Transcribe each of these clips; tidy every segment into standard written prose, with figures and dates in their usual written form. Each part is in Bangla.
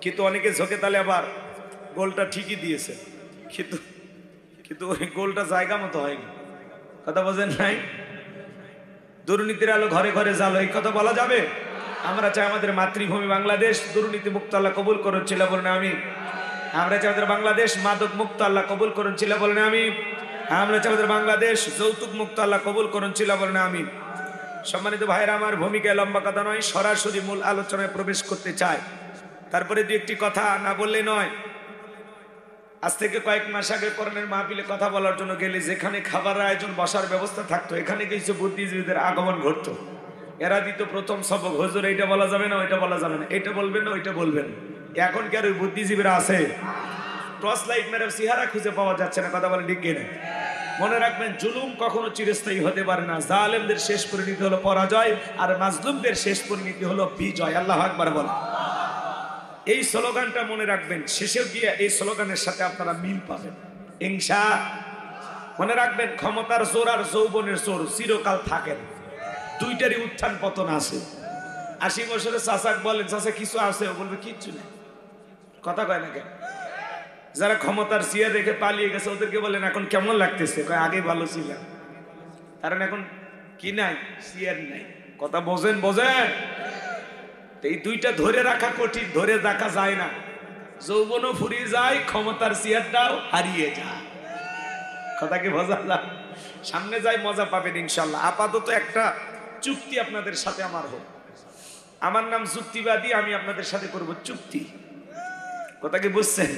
কিন্তু অনেকে ঝোঁকে তালে আবার গোলটা ঠিকই দিয়েছে, কিন্তু কিন্তু ওই গোলটা জায়গা মতো হয়নি। কথা বোঝেন নাই? দুর্নীতির আলো ঘরে ঘরে জালো, এই কথা বলা যাবে? আমরা চাই আমাদের মাতৃভূমি বাংলাদেশ দুর্নীতি মুক্ত আল্লাহ কবুল করুন, ছিল বলেন আমি। আমরা চাই আমাদের বাংলাদেশ মাদক মুক্ত আল্লাহ কবুল করুন, ছিল বলেন আমি। আমরা চাই আমাদের বাংলাদেশ যৌতুক মুক্ত আল্লাহ কবুল করুন, ছিল বলেন আমি। সম্মানিত ভাইরা আমার, ভূমিকায় লম্বা কথা নয়, সরাসরি মূল আলোচনায় প্রবেশ করতে চাই। তারপরে দু একটি কথা না বললে নয়। আজ থেকে কয়েক মাস আগে কোরআনের মাহফিলে কথা বলার জন্য গেলে যেখানে খাবার আয়োজন বসার ব্যবস্থা থাকতো, এখানে কিছু বুদ্ধিজীবীদের আগমন ঘটতো। এরা দিত প্রথম সবক, হুজুর এইটা বলা যাবে না, ওইটা বলা যাবে না, এটা বলবেন না, ওইটা বলবেন। এখন কি আর ওই বুদ্ধিজীবীরা আছে? টর্চ লাইট মেরে চেহারা খুঁজে পাওয়া যাচ্ছে না। কথা বলে ঠিক কিনা? মনে রাখবেন, জুলুম কখনো চিরস্থায়ী হতে পারে না। জালেমদের শেষ পরিণতি হলো পরাজয়, আর মাজলুমদের শেষ পরিণতি হলো বিজয়। আল্লাহু আকবার বলেন। এই স্লোগানটা মনে রাখবেন, শেষে গিয়ে এই স্লোগানের সাথে আপনারা মিল পাবেন ইনশাআল্লাহ। মনে রাখবেন, ক্ষমতার জোর আর যৌবনের জোর চিরকাল থাকেন, দুইটারই উত্থান পতন আছে। 80 বছরের চাচাক বলেন, চাচা কিছু আছে? ও বলবে কিচ্ছু নেই। কথা কয় না কেন? যারা ক্ষমতার চেয়ার রেখে পালিয়ে গেছে ওদেরকে বলেন এখন কেমন লাগতেছে? কয় আগে ভালো ছিল, কারণ এখন কি নাই, চেয়ার নাই। কথা বোঝেন? বোঝেন? এই দুইটা ধরে রাখা কঠিন, ধরে রাখা যায় না। যৌবনও ফুরিয়ে যায়, ক্ষমতার চেয়ারটাও হারিয়ে যায়। কথা কি বোঝা যায়? সামনে যাই মজা পাবেন ইনশাল্লাহ। আপাতত একটা চুক্তি আপনাদের সাথে আমার হোক। আমার নাম যুক্তিবাদী, আমি আপনাদের সাথে করব চুক্তি। কথা কি বুঝছেন?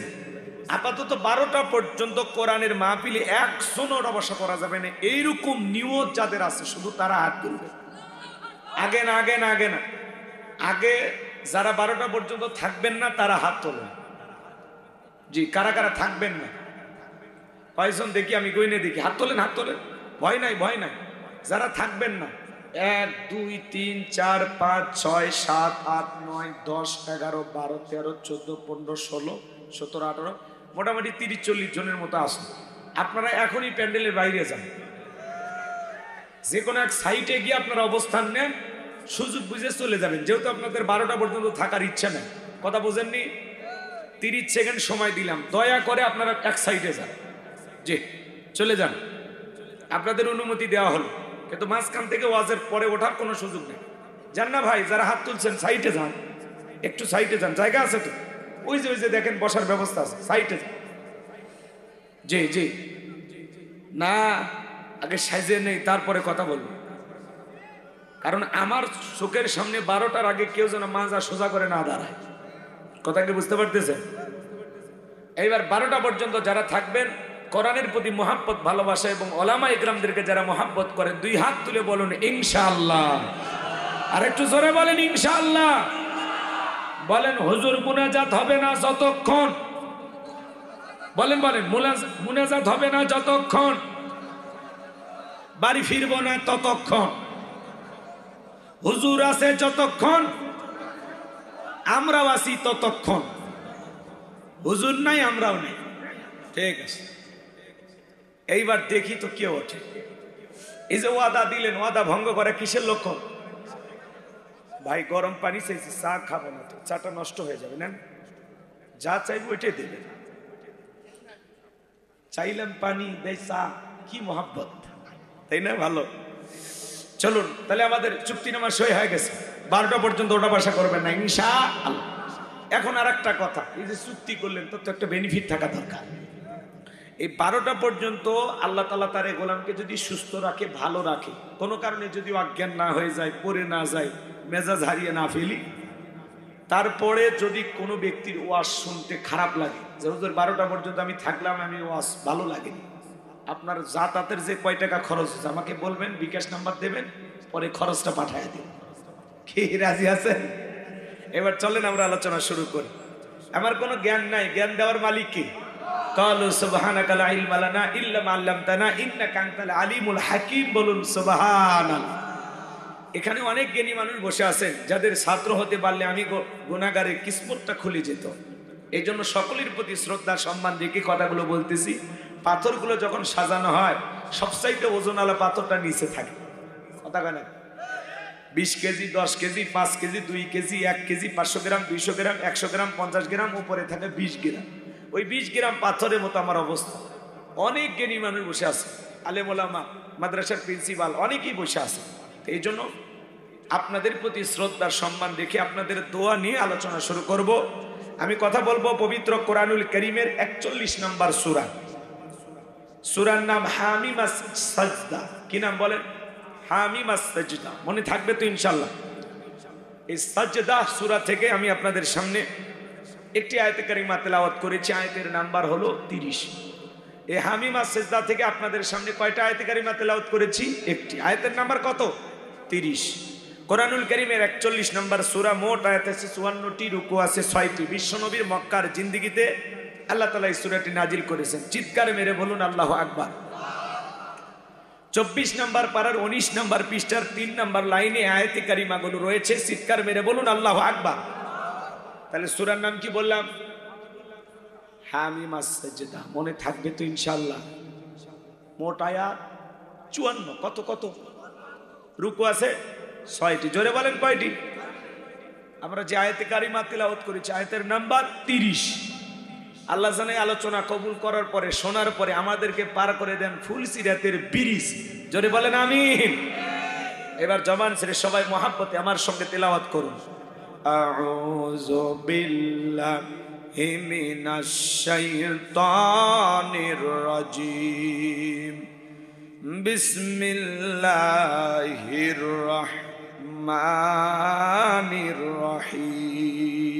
আপাতত 12টা পর্যন্ত কোরআনের মাহফিলে একজনও বসা করা যাবে না, এইরকম নিয়ত যাদের আছে শুধু তারা হাত তুলবে। আগে না, আগে না, আগে না, আগে যারা 12টা পর্যন্ত থাকবেন না তারা হাত তোলেন। জি, কারা কারা থাকবেন না? কয়জন দেখি, আমি গইনে দেখি। হাত তোলেন, হাত তোলেন, ভয় নাই, ভয় নাই। যারা থাকবেন না, 1 2 3 4 5 6 7 8 9 10 11 12 13 14 15 16 17 18 মোটামুটি 30-40 জনের মতো আসুন। আপনারা এখনই প্যান্ডেলের বাইরে যান, যে কোনো এক সাইটে গিয়ে আপনারা অবস্থান নেন, সুযোগ বুঝে চলে যাবেন। যেহেতু আপনাদের 12টা পর্যন্ত থাকার ইচ্ছা নেই। কথা বোঝেননি? 30 সেকেন্ড সময় দিলাম, দয়া করে আপনারা এক সাইডে যান। জি, চলে যান, আপনাদের অনুমতি দেওয়া হলো। কিন্তু মাঝখান থেকে ওয়াজের পরে ওঠার কোনো সুযোগ নেই। যান না ভাই, যারা হাত তুলছেন সাইটে যান, একটু সাইটে যান, জায়গা আছে তো? ওই যে দেখেন বসার ব্যবস্থা আছে, সাইটে যান। জি জি, না আগে সাইজে নেই তারপরে কথা বলবো, কারণ আমার চোখের সামনে 12টার আগে কেউ যেন মাজা সোজা করে না দাঁড়ায়। কথা কি বুঝতে পারতেছেন? এইবার 12টা পর্যন্ত যারা থাকবেন, কোরআনের প্রতি মহাব্বত, ভালোবাসা এবং ওলামা ইকরামদেরকে যারা মহাব্বত করেন, 2 হাত তুলে বলুন ইনশাআল্লাহ। আর একটু জোরে বলেন ইনশাআল্লাহ। বলেন হুজুর মুনাজাত হবে না যতক্ষণ, বলেন বলেন মুনাজাত হবে না যতক্ষণ, বাড়ি ফিরবো না ততক্ষণ, হুজুর আছে যতক্ষণ, আমরাও আছি ততক্ষণ। হুজুর নাই, আমরাও নেই। ঠিক আছে, এইবার দেখি তো কে ওঠে। এই যে ওয়াদা দিলেন, ওয়াদা ভঙ্গ করে কিসের লক্ষণ? ভাই গরম পানি চাইছি, চা খাবো না তো, চাটা নষ্ট হয়ে যাবে। না, যা চাইবো ওইটাই দেবেন। চাইলাম পানি, দেয় চা, কি মহাব্বত, তাই না? ভালো, চলুন তাহলে আমাদের চুক্তিনামা সই হয়ে গেছে। 12টা পর্যন্ত ওটা বাসা করবেন না ইনশাআল্লাহ। এখন আর একটা কথা, এই যে চুক্তি করলেন তো একটা বেনিফিট থাকা দরকার। এই 12টা পর্যন্ত আল্লাহ তাআলা তার এই গোলামকে যদি সুস্থ রাখে, ভালো রাখে, কোনো কারণে যদি অজ্ঞান না হয়ে যায়, পড়ে না যায়, মেজাজ হারিয়ে না ফেলি, তারপরে যদি কোনো ব্যক্তির ওয়াজ শুনতে খারাপ লাগে, যে হুজুর 12টা পর্যন্ত আমি থাকলাম, আমি ওয়াজ ভালো লাগেনি, আপনার যাতায়াতের যে কয় টাকা খরচ হচ্ছে আমাকে বলবেন, বিকাশ নাম্বার দেবেন, পরে খরচটা পাঠায় দিন। কি রাজি আছেন? এবার চলেন আমরা আলোচনা শুরু করি। আমার কোনো জ্ঞান নাই, জ্ঞান দেওয়ার মালিক কে? কালু সুবহানাকা লা ইলমা লানা ইল্লা মা আল্লামতানা ইন্নাকা আনতাল আলিমুল হাকিম। বলুন সুবহানাল্লাহ। এখানে অনেক জ্ঞানী মানুষ বসে আছেন, যাদের ছাত্র হতে পারলে আমি গুনাহগারের কিসমতটা খুলে যেত। এই জন্য সকলের প্রতি শ্রদ্ধা সম্মান রেখে কথাগুলো বলতেছি। পাথরগুলো যখন সাজানো হয়, সবচাইতে ওজনওয়ালা পাথরটা নিচে থাকে। কথা কেন? 20 KG, 10 KG, 5 KG, 2 KG, 1 KG, 500 গ্রাম, 200 গ্রাম, 100 গ্রাম, 50 গ্রাম, উপরে থাকে 20 গ্রাম। ওই 20 গ্রাম পাথরের মতো আমার অবস্থা। অনেক জ্ঞানী মানুষ বসে আছে, আলেম ওলামা, মাদ্রাসার প্রিন্সিপাল, অনেকেই বসে আছে। এই জন্য আপনাদের প্রতি শ্রদ্ধা সম্মান রেখে আপনাদের দোয়া নিয়ে আলোচনা শুরু করব। আমি কথা বলবো পবিত্র কোরআনুল কারীমের 41 নম্বর সূরা। সূরার নাম হামিমাস সাজদা। কি নাম বলেন? হামিমাস সাজদা। মনে থাকবে তো ইনশাআল্লাহ? এই সাজদা সূরা থেকে আমি আপনাদের সামনে একটি আয়াতে কারিমা তেলাওয়াত করেছি। আয়াতের নাম্বার হলো 30। এই হামিমাস সাজদা থেকে আপনাদের সামনে কয়টা আয়াতে কারিমা তেলাওয়াত করেছি? একটি। আয়াতের নাম্বার কত? 30। কোরআনুল কারীমের 41 নম্বর সূরা। মোট আয়াত আছে 54টি, রুকু আছে 6টি। বিশ্বনবীর মক্কার জিন্দেগিতে আল্লাহ তাআলা এই সূরাটি নাজিল করেছেন। চিৎকার মেরে বলুন আল্লাহু আকবার। 24 নম্বর পারার 19 নম্বর পৃষ্ঠার 3 নম্বর লাইনে আয়াতে কারিমাগুলো রয়েছে। চিৎকার মেরে বলুন আল্লাহু আকবার। তাহলে সূরার নাম কি বললাম? হামিমাস সাজদা। মনে থাকবে তো ইনশাআল্লাহ? মোট আয়াত 54। কত কত? রুকু আছে 6টি। জোরে বলেন কয়টি? আমরা যে আয়াতে কারিমা তেলাওয়াত করেছি আয়াতের নাম্বার 30। আল্লাহ জানে আলোচনা কবুল করার পরে, শোনার পরে আমাদেরকে পার করে দেন ফুল সিরাতের ব্রিজ। জোরে বলেন আমিন। এবার জবান ছেড়ে সবাই মহাব্বতে আমার সঙ্গে তেলাওয়াত করুন। আউযু বিল্লাহি মিনাশ শাইতানির রাজিম। বিসমিল্লাহির রাহমানির রহিম।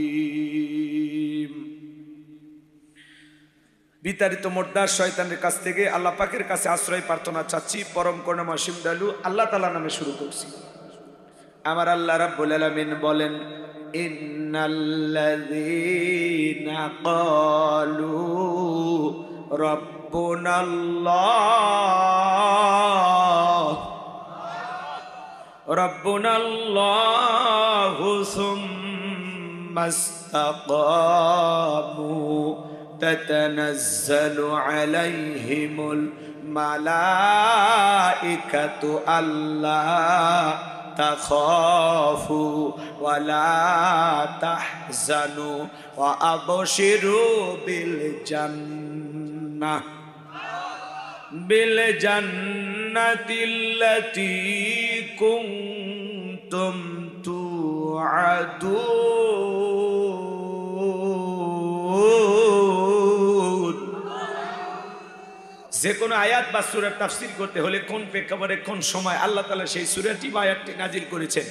বিতাড়িত মোর্দার শয়তানের কাছ থেকে আল্লাহ পাকের কাছে আশ্রয় প্রার্থনা চাচ্ছি। পরম করুণাময় অসীম দয়ালু আল্লাহ তাআলার নামে শুরু করছি। আমার আল্লাহ রাব্বুল আলামিন বলেন, ইন্নাল্লাযীনা ক্বালু রাব্বুনাল্লাহু সুম্মা ইসতাকামু তাতানাজ্জালু আলাইহিমুল মালাইকাতু আল্লা তাখাফু ওয়ালা তাহজানু ওয়া আবশিরু বিল জান্নাহ বিল-জান্নাতিল্লাতী কুনতুম তুআদুন। যে কোনো আয়াত বা সূরার তাফসীর করতে হলে কোন প্রেক্ষাপটে কোন সময় আল্লাহ তাআলা সেই সূরাটি বা আয়াতটি নাজিল করেছেন,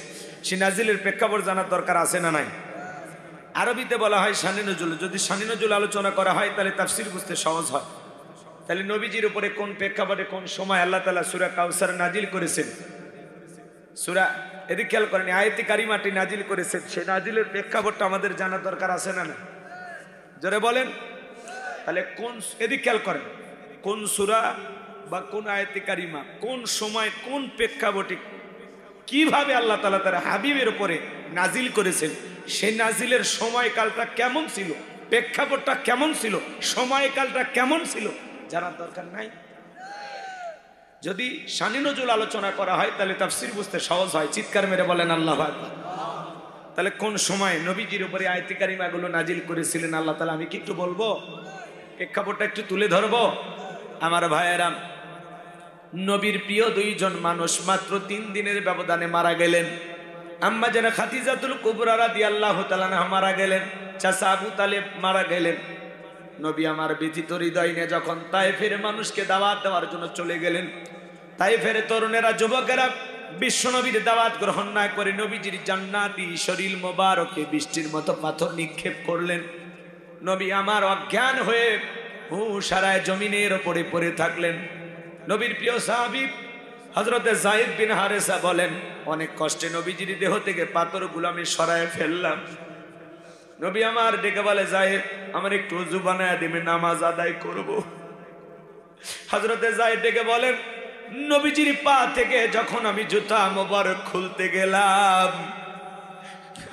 সেই নাজিলের প্রেক্ষাপট জানার দরকার আছে না নাই? আরবিতে বলা হয় শানে নজুল। যদি শানে নজুল আলোচনা করা হয় তাহলে তাফসীর বুঝতে সহজ হয়। তাহলে নবীজির উপরে কোন প্রেক্ষাপটে কোন সময় আল্লাহ তাআলা সূরা কাউসার নাজিল করেছেন, সূরা এদিকে খেয়াল করেন, আয়াতে কারিমাটি নাজিল করেছেন, সেই নাজিলের প্রেক্ষাপটটা আমাদের জানার দরকার আছে না না? জোরে বলেন। তাহলে কোন, এদিকে খেয়াল করেন, কোন সূরা বা কোন আয়াতে কারিমা কোন সময় কোন প্রেক্ষাপটে কিভাবে আল্লাহ তাআলা তার হাবিবের উপরে নাজিল করেছেন, সেই নাজিলের সময়কালটা কেমন ছিল, প্রেক্ষাপটটা কেমন ছিল, সময়কালটা কেমন ছিল জানার দরকার নাই? যদি শানে নজুল আলোচনা করা হয় তাহলে তাফসীর বুঝতে সহজ হয়। চিৎকার মেরে বলেন আল্লাহু আকবার। তাহলে কোন সময় নবীজির উপরে আয়াতে কারিমাগুলো নাজিল করেছিলেন আল্লাহ তাআলা, আমি কি একটু বলবো? প্রেক্ষাপটটা একটু তুলে ধরবো। আমার ভাইয়েরা, নবীর প্রিয় দুইজন মানুষ মাত্র 3 দিনের ব্যবধানে মারা গেলেন। আম্মা জানা খাদিজাতুল কুবরা রাদিয়াল্লাহু তাআলা আনহা মারা গেলেন, চাচা আবু তালেব মারা গেলেন। নবী আমার ব্যথিত হৃদয় নিয়ে যখন তায়েফের মানুষকে দাওয়াত দেওয়ার জন্য চলে গেলেন, তায়েফের তরুণেরা, যুবকেরা বিশ্বনবীর দাওয়াত গ্রহণ না করে নবীজির জান্নাতি শরীর মোবারকে বৃষ্টির মতো পাথর নিক্ষেপ করলেন। নবী আমার অজ্ঞান হয়ে হুঁশ হারায় জমিনের ওপরে পড়ে থাকলেন। নবীর প্রিয় সাহাবী হযরতে যায়েদ বিন হারেসা বলেন, অনেক কষ্টে নবীজির দেহ থেকে পাথরগুলো আমি সরায় ফেললাম। নবী আমার ডেকে বলে, যায়েদ আমার একটু ওযু বানায় দিবেন, নামাজ আদায় করব। হযরতে যায়েদ ডেকে বলেন, নবীজির পা থেকে যখন আমি জুতা মোবারক খুলতে গেলাম,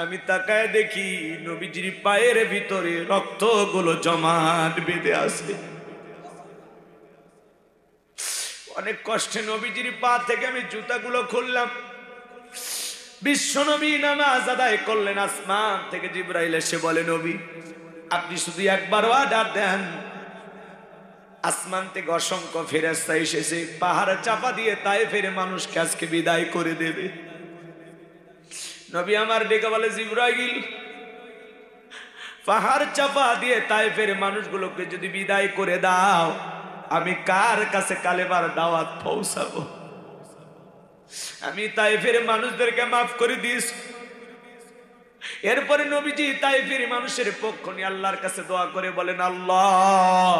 আমি তাকায় দেখি নবীজির পায়ের ভিতরে রক্তগুলো জমাট বেঁধে আছে। অনেক কষ্টে নবীজির পা থেকে আমি জুতাগুলো খুললাম। বিশ্বনবী নামাজ আদায় করলেন, আসমান থেকে জিবরাইল এসে বলে, নবী আপনি শুধু একবার অর্ডার দেন। আসমান থেকে অসংখ্য ফেরেশতা এসেছে, পাহাড় চাপা দিয়ে তায়েফের মানুষকে আজকে বিদায় করে দেবে। নবী আমার ডেকে বলে, জিবরাইল পাহাড় চাপা দিয়ে তায়েফের মানুষগুলোকে যদি বিদায় করে দাও, আমি কার কাছে কালেমার দাওয়াত পৌঁছাবো? আমি তায়েফের মানুষদেরকে মাফ করে দিয়েছি। এরপরে নবীজি তায়েফের মানুষের পক্ষ নিয়ে আল্লাহর কাছে দোয়া করে বলেন, আল্লাহ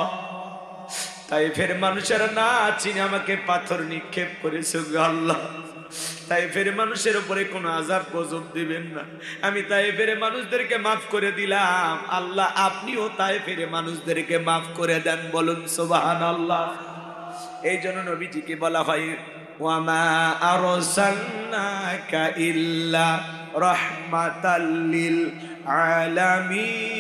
তায়েফের মানুষেরা না চিনে আমাকে পাথর নিক্ষেপ করেছে, আল্লাহ তায়েফের মানুষের উপরে কোনো আযাব গজব দিবেন না। আমি তায়েফের মানুষদেরকে মাফ করে দিলাম, আল্লাহ আপনিও তায়েফের মানুষদেরকে মাফ করে দেন, বলুন সুবহানাল্লাহ। এই জন্য নবীজিকে বলা হয়, ওয়ামা আরসালনাকা ইল্লা রাহমাতাল লিল আলামিন।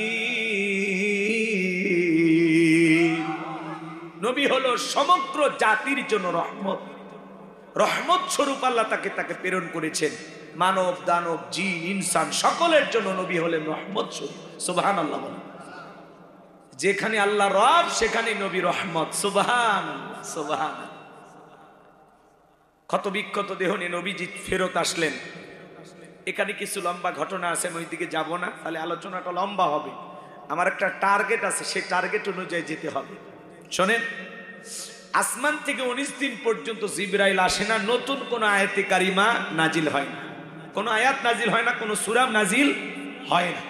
নবী হলো সমগ্র জাতির জন্য রহমত। রহমত স্বরূপ আল্লাহ তাকে প্রেরণ করেছেন। মানব দানব জিন ইনসান সকলের জন্য নবী হলেন রহমত স্বরূপ। সুবহানাল্লাহ। যেখানে আল্লাহ রব সেখানে নবী রহমত। সুবহানাল্লাহ সুবহানাল্লাহ। ক্ষত বিক্ষত দেহ নিয়ে নবীজি ফেরত আসলেন। এখানে কিছু লম্বা ঘটনা আছে, আমি ওই দিকে যাব না, তাহলে আলোচনাটা লম্বা হবে। আমার একটা টার্গেট আছে, সেই টার্গেট অনুযায়ী যেতে হবে। শোনেন, আসমান থেকে 19 দিন পর্যন্ত জিবরাইল আসে না, নতুন কোন আয়াতে কারিমা নাজিল হয় না, কোন আয়াত নাজিল হয় না, কোন সূরা নাজিল হয় না।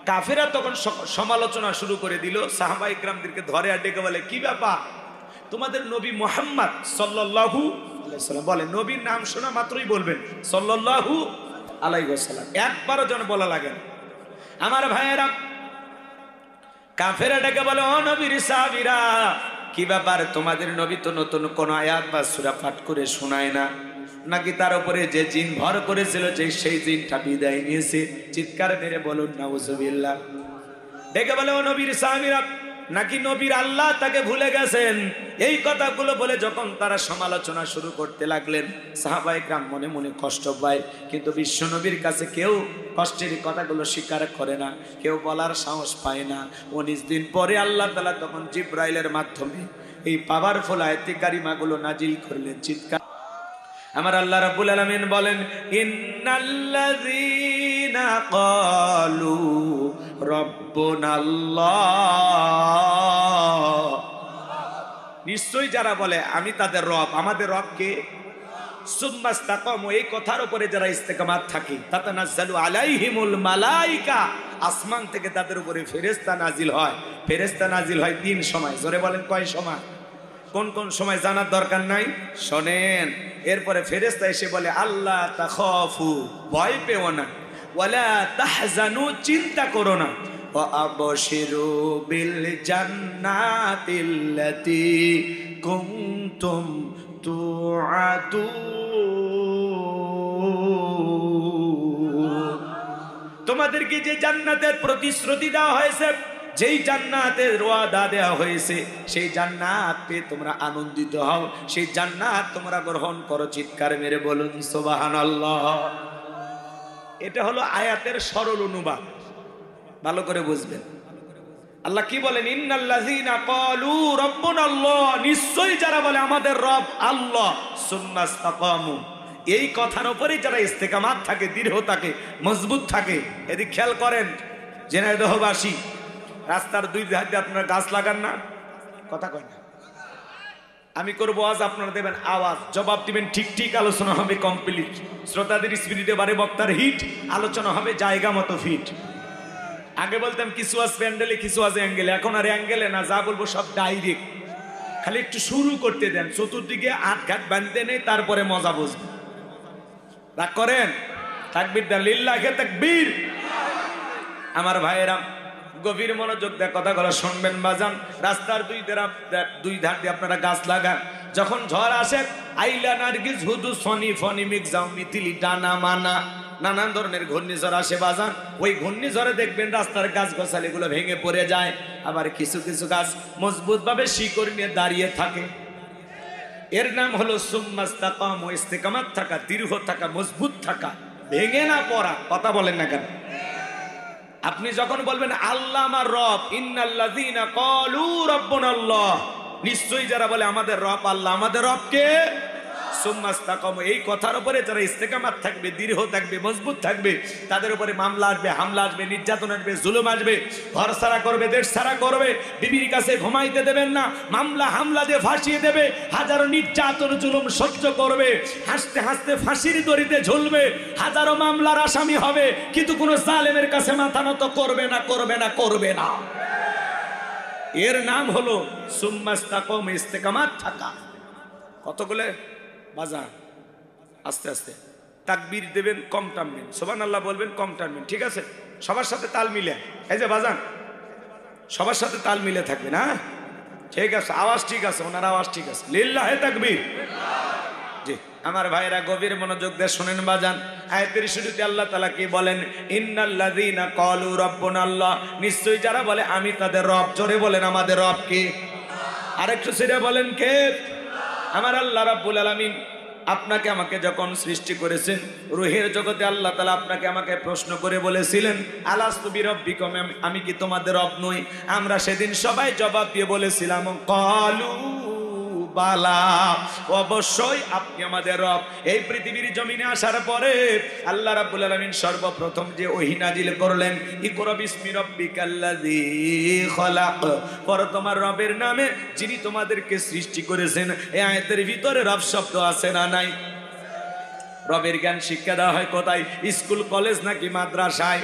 কাফেরা তখন সমালোচনা শুরু করে দিল, সাহাবা ইকরামদেরকে ধরে আর ডেকে বলে, কি ব্যাপার তোমাদের নবী মুহাম্মদ সাল্লাল্লাহু আলাইহি ওয়াসাল্লাম, বলে নবীর নাম শোনা মাত্রই বলবেন সাল্লাল্লাহু আলাইহি ওয়াসাল্লাম, একবারও যেন বলা লাগে না। আমার ভাইয়েরা, কাফেরা ডেকে বলে, ও নবীর সাহাবীরা, কি ব্যাপার তোমাদের নবী তো নতুন কোন আয়াত বা সূরা পাঠ করে শোনায় না, নাকি তার উপরে যে জিন ভর করেছিল যে সেই জিনটা বিদায় নিয়েছে? চিৎকার মেরে বলুন নাউজুবিল্লাহ। ডেকে বলে, ও নবীর সাহাবীরা, নাকি নবীর আল্লাহ তাকে ভুলে গেছেন? এই কথাগুলো বলে যখন তারা সমালোচনা শুরু করতে লাগলেন, সাহাবা ইকরাম মনে মনে কষ্ট পায়, কিন্তু বিশ্ব নবীর কাছে কেউ কষ্টের কথাগুলো স্বীকার করে না, কেউ বলার সাহস পায় না। 19 দিন পরে আল্লাহ তাআলা তখন জিবরাইলের মাধ্যমে এই পাওয়ারফুল আয়াতে কারিমাগুলো নাজিল করলেন। চিৎকার। আমার আল্লাহ রাব্বুল আলামিন বলেন, ইন্নাল্লাযীনা ক্বালু রাব্বুনাল্লাহ, নিশ্চয়ই যারা বলে আমি তাদের রব, আমাদের রব কে? সুম্মাস্তাকামু, এই কথার উপরে যারা ইস্তেকামাত থাকে, তাতানাজ্জালু আলাইহিমুল মালাইকা, আসমান থেকে তাদের উপরে ফেরেশতা নাজিল হয়। ফেরেশতা নাজিল হয় 3 সময়। জোরে বলেন কয় সময়? কোন কোন সময় জানার দরকার নাই, শোনেন। এরপরে ফেরেশতা এসে বলে, আল্লাহ তাখাফু, ভয় পেও না, ওয়ালা তাহজানু, চিন্তা করো না, ওয়া আবশিরু বিল জান্নাতিল্লাতী কুনতুম তুআদুন। তোমাদেরকে যে জান্নাতের প্রতিশ্রুতি দেওয়া হয়েছে, যেই জান্নাতের ওয়াদা দেওয়া হয়েছে, সেই জান্নাত পেয়ে তোমরা আনন্দিত হও, সেই জান্নাত তোমরা গ্রহণ করো। চিৎকার মেরে বলুন সুবহানাল্লাহ। এটা হলো আয়াতের সরল অনুবাদ, ভালো করে বুঝবেন। আল্লাহ কি বলেন, ইন্নাল্লাযীনা ক্বালু রাব্বুনাল্লাহ, নিশ্চয়ই যারা বলে আমাদের রব আল্লাহ, সুম্মাস্তাকামু, এই কথার উপরে যারা ইস্তেকামাত থাকে, দৃঢ় থাকে, মজবুত থাকে। এদিক খেয়াল করেন, ঝিনাইদহবাসী, রাস্তার 2 ধারে আপনারা গাছ লাগান না? কথা কয় না। আমি করব আওয়াজ, আপনারা দেবেন আওয়াজ, জবাব দিবেন ঠিক ঠিক, আলোচনা হবে কমপ্লিট। শ্রোতাদের স্পিরিটে বাড়ে, বক্তার হিট, আলোচনা হবে জায়গা মতো ফিট। আগে বলতাম কিছু আছে প্যান্ডেলে, কিছু আছে অ্যাঙ্গেলে, এখন আর অ্যাঙ্গেলে না, যা বলবো সব ডাইরেক্ট। খালি একটু শুরু করতে দেন, চতুর্দিকে আটঘাট বাঁধতে নেই, তারপরে মজা বুঝবে। রাগ করেন? তাকবীর দেন, লিল্লাহি তাকবীর। আমার ভাইয়েরা, গভীর মনোযোগ দিয়ে কথাগুলো শুনবেন বাজান। রাস্তার 2 ধার দিয়ে আপনারা গাছ লাগান। যখন ঝড় আসে, আইলা নার্গিস হুদু সনি ফনি মিক্সাও মিথিলি ডানা মানা, নানান ধরনের ঘূর্ণিঝড় আসে বাজান। ওই ঘূর্ণিঝড়ে দেখবেন রাস্তার গাছ গোছালিগুলো ভেঙে পড়ে যায়, আবার কিছু কিছু গাছ মজবুত ভাবে শিকড় নিয়ে দাঁড়িয়ে থাকে। এর নাম হলো সুম্মাস্তাকামু, ইস্তেকামাত থাকা, দৃঢ় থাকা, মজবুত থাকা। ভেঙে না পড়া। কথা বলেন না কেন? আপনি যখন বলবেন আল্লাহ আমার রব, ইন্নাল্লাযীনা ক্বালু রাব্বুনাল্লাহ, নিশ্চয়ই যারা বলে আমাদের রব আল্লাহ, আমাদের রব কে? সুম্মাস্তাকামু, এই কথার উপরে যারা ইস্তেকামাত থাকবে, দৃঢ় থাকবে, মজবুত থাকবে, তাদের উপরে মামলা আসবে, হামলা আসবে, নির্যাতন আসবে, জুলুম আসবে, ঘর ছাড়া করবে, দেশ ছাড়া করবে, বিবির কাছে ঘুমাইতে দেবেন না, মামলা হামলা দিয়ে ফাঁসিয়ে দেবে, হাজারো নির্যাতন জুলুম সহ্য করবে, হাসতে হাসতে ফাঁসির দড়িতে ঝুলবে, হাজারো মামলার আসামি হবে, কিন্তু কোনো জালেমের কাছে মাথা নত করবে না, করবে না, করবে না। এর নাম হলো সুম্মাস্তাকামু, ইস্তেকামাত থাকা। কতগুলো বাজার, আস্তে আস্তে তাকবীর দেবেন, কম টানবেন, সুবহানাল্লাহ বলবেন, কম টানবেন, ঠিক আছে? সবার সাথে তাল মিলে, এই যে বাজান, সবার সাথে তাল মিলে থাকবে না, ঠিক আছে? আওয়াজ ঠিক আছে, ওনার আওয়াজ ঠিক আছে, লিল্লাহে তাকবীর। জি আমার ভাইরা গভীর মনোযোগ দিয়ে শুনেন বাজান, আয়াতের শুরুতে আল্লাহ তাআলা কি বলেন? ইন্নাল্লাযীনা ক্বালু রাব্বুনাল্লাহ, নিশ্চয়ই যারা বলে আমি তাদের রব। জোরে বলেন আমাদের রব কে? আরেকটু সেটা বলেন কে? আমার আল্লাহ রাব্বুল আলামিন আপনাকে আমাকে যখন সৃষ্টি করেছেন রুহের জগতে, আল্লাহ তাআলা আপনাকে আমাকে প্রশ্ন করে বলেছিলেন আলাস্তু বিরাব্বিকুম, আমি কি তোমাদের রব নই? আমরা সেদিন সবাই জবাব দিয়ে বলেছিলাম ক্বালু বালা, অবশ্যই আপনি আমাদের রব। এই পৃথিবীর জমিনে আসার পরে আল্লাহ রাব্বুল আলামিন সর্বপ্রথম যে ওহী নাজিল করলেন, ইকরা বিসমি রাব্বিকাল্লাযী খলাক, পরে তোমার রবের নামে যিনি তোমাদেরকে সৃষ্টি করেছেন। এই আয়াতের ভিতরে রব শব্দ আছে না নাই? রবের জ্ঞান শিক্ষা দেওয়া হয় কোথায়? স্কুল কলেজ নাকি মাদ্রাসায়?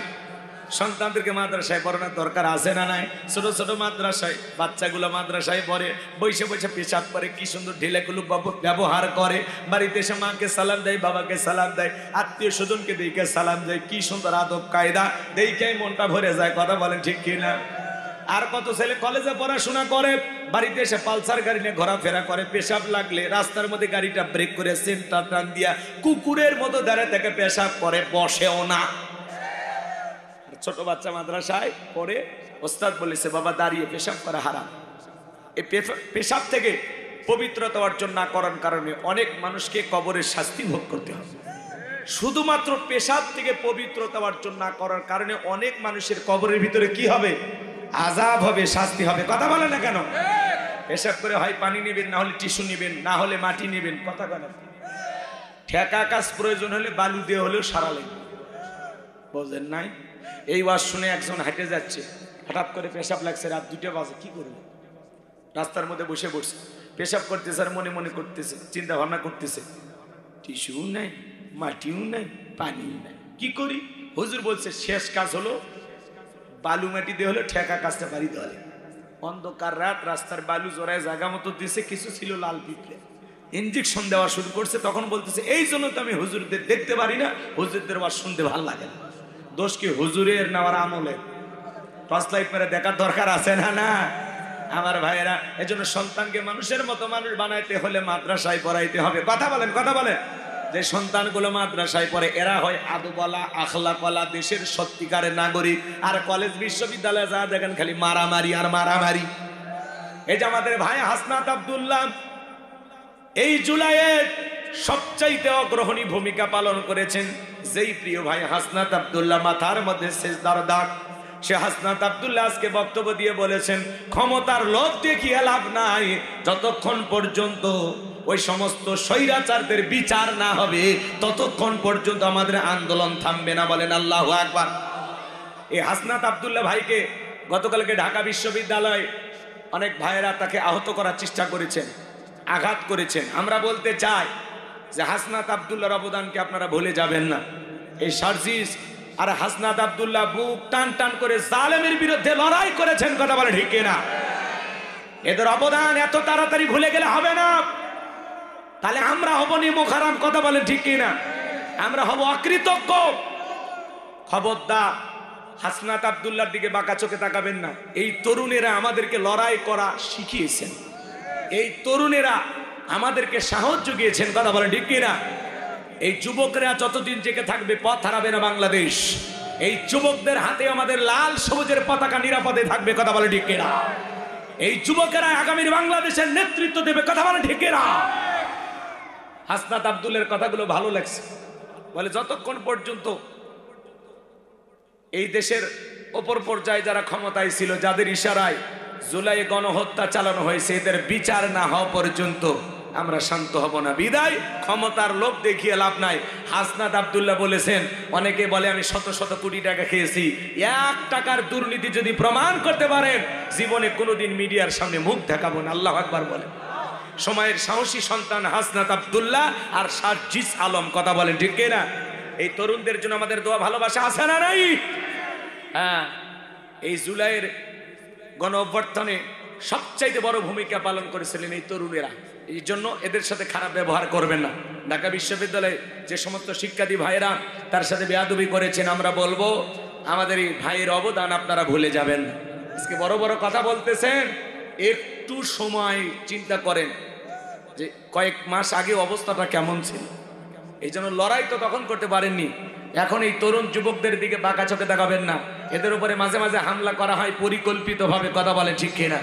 সন্তানদেরকে মাদ্রাসায় পড়ানোর দরকার আছে না নাই? ছোট ছোট মাদ্রাসায় বাচ্চাগুলো মাদ্রাসায় পড়ে, বসে বসে পেশাব করে, কি সুন্দর ঢিলেগুলো ব্যবহার করে, বাড়িতে এসে মাকে সালাম দেয়, বাবাকে সালাম দেয়, আত্মীয় স্বজনকে দেখে সালাম দেয়, কি সুন্দর আদব কায়দা, দেখেই মনটা ভরে যায়। কথা বলেন ঠিক কিনা? আর কত ছেলে কলেজে পড়াশোনা করে, বাড়িতে এসে পালসার গাড়ি নিয়ে ঘোরাফেরা করে, পেশাব লাগলে রাস্তার মধ্যে গাড়িটা ব্রেক করে সেন্টার টান দিয়া কুকুরের মতো দাঁড়িয়ে থেকে পেশাব করে, বসেও না। ছোট বাচ্চা মাদ্রাসায় পড়ে, ওস্তাদ বলেছে বাবা দাঁড়িয়ে পেশাব করা হারাম। এই পেশাব থেকে পবিত্রতা অর্জন না করার কারণে অনেক মানুষকে কবরের শাস্তি ভোগ করতে হবে। শুধুমাত্র পেশাব থেকে পবিত্রতা অর্জন না করার কারণে অনেক মানুষের কবরের ভিতরে কি হবে? আযাব হবে, শাস্তি হবে। কথা বলে না কেন? পেশাব করে হয় পানি নেবেন, না হলে টিস্যু নেবেন, না হলে মাটি নেবেন। কথা বলেন। ঠেকা কাজ প্রয়োজন হলে বালু দিয়ে হলেও সারা লাগবে। বোঝেন নাই? এই ওয়াজ শুনে একজন হেঁটে যাচ্ছে, হঠাৎ করে পেশাব লাগছে, রাত 2টা বাজে, কি করবে? রাস্তার মধ্যে বসে পড়ছে, পেশাব করতেছে আর মনে মনে করতেছে, চিন্তা ভাবনা করতেছে, টিস্যু নাই, মাটিও নাই, পানিও নাই, কি করি? হুজুর বলছে শেষ কাজ হলো বালু মাটি দিয়ে হলো ঠেকা কাজটা বাড়ি দেওয়া। অন্ধকার রাত, রাস্তার বালু জোড়ায় জায়গা মতো দিছে, কিছু ছিল লাল পিঁপড়ে, ইঞ্জেকশন দেওয়া শুরু করছে। তখন বলতেছে এই জন্য তো আমি হুজুরদের দেখতে পারি না, হুজুরদের ওয়াজ শুনতে ভালো লাগে না। দোষ কি হুজুরের না আমার আমলের? টর্চ লাইট মেরে দেখার দরকার আছে না? না আমার ভাইয়েরা, এজন্য সন্তানকে মানুষের মতো মানুষ বানাইতে হলে মাদ্রাসায় পড়াইতে হবে। কথা বলেন, কথা বলেন। যে সন্তানগুলো মাদ্রাসায় পড়ে এরা হয় আদবওয়ালা, আখলাকওয়ালা, দেশের সত্যিকারের নাগরিক। আর কলেজ বিশ্ববিদ্যালয়ে যা দেখেন খালি মারামারি আর মারামারি। এই যে আমাদের ভাই হাসনাত আব্দুল্লাহ এই জুলাইয়ে সবচাইতে অগ্রহণী ভূমিকা পালন করেছেন। যেই প্রিয় ভাই হাসনাত আব্দুল্লাহ মাথার মধ্যে সেজদার দাগ, সে হাসনাত আব্দুল্লাহ আজকে বক্তব্য দিয়ে বলেছেন ক্ষমতার লোভ দেখিয়ে লাভ নাই, যতক্ষণ পর্যন্ত ওই সমস্ত স্বৈরাচারদের বিচার না হবে ততক্ষণ পর্যন্ত আমাদের আন্দোলন থামবে না। বলেন আল্লাহু আকবার। এই হাসনাত আব্দুল্লাহ ভাইকে গতকালকে ঢাকা বিশ্ববিদ্যালয় অনেক ভাইয়েরা তাকে আহত করার চেষ্টা করেছেন, আঘাত করেছেন। আমরা বলতে চাই যে হাসনাত আব্দুল্লাহর অবদানকে আপনারা ভুলে যাবেন না। এই সার্জিস আর হাসনাত আব্দুল্লাহ বুক টান টান করে জালেমের বিরুদ্ধে লড়াই করেছেন। কথা বলে ঠিক না? এদের অবদান এত তাড়াতাড়ি ভুলে গেলে হবে না। তাহলে আমরা হব নিমুখারাম। কথা বলে ঠিক না? আমরা হব অকৃতজ্ঞ। খবরদার হাসনাত আব্দুল্লাহর দিকে বাঁকা চোখে তাকাবেন না। এই তরুণেরা আমাদেরকে লড়াই করা শিখিয়েছেন, এই তরুণেরা আমাদেরকে সাহস জুগিয়েছেন। কথা বলে ঠিক না? এই যুবকরা যতদিন জেগে থাকবে পথ হারাবে না বাংলাদেশ। এই যুবকদের হাতে আমাদের লাল সবুজের পতাকা নিরাপদে থাকবে। কথা বলে ঠিক না? এই যুবকেরা আগামীর বাংলাদেশের নেতৃত্ব দেবে। কথা বলে ঠিক না? হাসনাত আব্দুল্লাহর কথাগুলো ভালো লাগছে। বলে যতক্ষণ পর্যন্ত এই দেশের ওপর পর্যায়ে যারা ক্ষমতায় ছিল, যাদের ইশারায় জুলাই গণহত্যা চালানো হয়েছে, এদের বিচার না হওয়া পর্যন্ত আমরা শান্ত হব না। বিদায় ক্ষমতার লোভ দেখিয়ে লাভ নাই। হাসনাত আব্দুল্লাহ বলেছেন, অনেকে বলে আমি শত শত কোটি টাকা খেয়েছি, 1 টাকার দুর্নীতি যদি প্রমাণ করতে পারেন জীবনে কোনোদিন মিডিয়ার সামনে মুখ দেখাবো না। আল্লাহু আকবার বলেন। সময়ের সাহসী সন্তান হাসনাত আব্দুল্লাহ আর সার্জিস আলম, কথা বলেন ঠিক কিনা? এই তরুণদের জন্য আমাদের দোয়া ভালোবাসা আছে না নাই? হ্যাঁ, এই জুলাইয়ের গণ অভ্যর্থনে সবচাইতে বড় ভূমিকা পালন করেছিলেন এই তরুণেরা। এই জন্য এদের সাথে খারাপ ব্যবহার করবেন না। ঢাকা বিশ্ববিদ্যালয়ে যে সমস্ত শিক্ষার্থী ভাইয়েরা তার সাথে বেয়াদবি করেছেন, আমরা বলবো আমাদের এই ভাইয়ের অবদান আপনারা ভুলে যাবেন। আজকে বড় বড় কথা বলতেছেন, একটু সময় চিন্তা করেন যে কয়েক মাস আগে অবস্থাটা কেমন ছিল। এই জন্য লড়াই তো তখন করতে পারেননি। এখন এই তরুণ যুবকদের দিকে বাঁকা চোখে দেখাবেন না। এদের উপরে মাঝে মাঝে হামলা করা হয় পরিকল্পিতভাবে, কথা বলে ঠিক কিনা?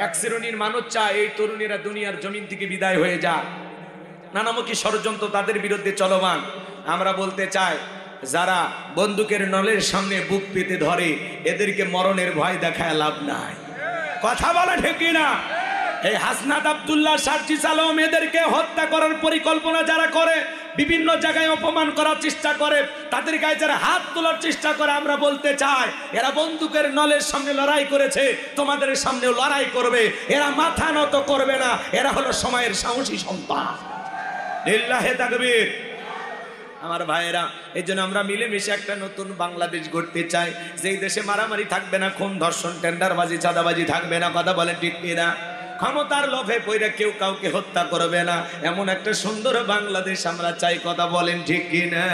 এক শ্রেণীর মানুষ চায় এই তরুণীরা দুনিয়ার জমিন থেকে বিদায় হয়ে যায়। নানামুখী ষড়যন্ত্র তাদের বিরুদ্ধে চলমান। আমরা বলতে চাই, যারা বন্দুকের নলের সামনে বুক পেতে ধরে এদেরকে মরণের ভয় দেখায় লাভ নাই, কথা বলে ঠিক কিনা? এই হাসনাত আব্দুল্লাহ, সার্জিস আলম, এদেরকে হত্যা করার পরিকল্পনা যারা করে, বিভিন্ন জায়গায় অপমান করার চেষ্টা করে, তাদের গায়ে যারা হাত তোলার চেষ্টা করে, আমরা বলতে চাই এরা বন্দুকের নলের সামনে লড়াই করেছে, তোমাদের সামনেও লড়াই করবে। এরা মাথা নত করবে না। এরা হলো সময়ের সাহসী সন্তান। লিল্লাহে তাকবীর। আমার ভাইয়েরা, এই জন্য আমরা মিলেমিশে একটা নতুন বাংলাদেশ গড়তে চাই, যেই দেশে মারামারি থাকবে না, খুন ধর্ষণ টেন্ডারবাজি চাঁদাবাজি থাকবে না, কথা বলেন ঠিক কিনা? ক্ষমতার লোভে পইরা কেউ কাউকে হত্যা করবে না, এমন একটা সুন্দর বাংলাদেশ আমরা চাই, কথা বলেন ঠিক কিনা?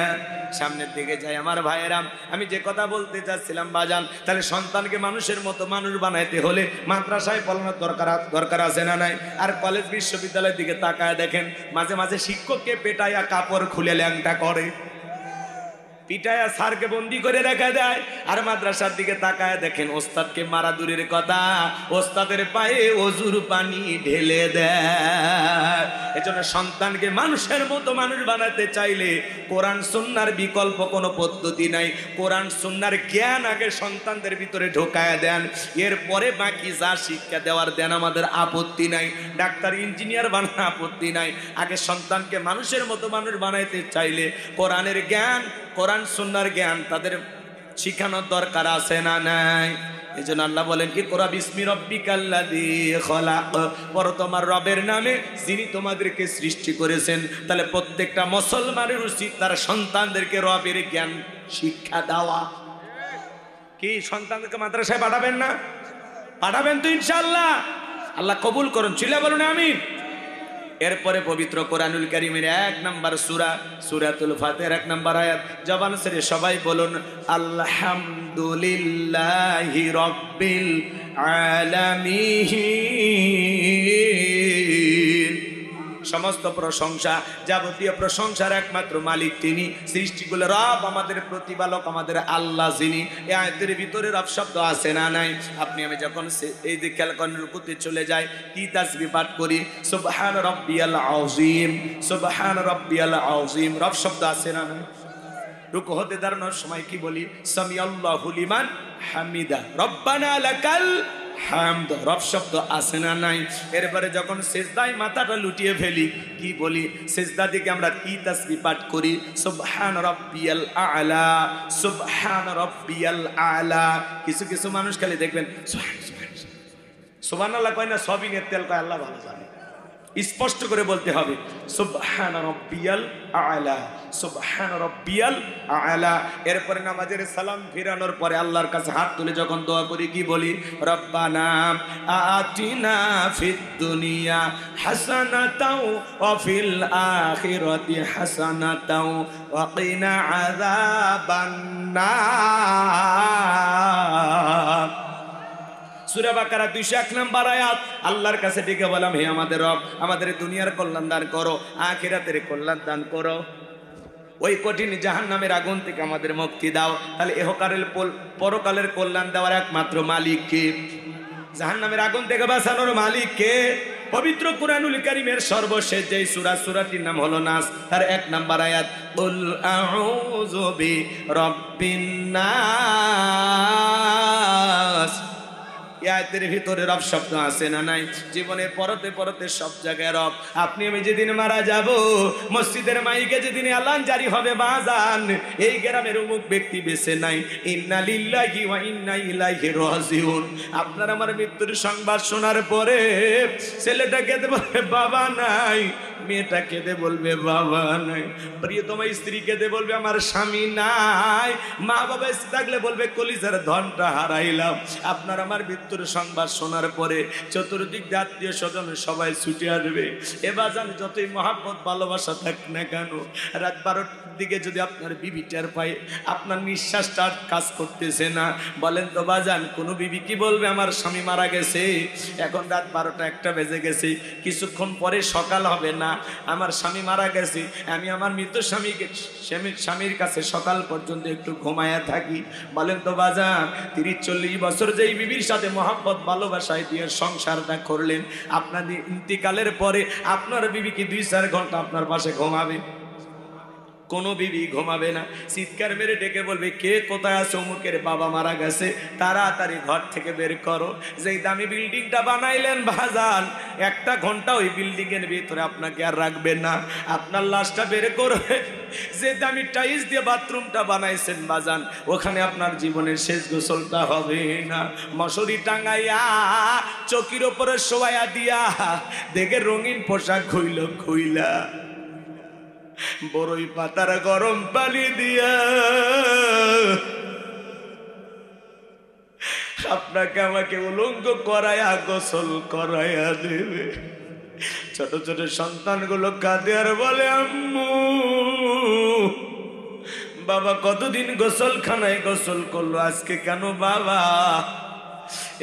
সামনের দিকে যাই আমার ভাইয়েরা। আমি যে কথা বলতে চাচ্ছিলাম বাজান, তাহলে সন্তানকে মানুষের মতো মানুষ বানাইতে হলে মাদ্রাসায় পড়ানোর দরকার আছে না নাই? আর কলেজ বিশ্ববিদ্যালয়ের দিকে তাকায় দেখেন, মাঝে মাঝে শিক্ষককে পেটাইয়া কাপড় খুলে ল্যাংটা করে, পিটায়া স্যারকে বন্দি করে রেখে দেয়। আর মাদ্রাসার দিকে তাকায় দেখেন, ওস্তাদকে মারা দূরের কথা, ওস্তাদের পায়ে অজুর পানি ঢেলে দেয়। এজন্য সন্তানকে মানুষের মতো মানুষ বানাতে চাইলে কোরআন সুন্নাহর বিকল্প কোনো পদ্ধতি নাই। কোরআন সুন্নাহর জ্ঞান আগে সন্তানদের ভিতরে ঢোকায় দেন, এরপরে বাকি যা শিক্ষা দেওয়ার দেন, আমাদের আপত্তি নাই। ডাক্তার ইঞ্জিনিয়ার বানানো আপত্তি নাই। আগে সন্তানকে মানুষের মতো মানুষ বানাইতে চাইলে কোরআনের জ্ঞান, কোরআন সুন্নাহর জ্ঞান তাদের শিখানোর দরকার আছে না নাই? এই জন্য আল্লাহ বলেন, ইকরা বিসমি রাব্বিকাল্লাযী খলাক, পড়ো তোমার রবের নামে যিনি তোমাদেরকে সৃষ্টি করেছেন। তাহলে প্রত্যেকটা মুসলমানের উচিত তার সন্তানদেরকে রবের জ্ঞান শিক্ষা দেওয়া। কি সন্তানদেরকে মাদ্রাসায় পাঠাবেন না? পাঠাবেন তো ইনশাআল্লাহ। আল্লাহ কবুল করুন, চিল্লা বলুন আমিন। এরপরে পবিত্র কোরআনুল কারীমের 1 নম্বর সূরা, সূরাতুল ফাতিহার 1 নম্বর আয়াত, জবান ছেড়ে সবাই বলুন আলহামদুলিল্লাহি রাব্বিল আলামিন। সমস্ত প্রশংসা, যাবতীয় প্রশংসার একমাত্র মালিক তিনি, সৃষ্টিগুলো রব, আমাদের প্রতিপালক, আমাদের আল্লাহ যিনি। এই আয়াতের ভিতরে রব শব্দ আছে না নাই? আপনি আমি যখন এই যে খেলকন রুকুতে চলে যাই, কি তাসবিহ পাঠ করি? সুবহান রাব্বিয়াল আযীম, সুবহান রাব্বিয়াল আযীম। রব শব্দ আছে না নাই? রুকু হতে দাঁড়ানোর সময় কি বলি? সামিআল্লাহু লিমান হামিদা, রব্বানা লাকাল হামদ। রব শব্দ আছে না নাই? এরপরে যখন সিজদায় মাথাটা লুটিয়ে ফেলি, কি বলি? সিজদা থেকে আমরা কি তাসবিহ পাঠ করি? সুবহান রাব্বিয়াল আ'লা, সুবহান রাব্বিয়াল আ'লা। কিছু কিছু মানুষ খালি দেখবেন সুবহানাল্লাহ কয় না, সবিনের তেল কয়, আল্লাহ ভালো জানে। স্পষ্ট করে বলতে হবে সুবহান রাব্বিয়াল আ'লা, সুবহান রাব্বিয়াল আ'লা। এরপরে নামাজের সালাম ফিরানোর পরে আল্লাহর কাছে হাত তুলে যখন দোয়া করি, কি বলি? রব্বানা আতিনা ফিদ দুনিয়া হাসানাতাও ওয়া ফিল আখিরাতি হাসানাতাও ওয়া কিনা আযাবান নার। সূরা বাকারা 201 নম্বর আয়াত। আল্লাহর কাছে ডেকে বললাম, হে আমাদের রব, আমাদের দুনিয়ার কল্যাণ দান করো, আখিরাতের কল্যাণ দান করো, ওই কঠিন জাহান্নামের আগুন থেকে আমাদের মুক্তি দাও। তাহলে ইহকালের পরকালের কল্যাণ দেওয়ার একমাত্র মালিক কে? জাহান্নামের আগুন থেকে বাঁচানোর মালিক কে? পবিত্র কুরআনুল কারীমের সর্বশেষ যে সূরাটির নাম হলো নাস, তার 1 নাম্বার আয়াত, কুল আউযু বিরাব্বিন নাস। আয়াতের ভিতরে রব শব্দ আছে না নাই? জীবনের পরতে পরতে সব জায়গায় রব। আপনি আমি যেদিন মারা যাব, মসজিদের মাইকে যেদিন এলান জারি হবে, বাজান এই গ্রামের অমুক ব্যক্তি বেঁচে নাই, ইন্না লিল্লাহি ওয়া ইন্না ইলাইহি রাজিউন। আপনার আমার মৃত্যুর সংবাদ শোনার পরে ছেলেটা কেঁদে বলবে বাবা নাই, মেয়েটা কেঁদে বলবে বাবা নাই, প্রিয়তমা স্ত্রী কেঁদে বলবে আমার স্বামী নাই, মা বাবা থাকলে বলবে কলিজার ধনটা হারাইলাম। আপনার আমার মৃত্যুর সংবাদ শোনার পরে চতুর্দিক আত্মীয় স্বজন সবাই ছুটে আসবে। এ বাজান যতই মহাব্বত ভালোবাসা থাক না কেন, রাত 12টার দিকে যদি আপনার বিবি টের পায় আপনার নিঃশ্বাসটা কাজ করতেছে না, বলেন তো বাজান কোনো বিবি কি বলবে আমার স্বামী মারা গেছে, এখন রাত 12টা 1টা বেজে গেছে, কিছুক্ষণ পরে সকাল হবে না, আমার স্বামী মারা গেছে, আমি আমার মৃত স্বামীর কাছে সকাল পর্যন্ত একটু ঘুমায়া থাকি। বলেন তো বাজান 30-40 বছর যেই বিবির সাথে মহব্বত ভালোবাসায় দিয়ে সংসারটা করলেন, আপনার ইন্তিকালের পরে আপনার বিবি কি 2-4 ঘন্টা আপনার পাশে ঘুমাবে? কোনো বিবি ঘুমাবে না। চিৎকার মেরে ডেকে বলবে কে কোথায় আছে, অমুকের বাবা মারা গেছে, তাড়াতাড়ি ঘর থেকে বের করো। যেই দামি বিল্ডিংটা বানাইলেন বাজান, 1টা ঘন্টা ওই বিল্ডিং এর ভিতরে আপনাকে আর রাখবেন না, আপনার লাশটা বের করবে। যে দামি টাইলস দিয়ে বাথরুমটা বানাইছেন বাজান, ওখানে আপনার জীবনের শেষ গোসলটা হবে না। মশারি টাঙ্গাইয়া চকির ওপরে শোয়াইয়া দিয়া দেখে রঙিন পোশাক খুইলা বড়ই পাতার গরম পানি দিয়া আপনাকে আমাকে উলঙ্গ করাইয়া গোসল করাইয়া দেবে। ছোট ছোট সন্তানগুলো কাঁদে আর বলে আম্মু বাবা কতদিন গোসলখানায় গোসল করলো, আজকে কেন বাবা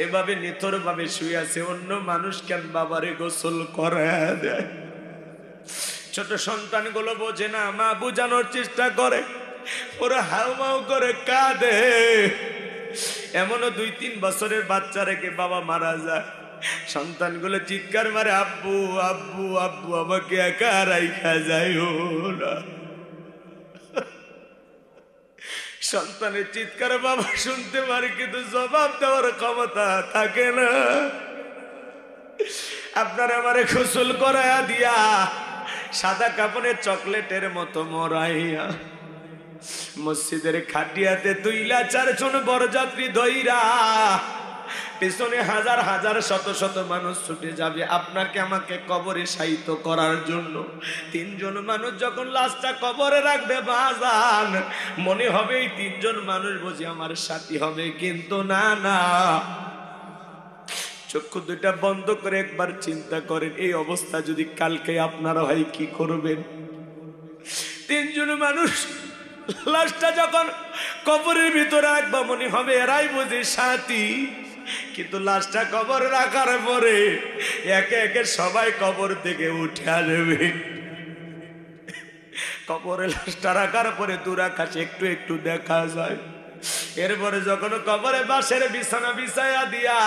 এভাবে নিথর ভাবে শুয়ে আছে, অন্য মানুষ কেন বাবারে গোসল করাইয়া দেয়? ছোট সন্তানগুলো বোঝে না, মা বুঝানোর চেষ্টা করে, ওরা হাউমাউ করে কাঁদে। এমনও 2-3 বছরের বাচ্চা রেখে বাবা মারা যায়, সন্তানগুলো চিৎকার মারে আব্বু আব্বু আব্বু আমাকে একা রাইখা যাইও না। সন্তানের চিৎকার বাবা শুনতে পারে কিন্তু জবাব দেওয়ার ক্ষমতা থাকে না। আপনার আমারে গোসল করাইয়া দিয়া সাদা কাপড়ে চকলেটের মতো মরাইয়া মসজিদের খাটিয়াতে 2-4 জন বরযাত্রী ধইরা পিছনে হাজার হাজার শত শত মানুষ ছুটে যাবে আপনাকে আমাকে কবরে শায়িত করার জন্য। 3 জন মানুষ যখন লাশটা কবরে রাখবে বাজান, মনে হবে এই 3 জন মানুষ বুঝি আমার সাথী হবে, কিন্তু না না। চক্ষু দুইটা বন্ধ করে একবার চিন্তা করেন, এই অবস্থা যদি কালকে আপনারা হয় কি করবেন? 3 জন মানুষ লাশটা যখন কবরের ভিতরে রাখবা মনে হবে এরাই বুঝি সাথী, কিন্তু লাশটা কবর রাখার পরে একে একে সবাই কবর থেকে উঠে আসবে। কবরে লাশটা রাখার পরে দূরাকাশে একটু একটু দেখা যায়। এরপরে যখন কবরে বাঁশের বিছানা বিছায়া দিয়া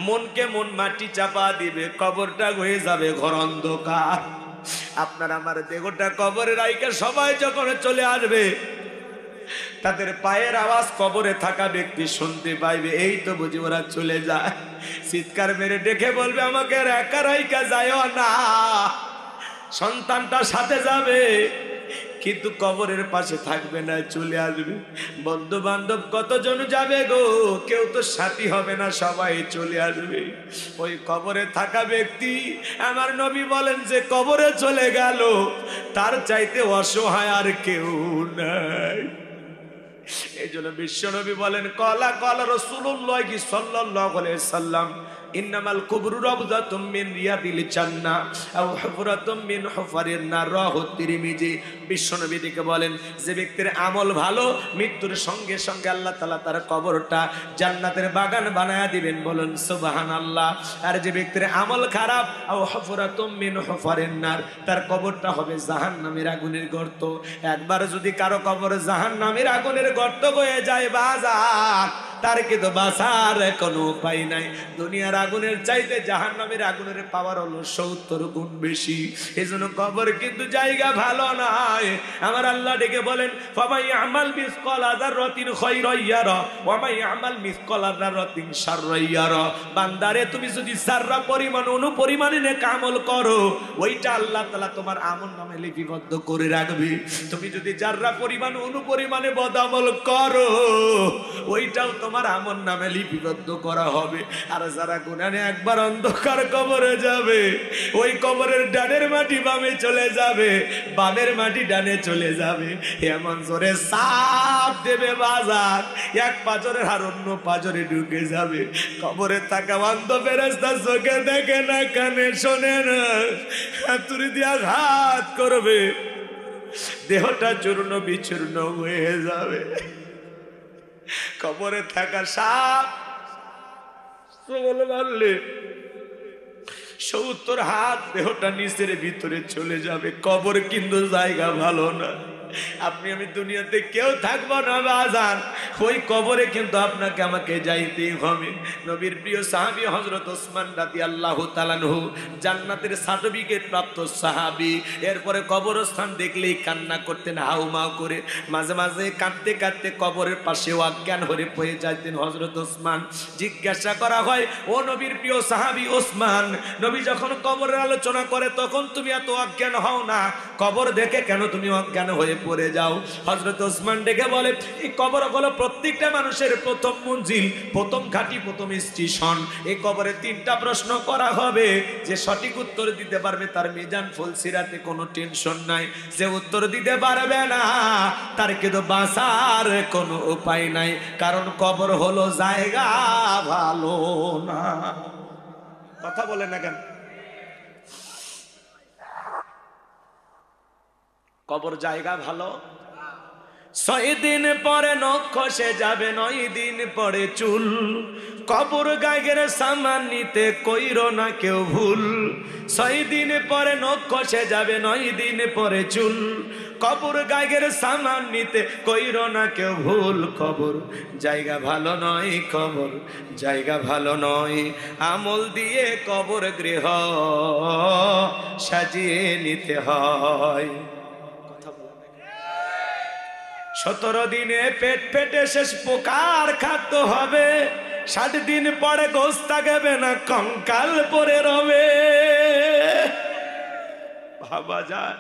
মনকে মন মাটি চাপা দিবে, কবরটা হয়ে যাবে ঘর অন্ধকার। আপনার আমার দেহটা কবরে রাইখা সবাই যখন চলে আসবে, তাদের পায়ের আওয়াজ কবরে থাকা ব্যক্তি শুনতে পাইবে, এই তো বুঝি ওরা চলে যায়। চিৎকার মেরে ডেকে বলবে আমাকে একা রাইখা যাইও না, সন্তানটা সাথে যাবে কিন্তু কবরের পাশে থাকবে না, চলে আসবে। বন্ধু বান্ধব কতজন যাবে গো, কেউ তো সাথী হবে না, সবাই চলে আসবে। ওই কবরে থাকা ব্যক্তি, আমার নবী বলেন যে কবরে চলে গেল তার চাইতে অসহায় আর কেউ নাই। এই জন্য বিশ্ব নবী বলেন কলা কলা রাসূলুল্লাহ সাল্লাল্লাহু আলাইহি সাল্লাম ইন্নামাল কুবরু রাবযাতুম মিন রিয়াদিল জান্নাহ আও হুফরাতুম মিন হুফারিন নার, রাহু তিরমিজি। বিশ্বনবী থেকে বলেন যে ব্যক্তির আমল ভালো, মৃত্যুর সঙ্গে সঙ্গে আল্লাহ তাআলা তার কবরটা জান্নাতের বাগান বানায়া দিবেন, বলেন সুবহানাল্লাহ। আর যে ব্যক্তির আমল খারাপ, আও হুফরাতুম মিন হুফারিন নার, তার কবরটা হবে জাহান্নামের আগুনের গর্ত। একবার যদি কারো কবর জাহান্নামের আগুনের গর্ত হয়ে যায় বাজার, তার কিন্তু বাঁচার কোনো উপায় নাই। দুনিয়ার আগুনের চাইতে জাহান্নামের আগুনের পাওয়ার হলো 70 গুণ বেশি। এজন্য কবর কিন্তু জায়গা ভালো নয়। আমার আল্লাহ ডেকে বলেন, ফামাই আমাল মিসকালা যাররাতিন খায়রান ইয়ারা ওয়া মাই আমাল মিসকালা যাররাতিন শাররান ইয়ারা। বান্দারে, তুমি যদি সাররা পরিমাণ অনুপরিমাণে নেক আমল করো, ওইটা আল্লাহ তাআলা তোমার আমলনামায় লিপিবদ্ধ করে রাখবে। তুমি যদি যাররা পরিমাণ অনুপরিমাণে বদ আমল করো, ওইটাও তোমার আমলনামায় লিপিবদ্ধ করা হবে। আর যারা গুনাহে একবার অন্ধকার কবরে যাবে, ওই কবরের ডানের মাটি বামে চলে যাবে, বামের মাটি ডানে চলে যাবে। এমন জোরে সাপ দেবে বাজার, এক পাজরের আর অন্য পাজরে ঢুকে যাবে। কবরে থাকা অন্ধ ফেরেশতা চোখে দেখে না, কানে শোনে না, হাতুড়ি দিয়ে আঘাত করবে, দেহটা চূর্ণ বিচূর্ণ হয়ে যাবে। কবরে থাকা সাপ মারলে 70 হাত দেহটা নিচের ভিতরে চলে যাবে। কবর কিন্তু জায়গা ভালো না। আপনি আমি দুনিয়াতে কেউ থাকবো না বাজান, ওই কবরে কিন্তু আপনাকে আমাকে যাইতেই হবে। নবীর প্রিয় সাহাবী হযরত ওসমান রাদিয়াল্লাহু তাআলা আনহু জান্নাতের সার্টিফিকেট প্রাপ্ত সাহাবী। এরপরে কবরস্থান দেখলেই কান্না করতেন হাউমাউ করে। মাঝে মাঝে কাঁদতে কাঁদতে কবরের পাশে অজ্ঞান হয়ে পড়ে যাইতেন হযরত ওসমান। জিজ্ঞাসা করা হয়, ও নবীর প্রিয় সাহাবী ওসমান, নবী যখন কবরের আলোচনা করে তখন তুমি এত অজ্ঞান হও না, কবর দেখে কেন তুমি অজ্ঞান হয়ে পড়ে যাও? হযরত ওসমান ডেকে বলে, এই কবর হলো প্রত্যেকটা মানুষের প্রথম মঞ্জিল, প্রথম ঘাঁটি, প্রথম স্টেশন। এই কবরে 3টা প্রশ্ন করা হবে। যে সঠিক উত্তর দিতে পারবে তার মিজান ফুলসিরাতে কোনো টেনশন নাই। যে উত্তর দিতে পারবে না তার কিন্তু বাঁচার কোনো উপায় নাই, কারণ কবর হলো জায়গা ভালো না। কথা বলে না কেন? কবর জায়গা ভালো। 6 দিন পরে নখ খসে যাবে, 9 দিন পরে চুল। কবর গায়ের সামান নিতে কইরো না কেউ ভুল। 6 দিন পরে নখ খসে যাবে, 9 দিন পরে চুল। কবর গায়ের সামান নিতে কইরো না কেউ ভুল। কবর জায়গা ভালো নয়, কবর জায়গা ভালো নয়। আমল দিয়ে কবর গৃহ সাজিয়ে নিতে হয়। 17 দিনে পেট পেটে শেষ পোকার খাদ্য হবে। 60 দিন পরে গোস্ত থাকবে না, কঙ্কাল পরে রবে। ভাবা যায়,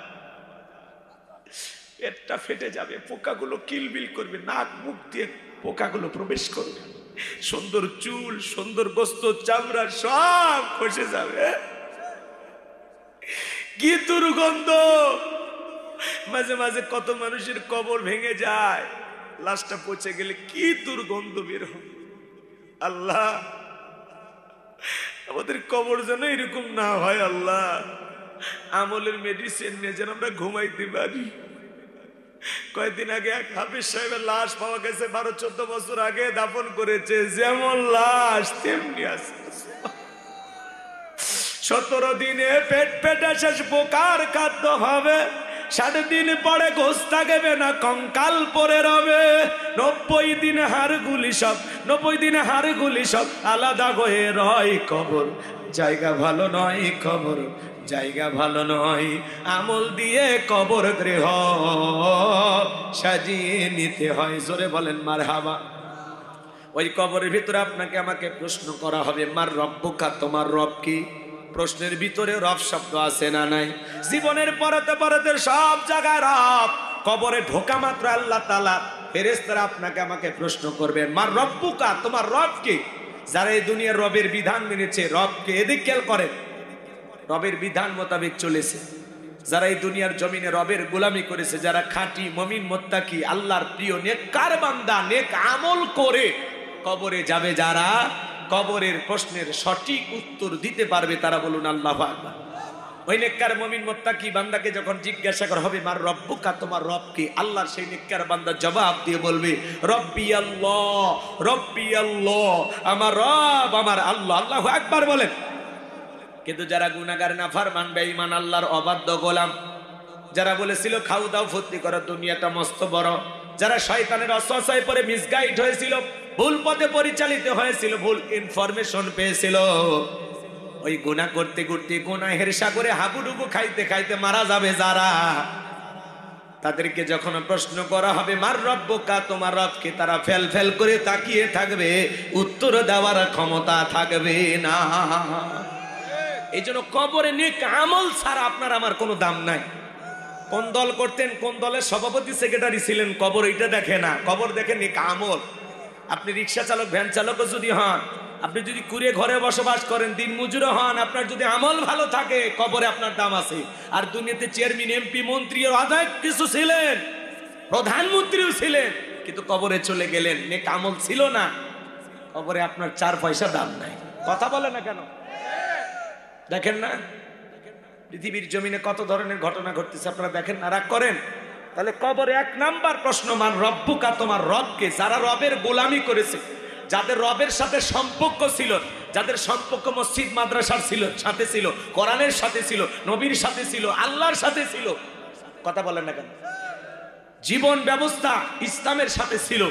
পেটটা ফেটে যাবে, পোকাগুলো কিলবিল করবে, নাক মুখ দিয়ে পোকাগুলো প্রবেশ করবে। সুন্দর চুল, সুন্দর গোস্ত, চামড়া সব খসে যাবে। কি দুর্গন্ধ! মাঝে মাঝে কত মানুষের কবর ভেঙে যায়, লাশটা পচে গেলে কি দুর্গন্ধ বের হবে। আল্লাহ, আমাদের কবর যেন এরকম না হয়। আল্লাহ, আমলের মেডিসিন নিয়ে যেন আমরা ঘুমাইতে পারি। কয়েকদিন আগে এক হাফেজ সাহেবের লাশ পাওয়া গেছে, 12-14 বছর আগে দাফন করেছে। যেমন লাশ তেমনি আছে। 17 দিনে পেট পেটে শেষ পোকার খাদ্য হবে। 60 দিন পরে গোস্ত থাকবে না, কঙ্কাল পরে রবে। 90 দিন হাড়গুলি সব, 90 দিন হাড়গুলি সব আলাদা হয়ে রয়। কবর জায়গা ভালো নয়, কবর জায়গা ভালো নয়। আমল দিয়ে কবর গৃহ সাজিয়ে নিতে হয়। জোরে বলেন মারহাবা। ওই কবরের ভিতরে আপনাকে আমাকে প্রশ্ন করা হবে, মার রব্বুকা, তোমার রব কি? প্রশ্নের ভিতরে রব শব্দ আছে না নাই? জীবনের পরতে পরতে সব জায়গায় রব। কবরে ঢোকা মাত্র আল্লাহ তাআলা ফেরেশতারা আপনাকে আমাকে প্রশ্ন করবেন, মার রব্বুকা, তোমার রব কি? যারা এই দুনিয়ার রবের বিধান মেনেছে, রবকে এদিক খেয়াল করেন, রবের বিধান মোতাবেক চলেছে, যারা এই দুনিয়ার জমিনে রবের গোলামি করেছে, যারা খাঁটি মুমিন মুত্তাকি আল্লাহর প্রিয় নেককার বান্দা, নেক আমল করে কবরে যাবে, যারা কবরের প্রশ্নের সঠিক উত্তর দিতে পারবে, তারা বলুন আল্লাহু আকবার। ওই নেককার মুমিন মুত্তাকি বান্দাকে যখন জিজ্ঞাসা করা হবে, মার রব্বুকা, তোমার রব কি? আল্লাহর সেই নেককার বান্দা জবাব দিয়ে বলবে, রব্বি আল্লাহ, রব্বি আল্লাহ, আমার রব আমার আল্লাহ। আল্লাহু আকবার বলেন। কিন্তু যারা গুনাহগার, নাফরমান, বেঈমান, আল্লাহর অবাধ্য গোলাম, যারা বলেছিল খাও দাও ফুর্তি করো, দুনিয়াটা মস্ত বড়, যারা শয়তানের ওয়াসওয়াসায় পড়ে মিসগাইড হয়েছিল, ভুল পথে পরিচালিত হয়েছিল, ভুল ইনফরমেশন পেয়েছিল, ওই গুনাহ করতে করতে গুনাহের সাগরে হাবুডুবু খাইতে খাইতে মারা যাবে যারা, তাদেরকে যখন প্রশ্ন করা হবে মার রব্বুকা, তোমার রবকে, তারা ফেল ফেল করে তাকিয়ে থাকবে, উত্তর দেওয়ার ক্ষমতা থাকবে না। এই জন্য কবরে নেক আমল ছাড়া আপনার আমার কোনো দাম নাই। কোন দল করতেন, কোন দলের সভাপতি সেক্রেটারি ছিলেন, কবর এটা দেখে না, কবর দেখে নেক আমল। আপনি রিক্সা চালক, ভ্যান চালকও যদি হন, আপনি যদি কুড়িয়ে ঘরে বসবাস করেন, দিন মজুরও হন, আপনার যদি আমল ভালো থাকে কবরে আপনার দাম আছে। আর দুনিয়াতে চেয়ারম্যান, এমপি, মন্ত্রী অনেক কিছু ছিলেন, প্রধানমন্ত্রীও ছিলেন, কিন্তু কবরে চলে গেলেন, নেক আমল ছিল না, কবরে আপনার 4 পয়সা দাম নাই। কথা বলে না কেন? দেখেন না পৃথিবীর জমিনে কত ধরনের ঘটনা ঘটতেছে, আপনারা দেখেন না, রাগ করেন? তাহলে কবরে 1 নাম্বার প্রশ্ন মান রব্বুকা, তোমার রবকে। যারা রবের গোলামি করেছে, যাদের রবের সাথে সম্পর্ক ছিল, যাদের সম্পর্ক মসজিদ মাদ্রাসার ছিল, সাথে ছিল, কোরআনের সাথে ছিল, নবীর সাথে ছিল, আল্লাহর সাথে ছিল, কথা বলেন না কেন, জীবন ব্যবস্থা ইসলামের সাথে ছিল,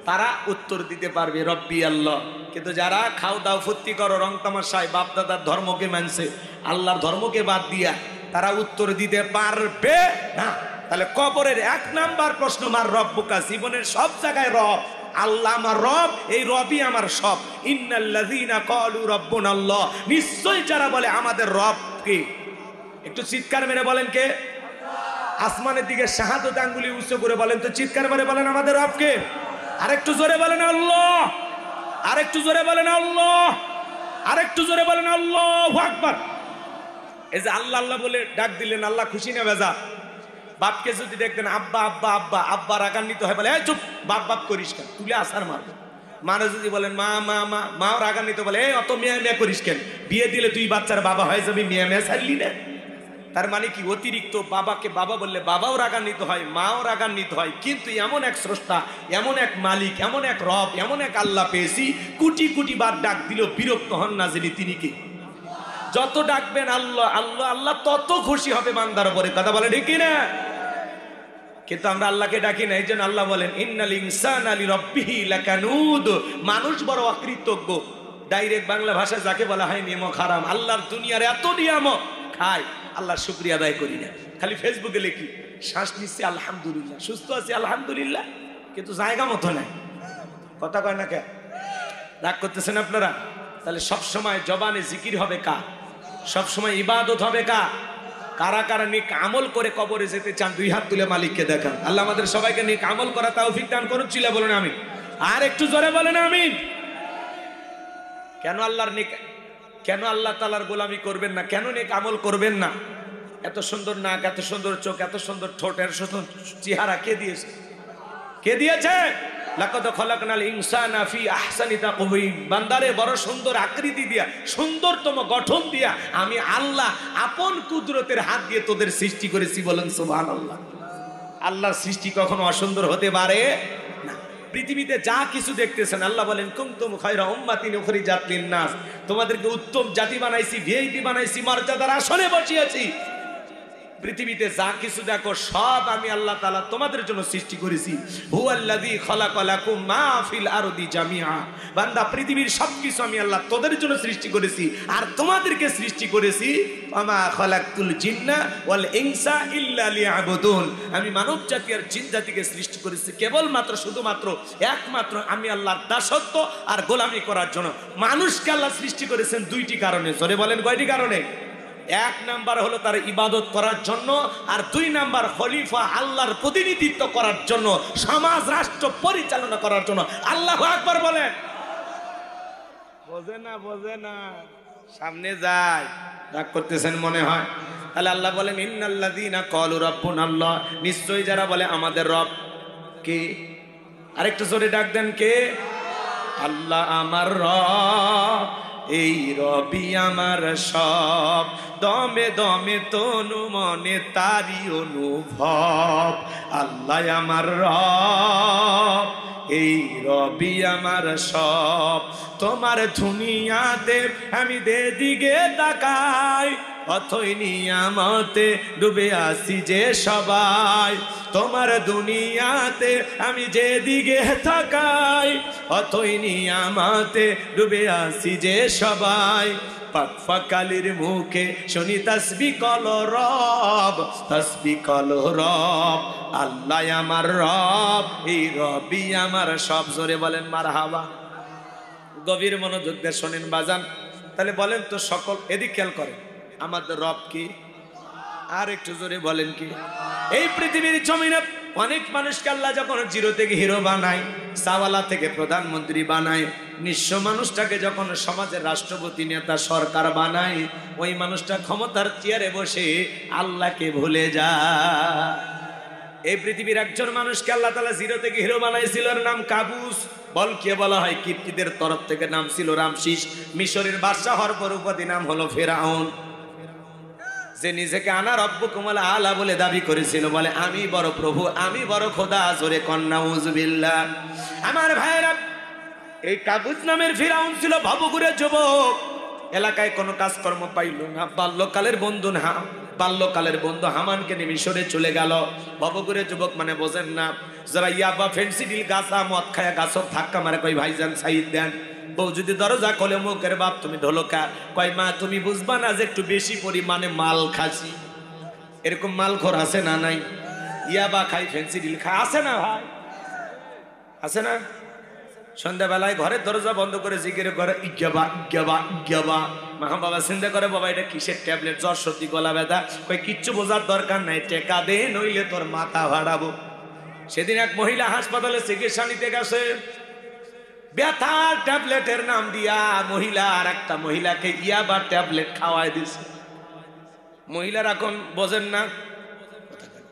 তারা উত্তর দিতে পারবে রব্বি আল্লাহ। কিন্তু যারা খাও দাও ফুর্তি করো, রং তামাশায় বাপ দাদার ধর্মকে মানছে, আল্লাহর ধর্মকে বাদ দিয়া, তারা উত্তর দিতে পারবে না। তাহলে কবরের 1 নাম্বার প্রশ্ন মার রব্বুকা, জীবনের সব জায়গায় রব আল্লাহ আমার রব, এই রবই আমার সব। ইন্নাল্লাযীনা ক্বালু রাব্বুনাল্লাহ, নিশ্চয় যারা বলে আমাদের রব কে, একটু চিৎকার মেরে বলেন কে? আসমানের দিকে শাহাদত আঙ্গুলি উঁচু করে বলেন তো, চিৎকার মেরে বলেন আমাদের রব কে? আরেকটু জোরে বলেন আল্লাহ, আরেকটু জোরে বলেন আল্লাহ, আরেকটু জোরে বলেন আল্লাহু আকবার। এই যে আল্লাহ আল্লাহ বলে ডাক দিলেন, আল্লাহ খুশি না বেজা? বাপকে যদি দেখতেন আব্বা আব্বা আব্বা, আব্বা রাগান্বিত হয়, বলে এই চুপ, বাপ বাপ করিস কেন, তুলে আসার মারবে। মারা যদি বলেন মা মা মা, মাও রাগান্বিত, বলে এই অত মিয়া মিয়া করিস কেন, বিয়ে দিলে তুই বাচ্চার বাবা হয়ে যাবি, মিয়া মিয়া ছাড়লি না। তার মানে কি, অতিরিক্ত বাবাকে বাবা বললে বাবাও রাগান্বিত হয়, মাও রাগান্বিত হয়। কিন্তু এমন এক স্রষ্টা, এমন এক মালিক, এমন এক রব, এমন এক আল্লাহ পেয়েছি, কোটি কোটি বার ডাক দিল বিরক্ত হন না, যিনি তিনি কে? যত ডাকবেন আল্লাহ আল্লাহ আল্লাহ, তত খুশি হবে বান্দার উপরে, কথা বলে ঠিক না? কিন্তু আমরা আল্লাহকে ডাকি না। এই জন্য আল্লাহ বলেন ইন্নাল ইনসানা লিরাব্বিহি লাকানুদ, মানুষ বড় অকৃতজ্ঞ। ডাইরেক্ট বাংলা ভাষায় যাকে বলা হয় নিয়ামত হারাম। আল্লাহর দুনিয়ার এত নিয়ামত খায়, আল্লাহর শুকরিয়া আদায় করি না, খালি ফেসবুকে লিখি শ্বাস নিচ্ছি আলহামদুলিল্লাহ, সুস্থ আছি আলহামদুলিল্লাহ, কিন্তু জায়গা মতো নাই। কথা কয় না কে? রাগ করতেছেন আপনারা? তাহলে সবসময় জবানে জিকির হবে কা, সবসময় ইবাদত হবে কা। কারা কারা নেক আমল করে কবরে যেতে চান, 2 হাত তুলে মালিককে দেখান। আল্লাহ আমাদের সবাইকে নেক আমল করা তৌফিক দান করুন। চিল্লা বলেন আমিন। আর একটু জোরে বলেন আমিন। কেন আল্লাহর নেক, কেন আল্লাহ তাআলার গোলামি করবেন না, কেন নেক আমল করবেন না? এত সুন্দর নাক, এত সুন্দর চোখ, এত সুন্দর ঠোঁট, এত সুন্দর চেহারা কে দিয়েছে? কে দিয়েছে? লাকাদ খালাকনাল ইনসানা ফি আহসানি তাকওয়িম, বান্দারে বড় সুন্দর আকৃতি দিয়া, সুন্দরতম গঠন দিয়া আমি আল্লাহ আপন কুদরতের হাত দিয়ে তোদের সৃষ্টি করেছি। বলেন সুবহানাল্লাহ। আল্লাহর সৃষ্টি কখনো অসুন্দর হতে পারে না। পৃথিবীতে যা কিছু দেখতেছেন, আল্লাহ বলেন কুনতুম খায়রা উম্মাতিন উখরিজাত লিন-নাস, তোমাদেরকে উত্তম জাতি বানাইছি, ভিআইপি বানাইছি, মর্যাদার আসনে বসিয়েছি। পৃথিবীতে যা কিছু দেখো সব আমি আল্লাহ তাআলা তোমাদের জন্য সৃষ্টি করেছি। হুয়াল্লাযী খালাকা লাকুম মা ফিল আরদি জামিআ, বান্দা পৃথিবীর সবকিছু আমি আল্লাহ তোদের জন্য সৃষ্টি করেছি, আর তোমাদেরকে সৃষ্টি করেছি ওয়ামা খালাকতুল জিন্না ওয়াল ইনসা ইল্লা লিয়াবুদুন, আমি মানব জাতি আর জিন জাতিকে সৃষ্টি করেছি কেবলমাত্র, শুধুমাত্র, একমাত্র আমি আল্লাহর দাসত্ব আর গোলামি করার জন্য। মানুষকে আল্লাহ সৃষ্টি করেছেন 2টি কারণে। জোরে বলেন কয়টি কারণে? 1 নাম্বার হলো তার ইবাদত করার জন্য, আর 2 নাম্বার খলিফা আল্লাহর প্রতিনিধিত্ব করার জন্য, সমাজ রাষ্ট্র পরিচালনা করার জন্য। আল্লাহু আকবার বলেন। বোঝে না, বোঝে না, সামনে যায়। রাগ করতেছেন মনে হয়। তাহলে আল্লাহ বলেন ইন্নাল্লাযীনা ক্বালু রাব্বুনাল্লাহ, নিশ্চয়ই যারা বলে আমাদের রব কে। আরেকটু জোরে ডাক দেন কে? আল্লাহ আমার রব, এই রবি আমার সব, দমে দমে তনু মনে তারি অনুভব। আল্লাহ আমার রব, এই রবি আমার সব, তোমার দুনিয়াতে আমি যেদিকে তাকাই অথই নিয়ামতে ডুবে আসি যে সবাই, তোমার দুনিয়াতে আমি যেদিকে তাকাই, অথই নিয়ামতে ডুবে আসি যে সবাই। পাক ফাকালির মুখে শুনি তাসবিহ কল রব, তাসবিহ কল রব, আল্লাহ আমার রব, এই রবই আমার সব। জোরে বলেন মারহাবা। গভীর মনোযোগ দিয়ে শোনেন বাজান। তাহলে বলেন তো সকল, এদিক খেয়াল করেন, আমাদের রব কি? আর একটু জোরে বলেন কি? এই পৃথিবীর জমিনে অনেক মানুষকে আল্লাহ যখন জিরো থেকে হিরো বানায়, সাওয়ালা থেকে প্রধানমন্ত্রী বানায়, নিঃস্ব মানুষটাকে যখন সমাজের রাষ্ট্রপতি নেতা সরকার বানায়, ওই মানুষটা ক্ষমতার চেয়ারে বসে আল্লাহকে ভুলে যায়। এই পৃথিবীর একজন মানুষকে আল্লাহ তাআলা জিরো থেকে হিরো বানাইছিল, এর নাম কাবুস। বলকে বলা হয় কিপ্তিদের তরফ থেকে নাম ছিল রামসিস। মিশরের বাদশাহ হওয়ার পর উপাধি নাম হলো ফেরাউন। যে নিজেকে আনা রব্বুকুমুল আলা বলে দাবি করেছিল, বলে আমি বড় প্রভু, আমি বড় খোদা। জোরে কন্না উযবিল্লাহ। আমার ভাইরা, এই কাবুস নামের ফেরাউন ছিল ভবঘুরে যুবক, এলাকায় কোনো কাজকর্ম পাইল না। বাল্যকালের বন্ধু হামানকে নিয়ে মিশরে চলে গেল। ভবঘুরে যুবক মানে বোঝেন না, যারা ইয়াবা ফেন্সিডিল গাছা মদ খায়া গাছক ধাক্কা মারে, কই ভাইজান সাইদ দেন। বউ যদি দরজা খোলে, মুখের বাপ তুমি ঢোলকা, কয় মা তুমি বুঝবা না যে একটু বেশি পরিমাণে মাল খাসি। এরকম মালখোর আছে না নাই? ইয়াবা খাই, ফেন্সিডিল খায়, আছে না ভাই? আছে না? সন্ধ্যাবেলায় ঘরের দরজা বন্ধ করে জিজ্ঞেস করে ইজ্ঞাবা ইজ্ঞাবা ইজ্ঞাবা। মা বাবা চিন্তা করে, বাবা এটা কিসের ট্যাবলেট? জ্বর সর্দি গলা ব্যথা। কই কিচ্ছু বোঝার দরকার নাই, টেকা দে নইলে তোর মাথা ভাড়াবো। সেদিন এক মহিলা হাসপাতালে চিকিৎসা নিতে গেছে, ব্যথার ট্যাবলেটের নাম দিয়া মহিলা আর একটা মহিলাকে ইয়াবা ট্যাবলেট খাওয়াই দিছে। মহিলার এখন বোঝেন না,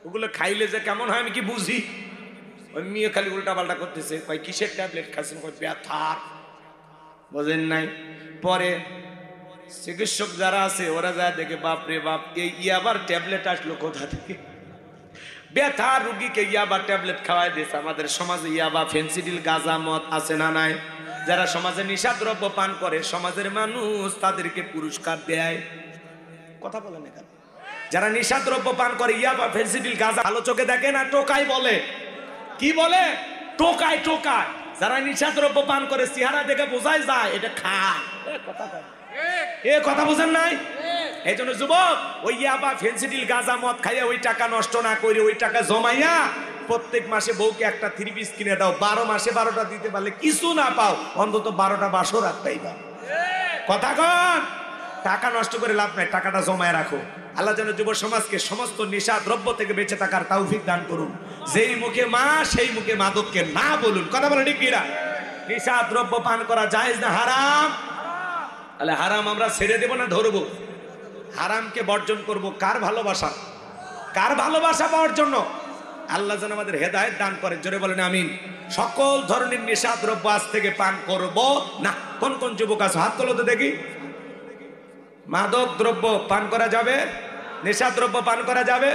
ওগুলো খাইলে যে কেমন হয় আমি কি বুঝি। ওই মেয়ে খালি উল্টা পাল্টা করতেছে, কয় কিসের ট্যাবলেট খাচ্ছেন? কয় ব্যথার। বোঝেন নাই? পরে চিকিৎসক যারা আছে ওরা যায় দেখে, বাপরে বাপ, এই ইয়াবার ট্যাবলেট আসলো কোথা থেকে? ব্যথা রুগীকে ইয়াবা ট্যাবলেট খাওয়াই দিয়েছে। আমাদের সমাজে ইয়াবা, ফেন্সিডিল, গাঁজা, মদ আছে না নাই? যারা সমাজে নিশাদ্রব্য পান করে, সমাজের মানুষ তাদেরকে পুরস্কার দেয়। কথা বলেন এখানে। যারা নিশাদ্রব্য পান করে, ইয়াবা, ফেন্সিডিল, গাঁজা, ভালো চোখে দেখে না, টোকাই বলে। কি বলে? টোকাই টোকাই। যারা নিশাদ্রব্য পান করে, চেহারা দেখে বোঝাই যায় এটা খায়। এ কথা বুঝেন নাই? এই জন্য যুবক, ওই ইয়াবা, ফেন্সিডিল, গাঁজা, মদ খাইয়া ওই টাকা নষ্ট না করে, ওই টাকা জমাইয়া প্রত্যেক মাসে বউকে একটা 3 পিস কিনে দাও। 12 মাসে 12টা দিতে পারলে কিছু না পাও, অন্তত 12টা বাসও রাখতেই পাও। কথা কন। টাকা নষ্ট করে লাভ নাই, টাকাটা জমায় রাখো। আল্লাহ যেন যুব সমাজকে সমস্ত নেশা দ্রব্য থেকে বেঁচে থাকার তৌফিক দান করুন। যেই মুখে মা সেই মুখে মাদককে না বলুন। কথা বলে ঠিক কিনা? নেশা দ্রব্য পান করা জায়েজ না হারাম? তাহলে হারাম আমরা ছেড়ে দেব না ধরবো? হারামকে বর্জন করব কার ভালোবাসা? কার ভালোবাসা পাওয়ার জন্য? আল্লাহ যেন আমাদের হেদায়েত দান করেন। জোরে বলেন আমিন। সকল ধরনের নেশা দ্রব্য আজ থেকে পান করব না। কোন কোন যুবক আছে হাত তোলো তো দেখি। মাদক দ্রব্য পান করা যাবে? নেশা দ্রব্য পান করা যাবে?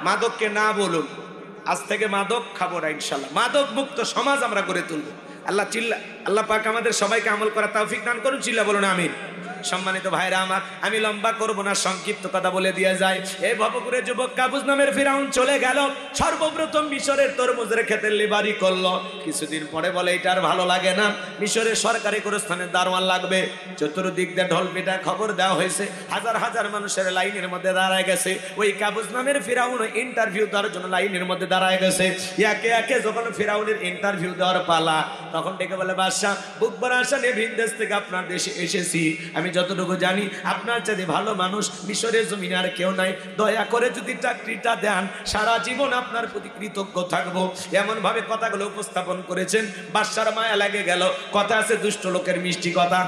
মাদককে না বলুন। আজ থেকে মাদক খাবো না ইনশাল্লাহ। মাদক মুক্ত সমাজ আমরা গড়ে তুলবো। আল্লাহ পাক আমাদের সবাইকে আমল করা তৌফিক দান করুন। চিল্লা বলুন আমিন। সম্মানিত ভাইরা আমার, আমি লম্বা করব না, সংক্ষিপ্ত কথা বলে দিয়ে যায়। এই ভবঘুরে যুবক কাবুস নামের ফিরাউন চলে গেল। সর্বপ্রথম মিশরের তরমুজের ক্ষেতের লেবারি করলো। কিছুদিন পরে বলে এটা আর ভালো লাগে না, মিশরের সরকারি গোরস্থানে দারোয়ান লাগবে। চতুর্দিক দিয়ে ঢোল পিটা খবর দেওয়া হয়েছে। হাজার হাজার মানুষের লাইনের মধ্যে দাঁড়ায় গেছে। ওই কাবুস নামের ফিরাউন ইন্টারভিউ দেওয়ার জন্য লাইনের মধ্যে দাঁড়ায় গেছে। একে একে যখন ফিরাউনের ইন্টারভিউ দেওয়ার পালা, তখন ডেকে বলে, বাদশা, বুক ভরা আশা নিয়ে ভিন দেশ থেকে আপনার দেশে এসেছি। আমি যতটুকু জানি আপনার চাইতে ভালো মানুষ মিশরের জমিনে আর কেউ নাই। দয়া করে যদি চাকরিটা দেন, সারা জীবন আপনার প্রতি কৃতজ্ঞ থাকবো। এমন ভাবে কথাগুলো উপস্থাপন করেছেন, বাদশার মায়া লাগে গেল। কথা আছে দুষ্ট লোকের মিষ্টি কথা।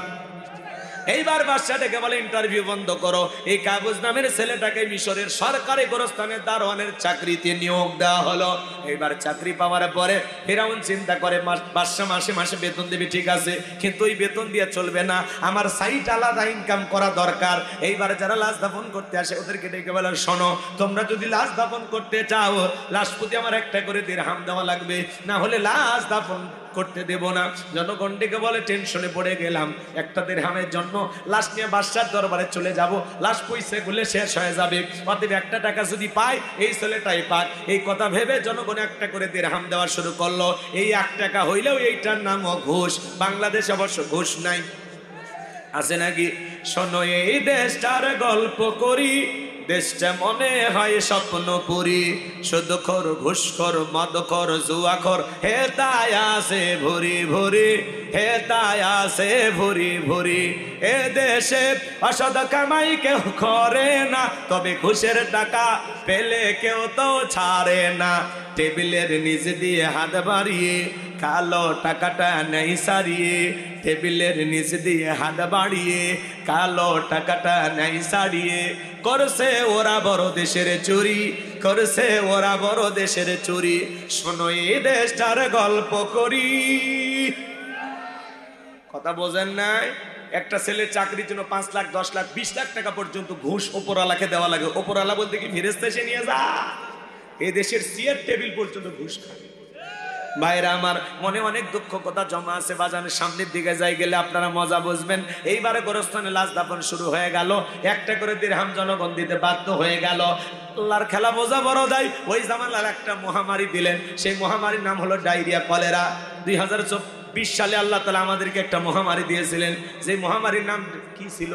এইবার বাদশা ডেকে বলে, ইন্টারভিউ বন্ধ করো। এই কাবুস নামের ছেলেটাকে মিশরের সরকারি গোরস্থানের দারোয়ানের চাকরিতে নিয়োগ দেওয়া হলো। এইবার চাকরি পাওয়ার পরে ফিরাউন চিন্তা করে, বাদশা মাসে মাসে বেতন দেবে, ঠিক আছে, কিন্তু ওই বেতন দিয়ে চলবে না, আমার সাইট আলাদা ইনকাম করা দরকার। এইবার যারা লাশ দাফন করতে আসে ওদেরকে ডেকে বলে, শোনো, তোমরা যদি লাশ দাফন করতে চাও, লাশ প্রতি আমার একটা করে দিরহাম দেওয়া লাগবে, না হলে লাশ দাফন করতে দেব না। জনগণ ডেকে বলে টেনশনে পড়ে গেলাম, একটা দিরহামের জন্য লাশ নিয়ে বাদশার দরবারে চলে যাব, লাশ পয়সা গুলে শেষ হয়ে যাবে, অতএব একটা টাকা যদি পাই এই ছেলেটাই পাক। এই কথা ভেবে জনগণ একটা করে দিরহাম দেওয়া শুরু করলো। এই 1 টাকা হইলেও এইটার নাম ঘুষ। বাংলাদেশে অবশ্য ঘুষ নাই, আছে নাকি? শোনো এই দেশটার গল্প করি, দেশটা মনে হয় স্বপ্নপুরী, শুধু খর ঘুষখোর মদখোর জুয়াখোর হে তাই আছে ভরি ভরি, হে তাই আছে ভরি ভরি। এ দেশে অসৎ কামাই কেউ করে না, তবে ঘুষের টাকা পেলে কেউ তো ছাড়ে না। টেবিলের নিচ দিয়ে হাত বাড়িয়ে কালো টাকাটা নেই সারিয়ে, টেবিলের নিচ দিয়ে হাত বাড়িয়ে কালো টাকাটা নেই সারিয়ে। করছে ওরা বড় দেশের চুরি, করছে ওরা বড় দেশের চুরি। শোনো এই দেশটার গল্প করি। কথা বোঝেন নাই? একটা ছেলের চাকরির জন্য 5 লাখ 10 লাখ 20 লাখ টাকা পর্যন্ত ঘুষ ওপরওয়ালাকে দেওয়া লাগে। ওপরওয়ালা বলতে কি ফেরেশতা এসে নিয়ে যা? এই দেশের চেয়ার টেবিল পর্যন্ত ঘুষ খায়। ভাইরা আমার, মনে অনেক দুঃখ কথা জমা আছে। বাজানের সামনের দিকে যাই গেলে আপনারা মজা বুঝবেন। এইবারে গোরস্থানে লাশ দাফন শুরু হয়ে গেল, একটা করে দিরহাম জনগণ দিতে বাধ্য হয়ে গেল। আল্লাহর খেলা বোঝা বড় যায়। ওই জামানার একটা মহামারী দিলেন, সেই মহামারীর নাম হলো ডায়রিয়া, কলেরা। 2020 সালে আল্লাহ তাআলা আমাদেরকে একটা মহামারী দিয়েছিলেন, যে মহামারীর নাম কি ছিল?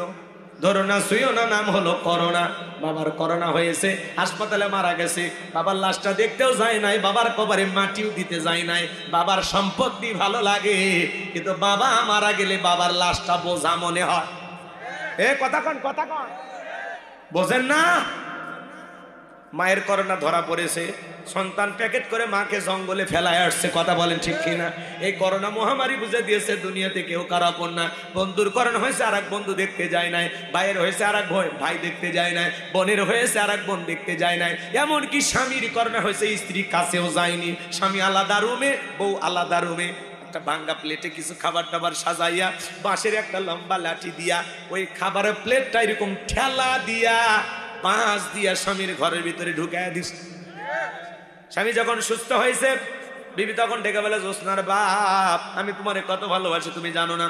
ধরো না শুইও না, নাম হলো করোনা। বাবার করোনা হয়েছে, হাসপাতালে মারা গেছে। বাবার লাশটা দেখতেও যায় নাই, বাবার কবরে মাটিও দিতে যায় নাই। বাবার সম্পত্তি ভালো লাগে, কিন্তু বাবা মারা গেলে বাবার লাশটা বোঝা মনে হয়। এ কথা কন, কথা কন, বোঝেন না? মায়ের করোনা ধরা পড়েছে, সন্তান প্যাকেট করে মাকে জঙ্গলে ফেলায় আসছে। কথা বলেন ঠিক কিনা? এই করোনা মহামারী বুঝে দিয়েছে দুনিয়াতে কেউ কারো আপন না। বন্ধুর করোনা হয়েছে, আর এক বন্ধু দেখতে যায় নাই। ভাইয়ের হয়েছে, আর এক ভাই দেখতে যায় নাই। বোনের হয়েছে, আর এক বোন দেখতে যায় নাই। এমনকি স্বামীর করোনা হয়েছে, স্ত্রী কাছেও যায়নি। স্বামী আলাদা রুমে, বউ আলাদা রুমে। একটা ভাঙ্গা প্লেটে কিছু খাবার টাবার সাজাইয়া, বাঁশের একটা লম্বা লাঠি দিয়া ওই খাবারের প্লেটটা এরকম ঠেলা দিয়া, পাঁচ দিয়া স্বামীর ঘরের ভিতরে ঢুকাইয়া দিছে। স্বামী যখন সুস্থ হয়েছে, বিবি তখন ডেকে বলে, জোসনার বাপ, আমি তোমারে কত ভালোবাসি তুমি জানো না?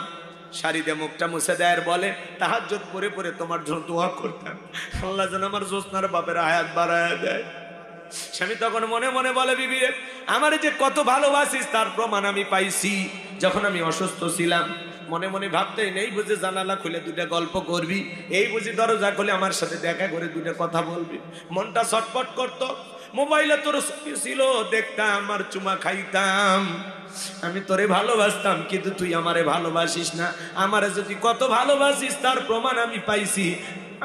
শাড়ি দিয়ে মুখটা মুছে দেয় আর বলে, তাহাজ্জুদ পড়ে পড়ে তোমার জন্য দোয়া করতাম, আল্লাহ যেন আমার জোসনার বাপের হায়াত বাড়ায় দেয়। স্বামী তখন মনে মনে বলে, বিবি রে, আমার যে কত ভালোবাসিস তার প্রমাণ আমি পাইছি। যখন আমি অসুস্থ ছিলাম, মনে মনে ভাবতেই নেই বুঝে জানালা খুলে 2টা গল্প করবি, এই বুঝি দরজা খুলে আমার সাথে দেখা করে 2টা কথা বলবি। মনটা ছটফট করতো। মোবাইলে তোর ছিল, দেখতাম আর চুমা খাইতাম। আমি তোরে ভালোবাসতাম, কিন্তু তুই আমারে ভালোবাসিস না। আমারে যদি কত ভালোবাসিস তার প্রমাণ আমি পাইছি।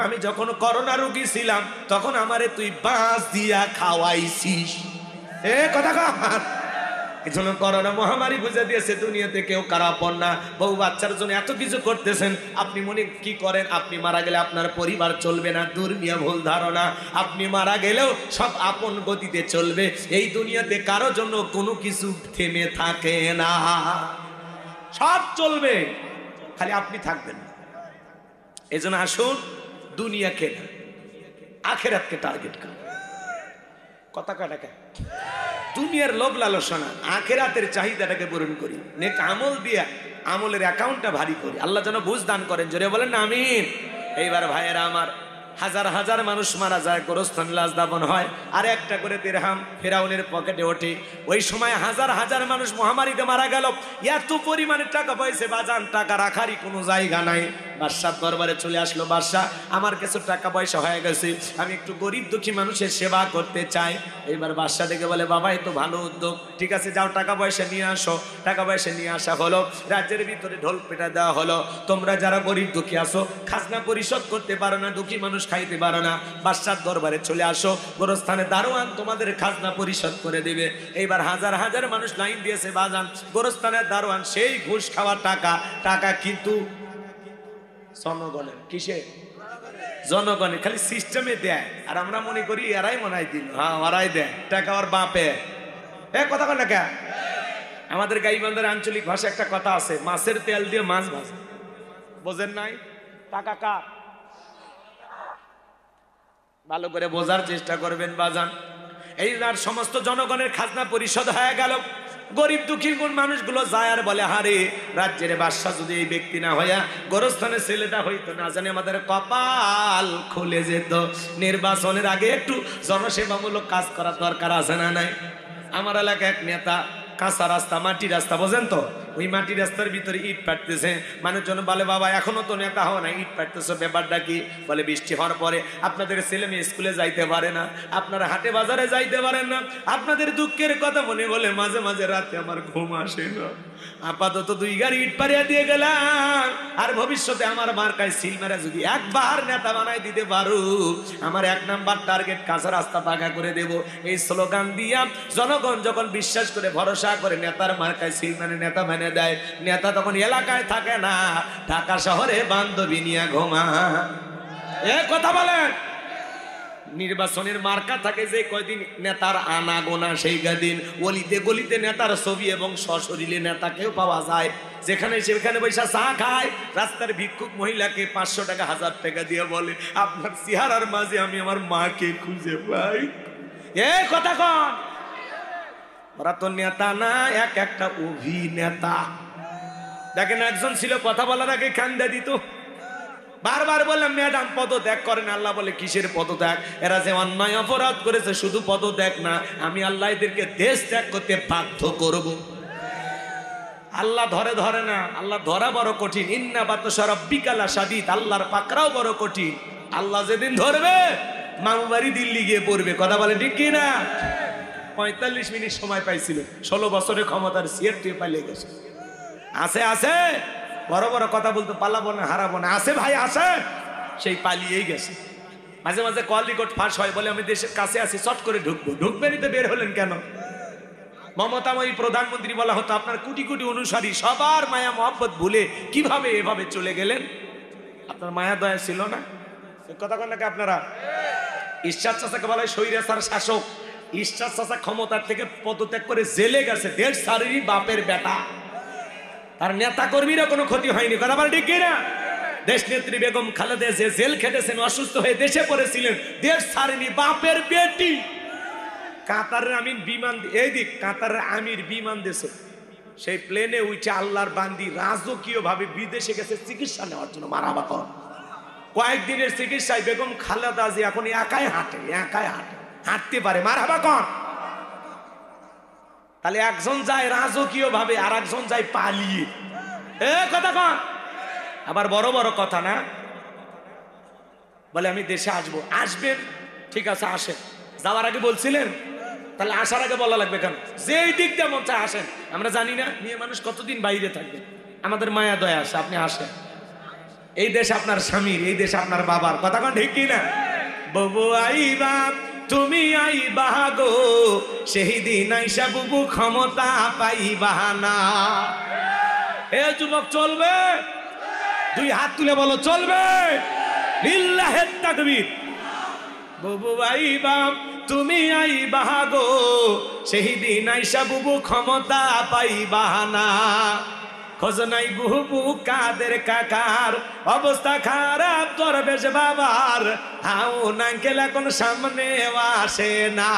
আমি যখন করোনা রোগী ছিলাম, তখন আমারে তুই বাঁশ দিয়া খাওয়াইছিস। এ কথা কর। এজন্য করোনা মহামারী বুঝে দিয়েছে দুনিয়াতে কেউ কারো আপন না। বউ বাচ্চার জন্য এত কিছু করতেছেন, আপনি মনে কি করেন আপনি মারা গেলে আপনার পরিবার চলবে না? দুর্মিয়া ভুল ধারণা। আপনি মারা গেলেও সব আপন গতিতে চলবে। এই দুনিয়াতে কারো জন্য কোনো কিছু থেমে থাকে না, সব চলবে, খালি আপনি থাকবেন না। এজন্য আসুন, দুনিয়াকে না, আখেরাতকে টার্গেট করুন। কথা কাটাকে দুনিয়ার লোভ লালসা, আখেরাতের চাহিদাটাকে পূরণ করি। নেক আমল দিয়া আমলের অ্যাকাউন্টটা ভারী করি। আল্লাহ যেন বুঝ দান করেন, জোরে বলেন না আমিন। এইবার ভাইয়েরা আমার, হাজার হাজার মানুষ মারা যায়, গোরস্থানে লাশ দাফন হয়, আর একটা করে দিরহাম ফেরাউনের পকেটে ওঠে। ওই সময় হাজার হাজার মানুষ মহামারীতে মারা গেল। এত পরিমাণে টাকা পয়সা বাজান, টাকা রাখারই কোনো জায়গা নাই। বাদশার দরবারে চলে আসলো, বাদশা আমার কিছু টাকা পয়সা হয়ে গেছে, আমি একটু গরিব দুঃখী মানুষের সেবা করতে চাই। এবার বাদশা দেখে বলে, বাবা এ তো ভালো উদ্যোগ, ঠিক আছে যাও টাকা পয়সা নিয়ে আসো। টাকা পয়সা নিয়ে আসা হলো, রাজ্যের ভিতরে ঢোল পেটা দেওয়া হলো। তোমরা যারা গরিব দুঃখী আসো, খাজনা পরিশোধ করতে পারো না, দুঃখী মানুষ খাইতে পারো না, বাদশার দরবারে চলে আসো, গোরস্থানে দারোয়ান তোমাদের খাজনা পরিশোধ করে দিবে। এইবার হাজার হাজার মানুষ লাইন দিয়েছে বাজান, গোরস্থানের দারোয়ান সেই ঘুষ খাওয়ার টাকা, টাকা কিন্তু জনগণের। কিসে? জনগণের, খালি সিস্টেমে দেয়। আর আমরা মনে করি এরাই মনে হয় দিল, হ্যাঁ ওরাই দেয় টাকা, ওর বাপে। এ কথা কন না কে? আমাদের গাইবান্ধার আঞ্চলিক ভাষা একটা কথা আছে, মাছের তেল দিয়ে মাছ ভাজে, বোঝেন নাই? টাকা কার? ভালো করে বোঝার চেষ্টা করবেন বাজান। এই সমস্ত জনগণের খাজনা পরিশোধ হয়ে গেল। গরিব দুঃখী কোন মানুষগুলো যায় আর বলে, হারে রাজ্যের বাদশা যদি এই ব্যক্তি না হইয়া গোরস্থানের ছেলেটা হইতো, না জানি আমাদের কপাল খুলে যেত। নির্বাচনের আগে একটু জনসেবামূলক কাজ করার দরকার আছে না নাই? আমার এলাকায় এক নেতা কাঁচা রাস্তা, মাটি রাস্তা, বোঝেন তো, ওই মাটি রাস্তার ভিতরে ইট পাটতেছে। মানুষজন বলে, বাবা এখনো তো নেতা হওয়া না, ইট পাটতেছে, ব্যাপারটা কি? বলে, বৃষ্টি হওয়ার পরে আপনাদের ছেলে মেয়ে স্কুলে যাইতে পারে না, আপনারা হাটে বাজারে যাইতে পারেন না, আপনাদের দুঃখের কথা মনে বলে মাঝে মাঝে রাতে আমার ঘুম আসে না। আপাতত 2 গাড়ি ইট পারিয়া দিয়ে গেলাম, আর ভবিষ্যতে আমার মার্কায় সিল মেরে যদি একবার নেতা বানাই দিতে পারো, আমার 1 নাম্বার টার্গেট কাঁচা রাস্তা পাকা করে দেব। এই স্লোগান দিয়া জনগণ যখন বিশ্বাস করে ভরসা করে নেতার মার্কায় সিল মেরে নেতা মেনে দেয়, নেতা তখন এলাকায় থাকে না, ঢাকা শহরে বান্ধবী নিয়ে ঘুমা। এ কথা বলেন, নির্বাচনের মার্কা থাকে যে কয়দিন নেতার আনা গোনা, সেই কদিন অলিতে গলিতে নেতার ছবি এবং সশরীরে নেতাকেও পাওয়া যায়। যেখানে সেখানে বৈশা চা খায়, রাস্তার ভিক্ষুক মহিলাকে 500 টাকা 1000 টাকা দিয়ে বলে, আপনার চেহারার মাঝে আমি আমার মাকে খুঁজে পাই। এ কথা কন, ওরা তো নেতা না, একটা অভিনেতা। দেখেন একজন ছিল কথা বলার আগে কান্দা দিত, বারবার বললাম ম্যাডাম পদত্যাগ করেন। আল্লাহ বলে, কিসের পদত্যাগ? এরা যে অন্যায় অপরাধ করেছে, শুধু পদত্যাগ না, আমি আল্লাহ এদেরকে দেশ ত্যাগ করতে বাধ্য করব। আল্লাহ ধরে না, আল্লাহ ধরা বড় কঠিন। ইন্না বাতশা রাব্বিকা লাশাদীদ, আল্লাহর পাকড়াও বড় কঠিন। আল্লাহ যেদিন ধরবে মামুবাড়ি দিল্লি গিয়ে পড়বে। কথা বলে ঠিক কি না? 45 মিনিট সময় পাইছিল, 16 বছরের ক্ষমতার সিয়ার তুই পালিয়ে গেছে। আছে বড় বড় কথা বলতে পালাবো না, হারাবো না, আছে ভাই আছে, সেই পালিয়েই গেছে। মাঝে মাঝে কল রেকর্ড ফাঁস হয়, বলে আমি দেশের কাছে আছি, চট করে ঢুকবেনই তো বের হলেন কেন? মমতাময়ী প্রধানমন্ত্রী বলা হতো, আপনার কোটি কোটি অনুসারী সবার মায়া মহব্বত ভুলে কিভাবে এভাবে চলে গেলেন? আপনার মায়া দয়া ছিল না? কথা কন নাকি আপনারা? ঈশ্বর চাচাকে বলা হয় স্বৈরাচার শাসক। ঈশ্বর চাচা ক্ষমতার থেকে পদত্যাগ করে জেলে গেছে, দেশ ছাড়েনি বাপের বেটা। আর নেতা কর্মীরা কোনো ক্ষতি হয়নি। কথা বল ঠিক কিনা? দেশ নেত্রী বেগম খালেদা যে জেল খেটেছেন, অসুস্থ হয়ে দেশে পড়েছিলেন, দেশ ছাড়েনি বাপের বেটি। কাতারের আমির বিমান, এই দিক কাতারের আমির বিমান দেশে, সেই প্লেনে উঠে আল্লাহর বান্দি রাজকীয় ভাবে বিদেশে গেছে চিকিৎসা নেওয়ার জন্য। মারাবা কর, কয়েকদিনের চিকিৎসায় বেগম খালেদা জি এখন একাই হাঁটতে পারে। মারাবা কর। তাহলে একজন যায় রাজকীয় ভাবে, আর একজন যায় পালিয়ে। এ কথা কন। আবার বড় বড় কথা না, বলে আমি দেশে আসবো। আসবেন, ঠিক আছে আসেন। যাওয়ার আগে বলছিলেন, তাহলে আসার আগে বলা লাগবে কেন? যেই দিক দিয়ে মন চায় আসেন। আমরা জানি না মেয়ে মানুষ কতদিন বাইরে থাকবে, আমাদের মায়া দয়া আসে, আপনি আসেন। এই দেশ আপনার স্বামীর, এই দেশ আপনার বাবার। কথা কন ঠিক কি না? ববু আইবা তুমি আইবা গো, সেই দিন আইসা বুবু ক্ষমতা পাইবা না। এ যুবক চলবে? 2 হাত তুলে বলো চলবে। লিল্লাহে তাকবীর। বুবু আইবা তুমি আইবা গো, সেই দিন আইসা বুবু ক্ষমতা পাইবা না। খোঁজ নাই বুবু কাদের কাকার, অবস্থা খারাপ দরবেশ বাবার, হাউ নাঙ্কেল এখন সামনে আসে না।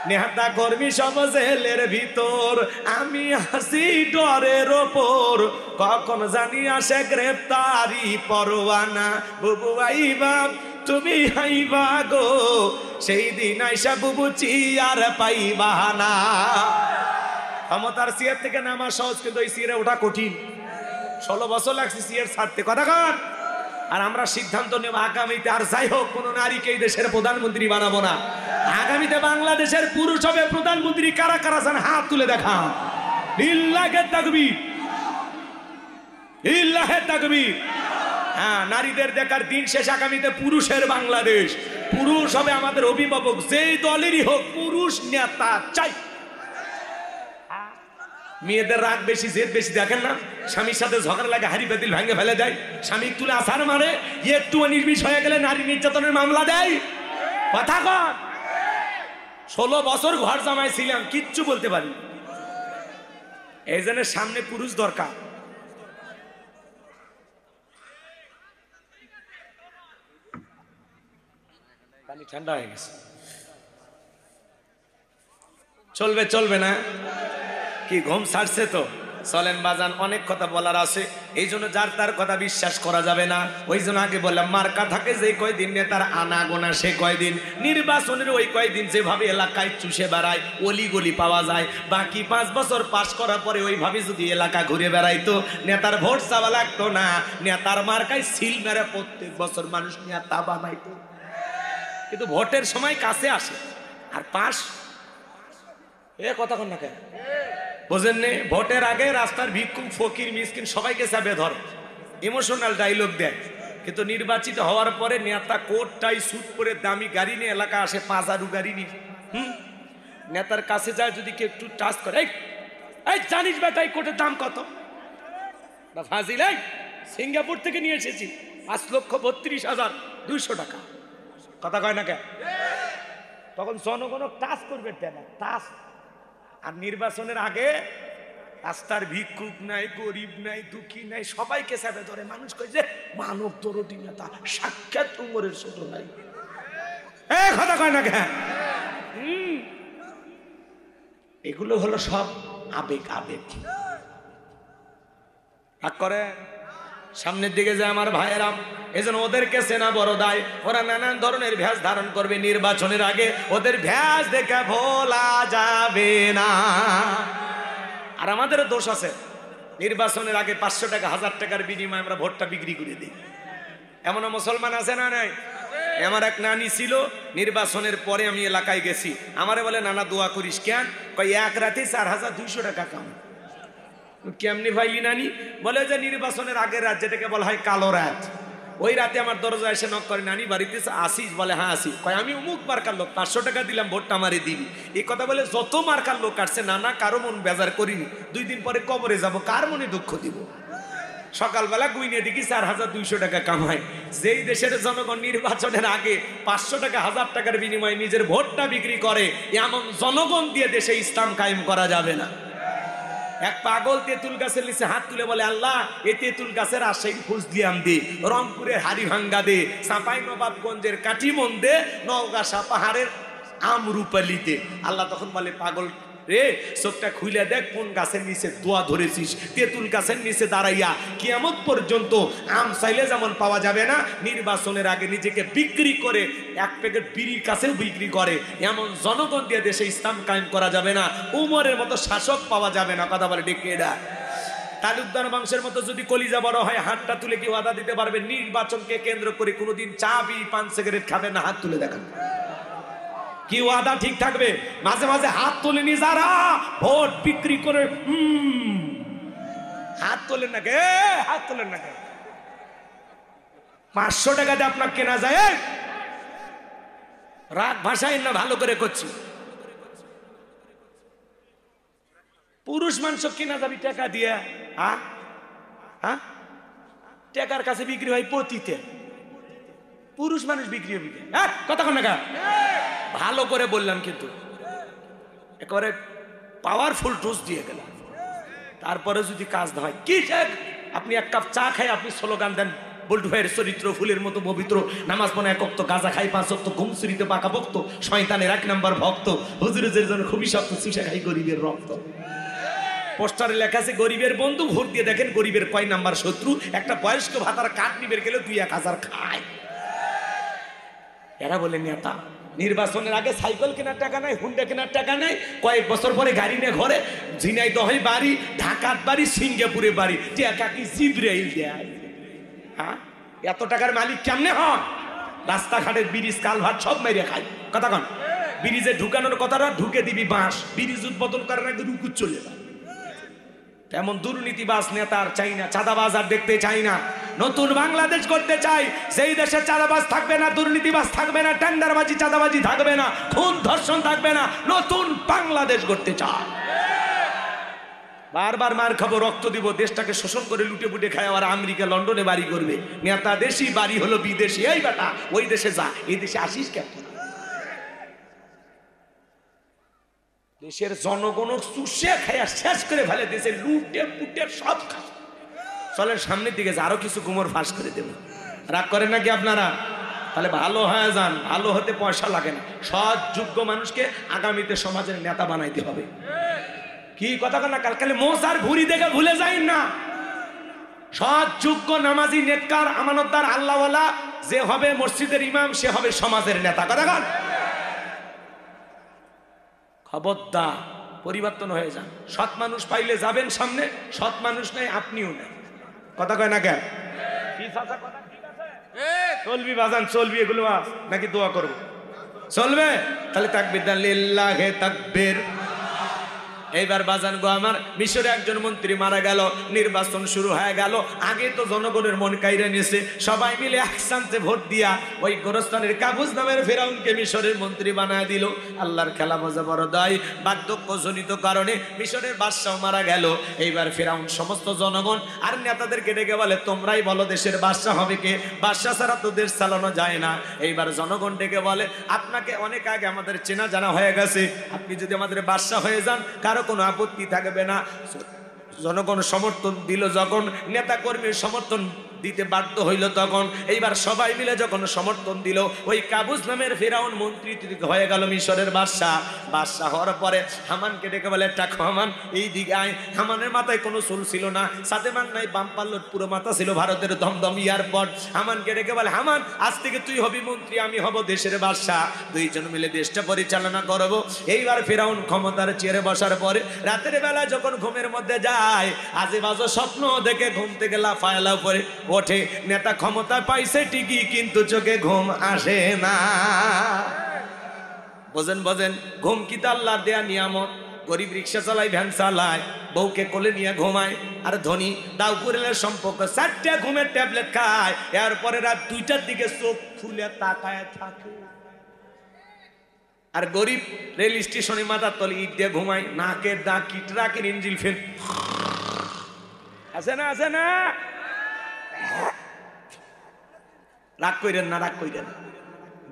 নেতা কর্মী সব জেলের ভিতর, আমি আসি ডরের ওপর, কখন জানি আসে গ্রেফতারি পরোয়ানা। বুবু আইবা তুমি আইবা গো, সেই দিন আইসা বুবু চিয়ার পাইবা না। ক্ষমতার চেয়ার থেকে নামা সহজ, কিন্তু এই চেয়ারে ওঠা কঠিন। 16 বছর লাগছে চেয়ার ছাড়তে। কথা কন। আর আমরা সিদ্ধান্ত নেব আগামীতে আর যাই হোক কোন নারীকে এই দেশের প্রধানমন্ত্রী বানাবো না। আগামীতে বাংলাদেশের পুরুষ হবে প্রধানমন্ত্রী। কারা কারা জান হাত তুলে দেখান। লিল্লাহে তাকবীর, লিল্লাহে তাকবীর। হ্যাঁ, নারীদের দেখার দিন শেষ। আগামীতে পুরুষের বাংলাদেশ। পুরুষ হবে আমাদের অভিভাবক, যেই দলেরই হোক পুরুষ নেতা চাই। মেয়েদের রাগ বেশি, জেদ বেশি। দেখেন না, স্বামীর সাথে ঝগড়া লাগে, হাড়ি পাতিল ভেঙে ফেলে দেয়, স্বামী তুলে আসার মারে, একটু নির্বিষ হয়ে গেলে নারী নির্যাতনের মামলা দেয়। কথা কন। 16 বছর ঘর জামাই ছিলাম, কিচ্ছু বলতে পারি। এই জন্য সামনে পুরুষ দরকার। পানি ঠান্ডা হয়ে গেছে। চলবে না? কি ঘুম ছাড়ছে তো? চলেন বাজান, অনেক কথা বলার আছে, এই জন্য যার তার কথা বিশ্বাস করা যাবে না। ওই জন্য আগে বললাম, মার্কা থাকে যে কয়দিন, নেতার আনা গোনা সে কয়দিন, নির্বাচনের ওই কয়দিন যেভাবে এলাকায় চুষে বেড়ায়, অলি গলি পাওয়া যায়, বাকি 5 বছর পাশ করার পরে ওইভাবে যদি এলাকা ঘুরে বেড়াইতো, নেতার ভোট চাওয়া লাগতো না, নেতার মার্কায় সিল মেরে প্রত্যেক বছর মানুষ নেতা বানাইতো। কিন্তু ভোটের সময় কাছে আসে আর পাশ এ কথা কন না কেন বোঝেন নে? ভোটের আগে রাস্তার ভিক্ষুক ফকির মিসকিন সবাইকে চাপে ধরে, ইমোশনাল ডায়লগ দেয়, কিন্তু নির্বাচিত হওয়ার পরে নেতা কোট টাই স্যুট পরে দামি গাড়ি নিয়ে এলাকা আসে, 5 গাড়ি নিয়ে। নেতার কাছে যায়, যদি কেউ একটু টাচ করে, এই জানিস বেটা এই কোটের দাম কত? ফাজিল, এই সিঙ্গাপুর থেকে নিয়ে এসেছি 5,32,200 টাকা। কথা কয় না কেন? তখন জনগণ টাচ করবে না, টাচ। আর নির্বাচনের আগে রাস্তার ভিক্ষুক নাই, গরিব নাই, দুঃখী নাই, সবাইকে চাপে ধরে। মানুষ কয় যে মানব দরদি নেতা, সাক্ষাৎ উমরের ছোট নাই। কথা কয় না কেন? এগুলো হলো সব আবেগ। আবেগ রাগ করে সামনের দিকে যায় আমার ভাইয়েরা, এজন্য ওদেরকে সেনা বড় দায়। ওরা নানান ধরনের ভ্যাস ধারণ করবে নির্বাচনের আগে, ওদের ভ্যাস দেখে ভোলা যাবে না। আর আমাদেরও দোষ আছে, নির্বাচনের আগে 500 টাকা 1000 টাকার বিনিময়ে আমরা ভোটটা বিক্রি করে দিই। এমনও মুসলমান আছে না নাই? আমার এক নানি ছিল, নির্বাচনের পরে আমি এলাকায় গেছি, আমারে বলে নানা দোয়া করিস। কেন? কয় এক রাতে 4200 টাকা কাম। কেমনি ভাইলি নানি? বলে যে নির্বাচনের আগের রাত, যেটাকে বলা হয় কালো রাত, ওই রাতে আমার দরজা এসে নক করে, নানি বাড়িতে আসিস? বলে হ্যাঁ আসি। কয় আমি অমুক মার্কার লোক, 500 টাকা দিলাম, ভোটটা আমারে দিবি। এই কথা বলে যত মার্কার লোক আসছে, নানা কারো মন বেজার করিনি, 2 দিন পরে কবরে যাব, কার মনে দুঃখ দিব? সকালবেলা গুইনে দেখি 4200 টাকা কামায়। যেই দেশের জনগণ নির্বাচনের আগে 500 টাকা 1000 টাকার বিনিময়ে নিজের ভোটটা বিক্রি করে, এমন জনগণ দিয়ে দেশে ইসলাম কায়েম করা যাবে না। এক পাগল তেঁতুল গাছের নিচে হাত তুলে বলে, আল্লাহ এই তেঁতুল গাছের আশাই ফুসলিয়াম দে, রংপুরের হাড়িভাঙ্গা দে, চাঁপাই নবাবগঞ্জের কাটিমন দে, নওগাঁ পাহাড়ের আমরুপালি দে। আল্লাহ তখন বলে, পাগল রে, চোখটা খুলে দেখ কোন গাছের নিচে দোয়া ধরেছিস। তেঁতুল গাছের নিচে দাঁড়াইয়া কিয়ামত পর্যন্ত আম চাইলে যেমন পাওয়া যাবে না, নির্বাচনের আগে নিজেকে বিক্রি করে 1 প্যাকেট বিড়ির কাছেও বিক্রি করে এমন জনগণ দিয়ে দেশে ইসলাম কায়েম করা যাবে না। উমরের মতো শাসক পাওয়া যাবে না। কথা বলে ডেকে এরা তালুকদার বংশের মতো যদি কলিজা বড় হয়, হাতটা তুলে কি ওয়াদা দিতে পারবে নির্বাচনকে কেন্দ্র করে কোনোদিন চা বিড়ি পান সিগারেট খাবে না? হাত তুলে দেখান, কি ওয়াদা ঠিক থাকবে? মাঝে মাঝে হাত তোলেনি যারা ভোট বিক্রি করে, হাত তোলেন না কে? হাত তোলেন না কে? 500 টাকা দিয়ে আপনার কেনা যায়? রাগ ভাষায় না, ভালো করে করছি। পুরুষ মানুষ কেনা যাবি টাকা দিয়ে? টাকার কাছে বিক্রি হয় পতিতে, পুরুষ মানুষ বিক্রি হবে। কথা কন না, ভালো করে বললাম, কিন্তু একেবারে পাওয়ারফুল ডোজ দিয়ে গেলাম। তারপরে যদি কাজ না হয়, কি আপনি 1 কাপ চা খাই আপনি স্লোগান দেন, বল্টু ভাইয়ের চরিত্র ফুলের মতো পবিত্র, নামাজ পড়ে 1 ওয়াক্ত, গাঁজা খাই 5 ওয়াক্ত, ঘুম চুরিতে পাকা ভক্ত, শয়তানের 1 নাম্বার ভক্ত, হুজুরের জন্য খুবই শক্ত, চুষা খাই গরিবের রক্ত। পোস্টারে লেখা আছে গরিবের বন্ধু, ভোট দিয়ে দেখেন গরিবের কয় নাম্বার শত্রু। একটা বয়স্ক ভাতার কাঠ নিবের গেলে 2-1000 খায়। এরা বলে নেতা, নির্বাচনের আগে সাইকেল কেনার টাকা নাই, হুন্ডা কেনার টাকা নাই, কয়েক বছর পরে গাড়ি নিয়ে ঘরে, ঝিনাইদহে বাড়ি, ঢাকার বাড়ি, সিঙ্গাপুরে বাড়ি, টাকা কি জিব্রাইল দেয়? এত টাকার মালিক কেমনে হয়? রাস্তাঘাটের ব্রিজ কালভার্ট সব মেরে খায়। কথা কন, ব্রিজে ঢুকানোর কথাটা ঢুকে দিবি বাঁশ, ব্রিজ উদ্বোধন করার আগে রুকু চলে যায়। তেমন দুর্নীতিবাজ নেতার চাই না, চাঁদাবাজ আর দেখতে চাই না। নতুন বাংলাদেশ করতে চাই, সেই দেশে চাঁদাবাজ থাকবে না, দুর্নীতিবাজ থাকবে না, টেন্ডারবাজি চাঁদাবাজি থাকবে না, খুন ধর্ষণ থাকবে না। নতুন বাংলাদেশ করতে চাই। বারবার মার খাবো, রক্ত দিব, দেশটাকে শোষণ করে লুটে পুটে খায়, আর আমেরিকা লন্ডনে বাড়ি করবে। নেতা দেশি, বাড়ি হলো বিদেশি। এই বেটা ওই দেশে যা, এই দেশে আসিস কেন? দেশের জনগণ চুষে খাইয়া শেষ করে ফেলে, দেশে লুটে পুটে সব খায়। চলেন সামনের দিকে আরো কিছু কুমোর ফাঁস করে দেব। রাগ করেন নাকি আপনারা? তাহলে ভালো হয়ে যান। ভালো হতে পয়সা লাগে না, সৎ যোগ্য মানুষকে আগামীতে সমাজের নেতা বানাইতে হবে। কি কথা না কালকালে মোসার ভুরি দেখে ভুলে যাই না। সৎ যোগ্য নামাজি নেককার আমানতদার আল্লাহওয়ালা যে হবে মসজিদের ইমাম সে হবে সমাজের নেতা। কথা বল, খবরদার পরিবর্তন হয়ে যান। সৎ মানুষ পাইলে যাবেন সামনে, সৎ মানুষ নাই আপনিও নাই। কথা কয় না কেন? চলবি বাজান, চলবি এগুলো নাকি দোয়া করবো? চলবে তাহলে তাকবীর দেন, লিল্লাহে তাকবীর। এইবার বাজান গো আমার, মিশরে একজন মন্ত্রী মারা গেল, নির্বাচন শুরু হয়ে গেল। আগে তো জনগণের মন কাইরে নিয়েছে, সবাই মিলে একসাথে ভোট দিয়া ওই গোরস্তানের কাবুজ নামের ফেরাউনকে মিশরের মন্ত্রী বানায় দিল। আল্লাহর খেলা মজা বড় দায়, বার্ধক্যজনিত কারণে মিশরের বাদশাহ মারা গেল। এইবার ফেরাউন সমস্ত জনগণ আর নেতাদেরকে ডেকে বলে, তোমরাই বলো দেশের বাদশাহ হবে কে? বাদশাহ ছাড়া তো দেশ চালানো যায় না। এইবার জনগণ ডেকে বলে, আপনাকে অনেক আগে আমাদের চেনা জানা হয়ে গেছে, আপনি যদি আমাদের বাদশাহ হয়ে যান কোনো আপত্তি থাকবে না। জনগণ সমর্থন দিল। যখন নেতা কর্মীর সমর্থন দিতে বাধ্য হইল, তখন এইবার সবাই মিলে যখন সমর্থন দিল, ওই কাবুজ নামের ফেরাউন মন্ত্রী হয়ে গেল মিশরের বাদশাহ। বাদশাহ হওয়ার পরে হামানকে ডেকে বলে, টাকা হামান এই দিকে আয়। হামানের মাথায় কোনো চুল ছিল না, সাথে মাংনায় বাম পাল্লট পুরো মাথা ছিল ভারতের দমদম এয়ারপোর্ট। হামানকে ডেকে বলে, হামান আজ থেকে তুই হবি মন্ত্রী, আমি হব দেশের বাদশাহ, দুইজন মিলে দেশটা পরিচালনা করব। এইবার ফেরাউন ক্ষমতার চেয়ারে বসার পরে রাতের বেলা যখন ঘুমের মধ্যে যায়, আজে বাজে স্বপ্ন দেখে ঘুম থেকে লাফায়লা পরে ওঠে। নেতা ক্ষমতা পাইছে ঠিকই, কিন্তু চোখে ঘুম আসে না। বোঝেন বোঝেন, ঘুম কি তো আল্লাহর দেয়া নিয়ামত। গরিব রিক্সা চালায়, ভ্যান চালায়, বউকে কোলে নিয়ে ঘুমায়। আর ধনী দাউপুরের সম্পর্ক 4টা ঘুমের ট্যাবলেট খায়, এরপরে রাত 2টার দিকে চোখ খুলে তাকায় থাকে। আর গরিব রেল স্টেশনে মাথার তলে ইট দিয়ে ঘুমায়, নাকের দাগ কি ট্রাকের ইঞ্জিল ফেল আছে না, আছে না? রাগ কইরেন না, রাগ কইরেন।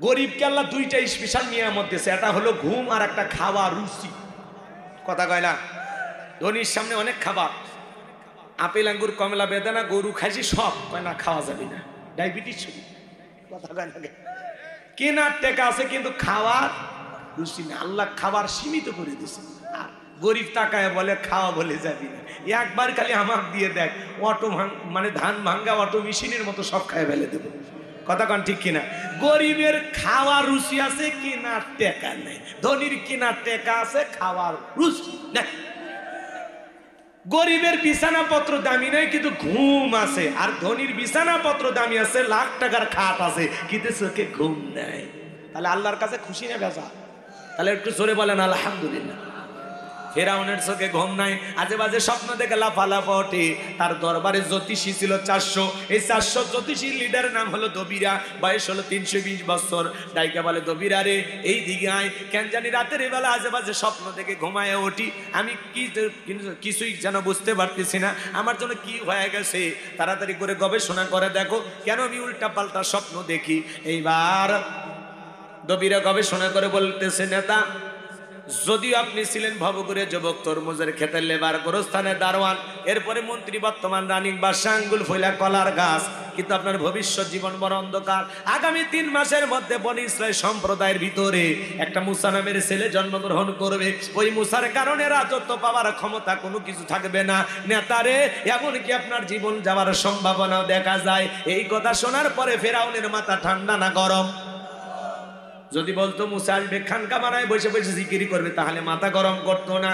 গরিবকে আল্লাহ 2টা স্পেশাল নিয়ামত দিয়েছে, এটা হলো ঘুম আর একটা খাওয়া রুচি। কথা কয় না? ধনীর সামনে অনেক খাবার, আপেল আঙ্গুর কমলা বেদানা গরু খাইছি সব, কয় না খাওয়া যাবে না, ডায়াবেটিস শুরু। কথা কয় না? কেনার টাকা আছে কিন্তু খাওয়ার রুচি না। আল্লাহ খাবার সীমিত করে দিয়েছে। আর গরিব তাকায় বলে খাওয়া বলে যাবি না। একবার খালি আমার দিয়ে দেখ, অটো মানে ধান ভাঙ্গা অটো মেশিনের মতো সব খায় ফেলে দেবো। কথা কন ঠিক কিনা? গরিবের খাওয়ার রুচি আছে, কেনার টাকা নেই। ধনীর কেনার টাকা আছে, খাওয়ার রুচি নেই। গরিবের বিছানাপত্র দামি নয় কিন্তু ঘুম আছে, আর ধনীর বিছানাপত্র দামি আছে, লাখ টাকার খাট আছে, কিন্তু চোখে ঘুম নেই। তাহলে আল্লাহর কাছে খুশি না বেজা? তাহলে একটু জোরে বলেন আলহামদুলিল্লাহ। ফেরাউনের চোখে ঘুম নাই, আজে বাজে স্বপ্ন দেখে লাফালাফা ওঠে। তার দরবারে জ্যোতিষী ছিল 400। এই 400 জ্যোতিষীর লিডারের নাম হলো দবিরা, বয়স হলো 320 বছর। ডাইকা বলে, দবিরা রে এই দিকে আয়। কেন জানি রাতের বেলা আজে বাজে স্বপ্ন দেখে ঘুমায় উঠি, আমি কিছুই যেন বুঝতে পারতেছি না, আমার জন্য কি হয়ে গেছে। তাড়াতাড়ি করে গবেষণা করে দেখো কেন আমি উল্টা পাল্টা স্বপ্ন দেখি। এইবার দবিরা গবেষণা করে বলতেছে, নেতা যদিও আপনি ছিলেন ভবঘুরে যুবক, তরমুজের খেতের লেবার, গোরস্থানের দারোয়ান, এরপরে মন্ত্রী, বর্তমান রানিং বাদশা, আঙ্গুল ফইলা কলার গাছ, কিন্তু আপনার ভবিষ্যৎ জীবন বড় অন্ধকার। আগামী 3 মাসের মধ্যে বনি ইসরাইল সম্প্রদায়ের ভিতরে একটা মুসা নামের ছেলে জন্মগ্রহণ করবে। ওই মুসার কারণে রাজত্ব পাওয়ার ক্ষমতা কোনো কিছু থাকবে না। নেতারে এমনকি আপনার জীবন যাওয়ার সম্ভাবনাও দেখা যায়। এই কথা শোনার পরে ফেরাউনের মাথা ঠান্ডা না গরম? যদি বলতো মুসা আসবে খানকা বানায় বসে বসে জিকিরি করবে, তাহলে মাথা গরম করতো না।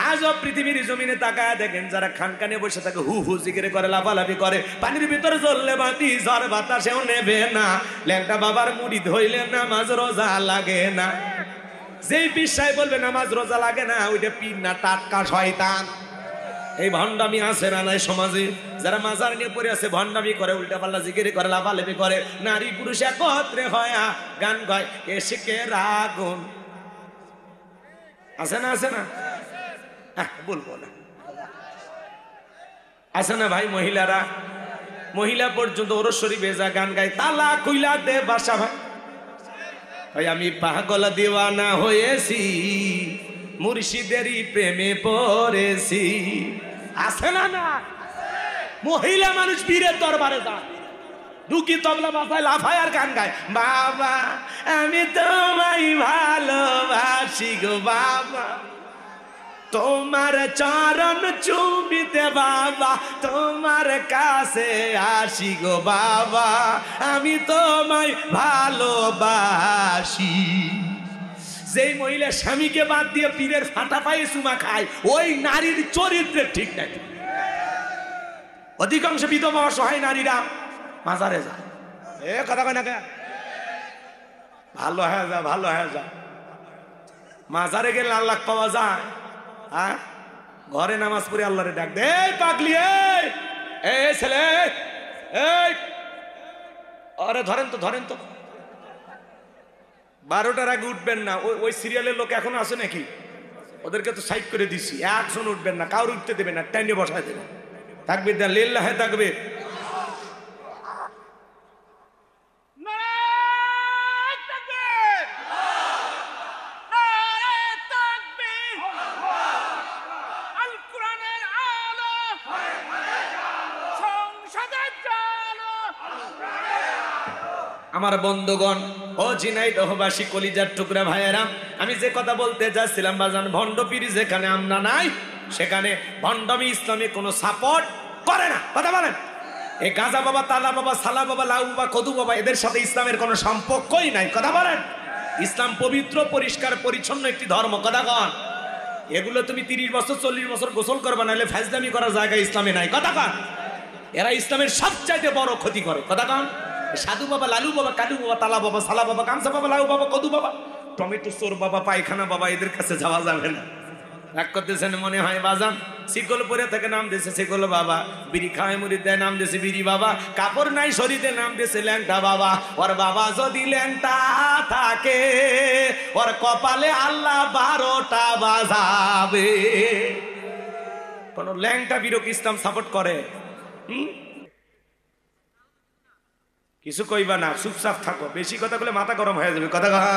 আজও পৃথিবীর জমিনে তাকায় দেখেন, যারা খানকানে বসে থাকে হু হু জিকিরি করে, লাফালাফি করে, পানির ভিতরে জ্বললে বাতি ঝড় বাতাসেও নেবে না। ল্যাংটা বাবার মুরিদ হইলে নামাজ রোজা লাগে না। যেই বিশ্বাস বলবে নামাজ রোজা লাগে না, ওইটা পীর না, টাটকা শয়তান। এই ভণ্ডামি আছে না নাই সমাজে? যারা মাজার নিয়ে পড়ে আছে, ভণ্ডামি করে, উল্টা পাল্টা জিকিরি করে, লাফালাফি করে, নারী পুরুষ একত্রে হয় গান গায়, এসে রাগুন আছে না, আছে না? বলবো না, আছে না ভাই? মহিলারা, মহিলা পর্যন্ত ওরস্বরী বেজা গান গায়, তালা কইলা দে বাসা। ভাই আমি পাগল দিওয়ানা হয়েছি, মুর্শিদেরই প্রেমে পড়েছি। আছে না? না, মহিলা মানুষ বীরের দরবারে যায়, ঢুকি তবলা বাসায় লাফায় আর গান গায়, বাবা আমি তোমায় ভালোবাসি গো বাবা। তোমার চরণ চুমিতে বাবা তোমার কাছে আসি গো বাবা আমি তোমায় ভালোবাসি। যেই মহিলা স্বামীকে বাদ দিয়ে পীরের ফাটা পায়ে চুমা খায় ওই নারীর চরিত্রের ঠিক নাই। অধিকাংশ বিধবা অসহায় নারীরা মাজারে যায়। এ কথা কয় না কে? ভালো হয়ে যা, ভালো হয়ে যা। মাজারে গেলে আল্লাহ পাওয়া যায়? হ্যাঁ, ঘরে নামাজ পড়ে আল্লাহরে ডাক দে। পাগলি এই ছেলে, এই আরে ধরেন তো, ধরেন তো। 12টার আগে উঠবেন না। ওই সিরিয়ালের লোক এখন আছে নাকি? ওদেরকে তো সাইড করে দিছি। একজন উঠবেন না, কাউর উঠতে দেবেন না, টাইনে বসায় দেবেন। তাকবীর দেন, লিল্লাহে তাকবীর। আমার বন্ধুগণ, ও ঝিনাইদহবাসী কলিজার টুকরা ভাইয়েরা, আমি যে কথা বলতে যাচ্ছিলাম বাজান, ভণ্ড পীর যেখানে আমরা নাই সেখানে ভণ্ডমি ইসলামে কোনো সাপোর্ট করে না। কথা বলেন, এই গাজা বাবা, তালা বাবা, সালা বাবা, লাউ বাবা, কদু বাবা, এদের সাথে ইসলামের কোনো সম্পর্কই নাই। কথা বলেন, ইসলাম পবিত্র পরিষ্কার পরিচ্ছন্ন একটি ধর্ম। কথা কন, এগুলো তুমি 30 বছর 40 বছর গোসল করবা, নাহলে ফাজলামি করার জায়গা ইসলামে নাই। কথা কন, এরা ইসলামের সবচাইতে বড় ক্ষতি করে। কথা কন, সাধু বাবা, লালু বাবা, কালু বাবা, তালা বাবা, সালা বাবা, কামসা বাবা, লাউ বাবা, কদু বাবা, টমেটো চোর বাবা, পায়খানা বাবা, এদের কাছে যাওয়া যাবে না। রাগ করতেছেন মনে হয় বাজান? শিকল পরে থেকে নাম দিয়েছে শিকল বাবা, বিড়ি খায় মুড়ির দেয় নাম দিয়েছে বিড়ি বাবা, কাপড় নাই শরীরে নাম দিয়েছে ল্যাংটা বাবা। ওর বাবা যদি ল্যাংটা থাকে ওর কপালে আল্লাহ 12টা বাজাবে। কোন ল্যাংটা বিরোধী ইসলাম সাপোর্ট করে? কিছু কইবা না, চুপচাপ থাকো। বেশি কথা বলে মাথা গরম হয়ে যাবে। কথা কহা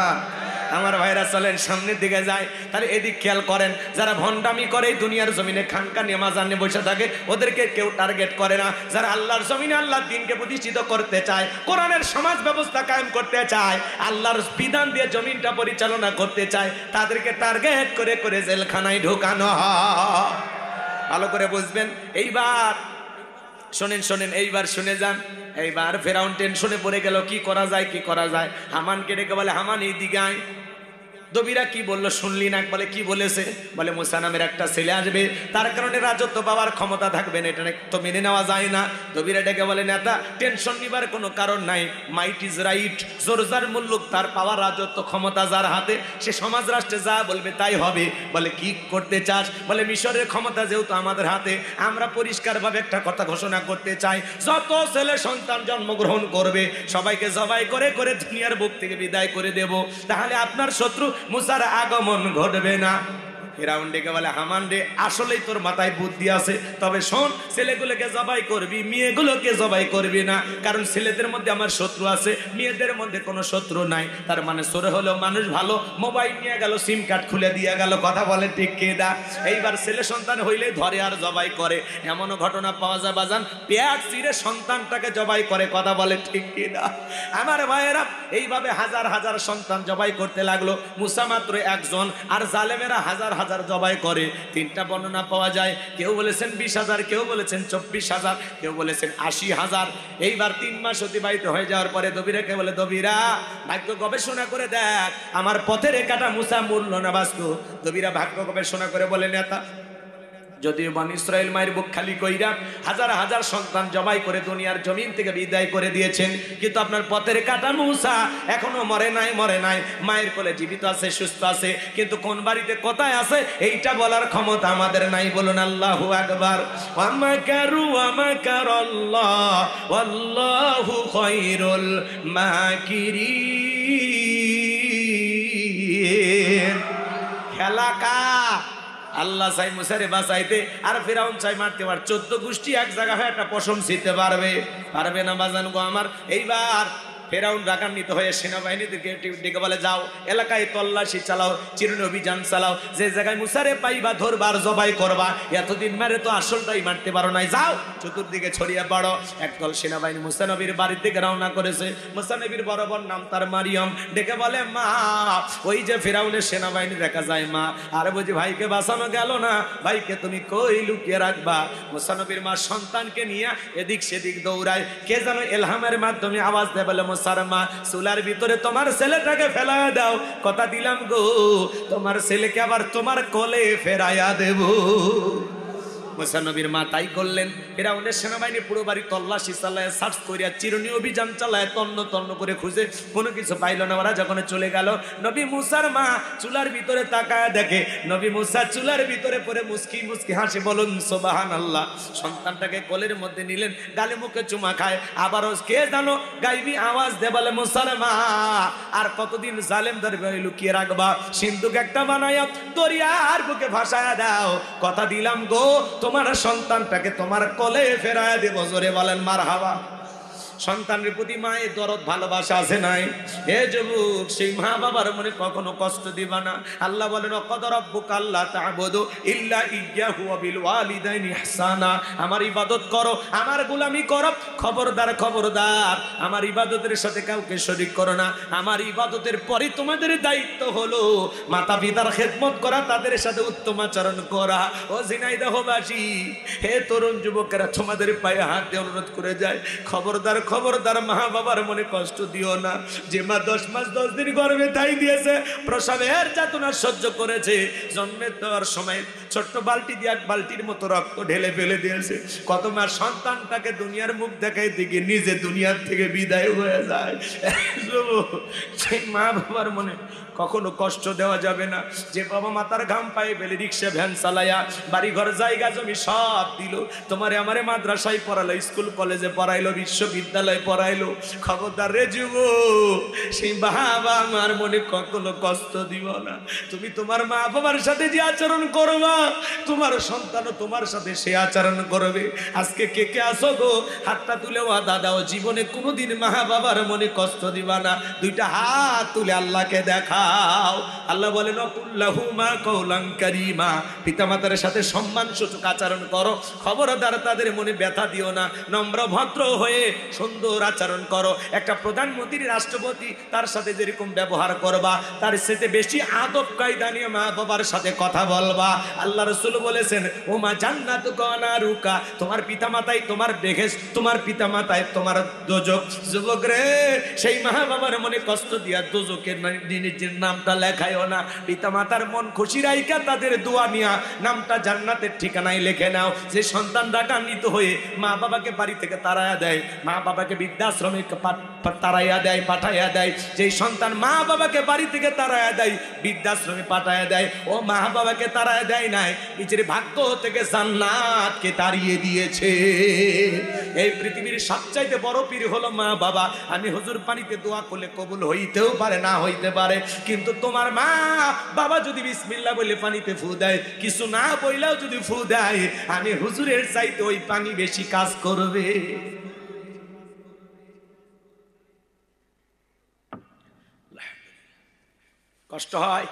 আমার ভাইরা, চলেন সামনের দিকে যায়। তাহলে এদিক খেয়াল করেন, যারা ভণ্ডামি করে দুনিয়ার জমিনে খানকা নিয়ে মাজার নিয়ে বসে থাকে ওদেরকে কেউ টার্গেট করে না। যারা আল্লাহর জমিনে আল্লাহর দ্বীনকে প্রতিষ্ঠিত করতে চায়, কোরআনের সমাজ ব্যবস্থা কায়েম করতে চায়, আল্লাহর বিধান দিয়ে জমিনটা পরিচালনা করতে চায়, তাদেরকে টার্গেট করে করে জেলখানায় ঢোকানো হয়। ভালো করে বুঝবেন। এইবার শোনেন শোনেন, এইবার শুনে যান। এইবার ফেরাউন টেনশনে পড়ে গেল, কি করা যায়, কি করা যায়। হামানকে ডেকে বলে, হামান এই দিকে আয়। দবিরা কি বললো শুনলি না? বলে কি বলেছে? বলে মুসা নামের একটা ছেলে আসবে, তার কারণে রাজত্ব পাওয়ার ক্ষমতা থাকবে না, এটা তো মেনে নেওয়া যায় না। দবিরা ডেকে বলে, নেতা টেনশন নিবার কোনো কারণ নাই, মাইট ইজ রাইট, জোরজার মুল্লুক, তার পাওয়ার রাজত্ব ক্ষমতা যার হাতে সে সমাজ রাষ্ট্রে যা বলবে তাই হবে। বলে কি করতে চাস? বলে মিশরের ক্ষমতা যেহেতু আমাদের হাতে, আমরা পরিষ্কারভাবে একটা কথা ঘোষণা করতে চাই, যত ছেলে সন্তান জন্মগ্রহণ করবে সবাইকে জবাই করে করে দুনিয়ার বুক থেকে বিদায় করে দেব, তাহলে আপনার শত্রু মুসার আগমন ঘটবে না। ফিরাউন ডেকে বলে, হামান রে, আসলেই তোর মাথায় বুদ্ধি আছে, তবে শোন, ছেলেগুলোকে জবাই করবি, মেয়েগুলোকে জবাই করবি না, কারণ ছেলেদের মধ্যে আমার শত্রু আছে, মেয়েদের মধ্যে কোনো শত্রু নাই। তার মানে সরে হলো মানুষ ভালো, মোবাইল নিয়ে গেল, সিম কার্ড খুলে দিয়ে গেল। কথা বলে ঠিক কিনা? এইবার ছেলে সন্তান হইলে ধরে আর জবাই করে, এমনও ঘটনা পাওয়া যায় বাজান, পেট চিরে সন্তানটাকে জবাই করে। কথা বলে ঠিক কিনা? আমার ভাইয়েরা, এইভাবে হাজার হাজার সন্তান জবাই করতে লাগলো। মুসা মাত্র একজন, আর জালেমেরা হাজার হাজার জবাই করে। 3টা বর্ণনা পাওয়া যায়, কেউ বলেছেন 20,000, কেউ বলেছেন 24,000, কেউ বলেছেন 80,000। এইবার 3 মাস অতিবাহিত হয়ে যাওয়ার পরে দবিরাকে বলে, দবিরা ভাগ্য গবেষণা করে দেখ, আমার পথে রেখাটা মুসা মূল্য না বাস্তু। দবিরা ভাগ্য গবেষণা করে বলে, নেতা যদিও বনি ইসরাইল মায়ের বুক খালি কইরা হাজার হাজার সন্তান জবাই করে দুনিয়ার জমিন থেকে বিদায় করে দিয়েছেন, কিন্তু আপনার পথের কাটা মুসা এখনো মরে নাই, মরে নাই, মায়ের কোলে জীবিত আছে, সুস্থ আছে, কিন্তু কোন বাড়িতে কোথায় আছে এইটা বলার ক্ষমতা আমাদের নাই। বলুন আল্লাহু আকবার। ওয়ামাকারু ওয়ামাকারাল্লাহ ওয়াল্লাহু খায়রুল মাকিরিন। খেলা কা আল্লাহ চাই মুসারে বাঁচাইতে, আর ফিরাউন চাই মারতে। পার 14 গোষ্ঠী এক জায়গা হয়ে একটা পশম ছিঁড়তে পারবে? পারবে না বাজান গো আমার। এইবার ফেরাউন রাগান্বিত হয়ে সেনাবাহিনীদেরকে ডেকে বলে, যাও এলাকায় তল্লাশি চালাও, চিরুনি অভিযান চালাও, যে জায়গায় মুসারে পাইবা ধরবার জবাই করবা, এতদিন মারে তো আসলটাই মারতে পারো নাই, যাও চতুর্দিকে ছড়িয়ে পড়ো। একদল সেনাবাহিনী মুসা নবীর বাড়ির দিকে রওনা করেছে। মুসা নবীর বরাবর নাম তার মারিয়ম, ডেকে বলে, মা ওই যে ফেরাউনের সেনাবাহিনী দেখা যায় মা, আর বুঝি ভাইকে বাঁচানো গেল না, ভাইকে তুমি কই লুকিয়ে রাখবা। মুসা নবীর মা সন্তানকে নিয়ে এদিক সেদিক দৌড়ায়, কে যেন এলহামের মাধ্যমে আওয়াজ দেয়, বলে মুসার মা চুলার ভিতরে তোমার ছেলেটাকে ফেলা দাও, কথা দিলাম গো তোমার ছেলেকে আবার তোমার কোলে ফেরাইয়া দেব। মুসা নবীর মা তাই করলেন। ফিরআউনের সেনাবাহিনী পুরো বাড়ি তল্লাশি চালায়, সার্চ করিয়া চিরুনি অভিযান চালায়, তন্ন তন্ন করে খুঁজে কোনো কিছু পাইল না। ওরা যখন চলে গেল, নবী মুসার মা চুলার ভিতরে তাকায় দেখে নবী মুসা চুলার ভিতরে পড়ে মুস্কি মুস্কি হাসি, বলুন সুবহানাল্লাহ। সন্তানটাকে কোলের মধ্যে নিলেন, গালে মুখে চুমা খায়, আবারও কে জানো গাইবি আওয়াজ দে, বলে মুসার মা আর কতদিন জালেম ধরবে লুকিয়ে রাখবা, সিন্ধুক একটা বানায়া দরিয়ার বুকে ভাসায়া দাও, কথা দিলাম গো তোমার সন্তানটাকে তোমার কোলে ফেরায় দেব। জোরে বলেন মারহাবা। সন্তানের প্রতি মায়ের দরদ ভালোবাসা আছে নাই? হে যুবক, সেই মা বাবার মনে কখনো কষ্ট দিবা না। আল্লাহ বলেন, ওয়াকাদা রাব্বুকা আল্লা তা'বুদু ইল্লা ইয়্যাহু ওয়া বিল ওয়ালিদাইনি ইহসানা। আমার ইবাদত করো, আমার গোলামি করো, খবরদার খবরদার আমার ইবাদতের সাথে কাউকে শরীক করো না। আমার ইবাদতের পরে তোমাদের দায়িত্ব হলো মাতা পিতার খেদমত করা, তাদের সাথে উত্তম আচরণ করা। ও ঝিনাইদহবাসী, হে তরুণ যুবকেরা, তোমাদের পায়ে হাত দিয়ে অনুরোধ করে যায়, খবরদার খবরদার মা বাবার মনে কষ্ট দিও না। যে মা 10 মাস 10 দিন গর্ভে ধাই দিয়েছে, প্রসবের যাতনা সহ্য করেছে, জন্মের দেওয়ার সময় ছোট্ট বালতি দিয়ে 1 বালতির মতো রক্ত ঢেলে ফেলে দিয়েছে, কত মা সন্তানটাকে দুনিয়ার মুখ দেখাই দিকে নিজে দুনিয়ার থেকে বিদায় হয়ে যায়। সেই মা বাবার মনে কখনো কষ্ট দেওয়া যাবে না। যে বাবা মাতার ঘাম পায়ে ফেলে রিক্সা ভ্যান চালায়া বাড়ি ঘর জায়গা জমি সব দিল, তোমারে আমারে মাদ্রাসায় পড়ালো, স্কুল কলেজে পড়াইলো, বিশ্ববিদ্যালয়ে পড়াইলো, খবরদার রে যুবক, সেই বাবা আমার মনে কখনো কষ্ট দিব না। তুমি তোমার মা বাবার সাথে যে আচরণ করবা, তোমার সন্তানও তোমার সাথে সে আচরণ করবে। আজকে কে কে আসো গো, হাতটা তুলে ওয়াদা দাও, জীবনে কোনোদিন মা বাবার মনে কষ্ট দিবা না। 2টা হাত তুলে আল্লাহকে দেখা। আল্লাহ বলেন, কুল্লাহুমা কওলান কারীমা, পিতামাতার সাথে সম্মানসূচক আচরণ করো, খবরদার তাদের মনে ব্যথা দিও না, নম্র ভদ্র হয়ে সুন্দর আচরণ করো। একটা প্রধানমন্ত্রী রাষ্ট্রপতি তার সাথে যেরকম ব্যবহার করবা, তার সাথে বেশি আদব কায়দা নিয়ে মা বাবার সাথে কথা বলবা। আল্লাহ রাসূল বলেছেন, ওমা জান্নাতুকা ওয়া নারুকা, তোমার পিতামাতাই তোমার বেহেশত, তোমার পিতামাতাই তোমার দোজখ। যুবক রে, সেই মা বাবার মনে কষ্ট দিয়া দোজখের নিজের নামটা লেখায়ও না। পিতামাতার মন খুশি রাইকা তাদের দোয়া নিয়া নামটা জান্নাতের ঠিকানায় লিখে নাও। যে সন্তান রাগান্বিত হয়ে মা বাবাকে বাড়ি থেকে তাড়ায়া দেয়, মা বাবাকে বৃদ্ধাশ্রমে তাড়াইয়া দেয়, পাঠাইয়া দেয়, যেই সন্তান মা বাবাকে বাড়ি থেকে তাড়াইয়া দেয়, বৃদ্ধাশ্রমে পাঠাইয়া দেয়, ও মা বাবাকে তাড়াইয়া দেয় নাই, নিজের ভাগ্য থেকে জান্নাতকে তাড়িয়ে দিয়েছে। এই পৃথিবীর সবচাইতে বড় পীর হলো মা বাবা। আমি হুজুর পানিতে দোয়া করলে কবুল হইতেও পারে, না হইতে পারে, কিন্তু তোমার মা বাবা যদি বিসমিল্লাহ বলে পানিতে ফু দেয়, কিছু না বইলেও যদি ফু দেয়, আমি হুজুরের চাইতে ওই পানি বেশি কাজ করবে। কষ্ট হয়।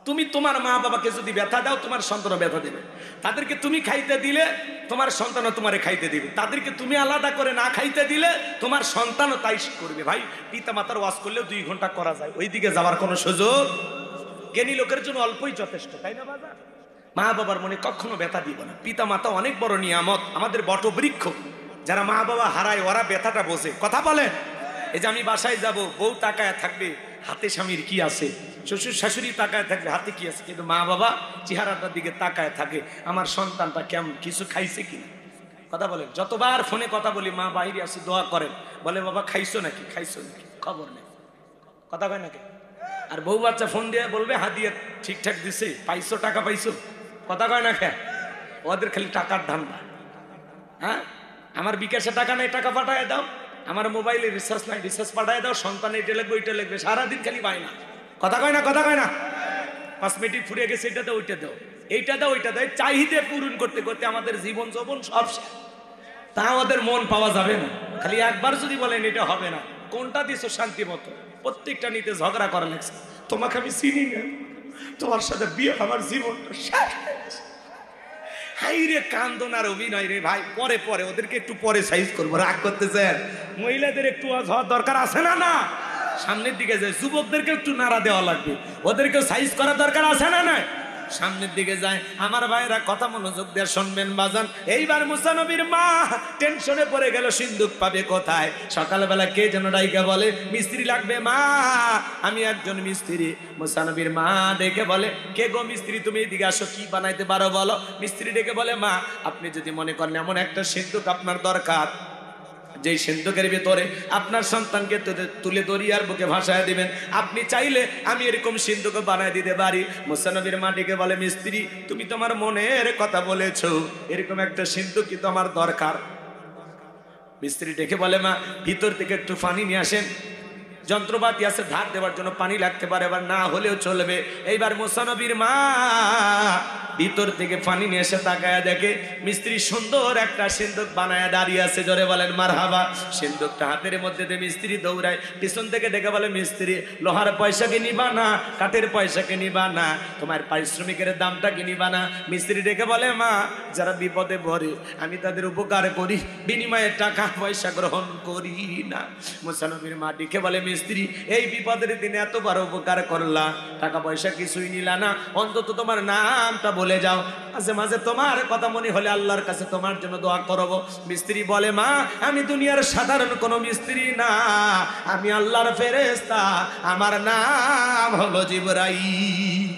তুমি তোমার মা বাবাকে যদি ব্যথা দাও, তোমার সন্তানও ব্যথা দেবে। তাদেরকে তুমি খাইতে দিলে তোমার সন্তানও তোমারে খাইতে দিবে। তাদেরকে তুমি আলাদা করে না খাইতে দিলে তোমার সন্তানও তাই করবে। ভাই, পিতা মাতার ওয়াজ করলেও 2 ঘন্টা করা যায়, ওইদিকে যাওয়ার কোনো সুযোগ জ্ঞানী লোকের জন্য অল্পই যথেষ্ট, তাই না বাবা? মা বাবার মনে কখনো ব্যথা দিব না। পিতা মাতা অনেক বড় নিয়ামত, আমাদের বটবৃক্ষ। যারা মা বাবা হারায় ওরা ব্যথাটা বোঝে। কথা বলে, এই যে আমি বাসায় যাব, বউ তাকায় থাকবে হাতে স্বামীর কি আছে, শ্বশুর শাশুড়ি তাকায় থাকবে হাতে কি আছে, কিন্তু মা বাবা চেহারাটার দিকে তাকায় থাকে, আমার সন্তানটা কেমন, কিছু খাইছে কিনা। কথা বলেন, যতবার ফোনে কথা বলি, মা বাইরে আসে দোয়া করেন, বলে বাবা খাইছো নাকি, খাইছো নাকি, খবর নেই। কথা কয় নাকি? আর বউ বাচ্চা ফোন দিয়ে বলবে হাদিয়া ঠিকঠাক দিছে, পাইছো, টাকা পাইছো। কথা কয় না খেয়া, ওদের খালি টাকার ধান্দা। হ্যাঁ, আমার বিকাশে টাকা নাই, টাকা পাঠায় দাও, আমার মোবাইলে রিচার্জ নাই, রিচার্জ পাঠায় দাও, সন্তান এটা লিখবে ওইটা লিখবে, সারাদিন খালি পায় না। কথা কয় না, কথা কয় না। কসমেটিক ফুরিয়ে গেছে, এটা দাও, ওইটা দাও, এইটা দাও, ওইটা দাও, চাহিদা পূরণ করতে করতে আমাদের জীবন যৌবন সব, তা আমাদের মন পাওয়া যাবে না। খালি একবার যদি বলেন এটা হবে না, কোনটা দিছো শান্তি মতো? প্রত্যেকটা নিতে ঝগড়া করা লাগছে। তোমাকে আমি চিনি না, তোমার সাথে বিয়ে আমার জীবনটা শেষ হয়ে গেছে। হাই রে কান্দন আর অভিনয় রে ভাই, পরে পরে ওদেরকে একটু পরে সাইজ করবো, রাগ করতেছেন? মহিলাদের একটু হওয়ার দরকার আছে না? না, সামনের দিকে যায়। যুবকদেরকে একটু নাড়া দেওয়া লাগবে, ওদেরকে সাইজ করার দরকার আছে না? নাই, সামনের দিকে যায়। আমার ভাইরা কথা মনোযোগ দিয়ে শুনবেন বাজান। এইবার মুসা নবীর মা টেনশনে পড়ে গেল, সিন্দুক পাবে কোথায়। সকালবেলা কে যেন ডাইকা বলে মিস্ত্রি লাগবে মা, আমি একজন মিস্ত্রি। মুসা নবীর মা ডেকে বলে, কে গো মিস্ত্রি, তুমি এদিকে আসো, কি বানাইতে পারো বলো। মিস্ত্রি ডেকে বলে, মা আপনি যদি মনে করেন এমন একটা সিন্দুক আপনার দরকার, যেই সিন্ধুকের ভিতরে আপনার সন্তানকে তুলে দরিয়ার বুকে ভাসায় দিবেন, আপনি চাইলে আমি এরকম সিন্ধুক বানায় দিতে পারি। মুসা নবীর মাটিকে বলে, মিস্ত্রি তুমি তোমার মনের কথা বলেছো, এরকম একটা সিন্ধুক কি তোমার দরকার? মিস্ত্রি ডেকে বলে, মা ভিতর থেকে একটু পানি নিয়ে আসেন, যন্ত্রপাতি আছে ধার দেওয়ার জন্য, পানি লাগতে পারে, এবার না হলেও চলবে। এইবার মুসা নবীর মা ভিতর থেকে পানি নিয়ে এসে তাকায়া দেখে মিস্ত্রি সুন্দর একটা সিন্দুক বানায়া দাঁড়িয়ে আছে। জোরে বলেন মারহাবা। সিন্দুকটা হাতের মধ্যে দিয়ে মিস্ত্রি দৌড়ায়, পিছন থেকে ডেকে বলে, মিস্ত্রি লোহার পয়সাকে নিবা না, কাঠের পয়সাকে নিবা না, তোমার পারিশ্রমিকের দামটা কি নিবা না? মিস্ত্রি ডেকে বলে, মা যারা বিপদে পড়ে আমি তাদের উপকার করি, বিনিময়ে টাকা পয়সা গ্রহণ করি না। মুসা নবীর মা ডেকে বলে, মিস্ত্রি এই বিপদের দিনে এত বড় উপকার করলা, টাকা পয়সা কিছুই নিলা না, অন্তত তোমার নামটা বলে যাও, মাঝে মাঝে তোমার কথা মনে হলে আল্লাহর কাছে তোমার জন্য দোয়া করব। মিস্ত্রি বলে, মা আমি দুনিয়ার সাধারণ কোনো মিস্ত্রি না, আমি আল্লাহর ফেরেশতা, আমার নাম হলো জিবরাইল।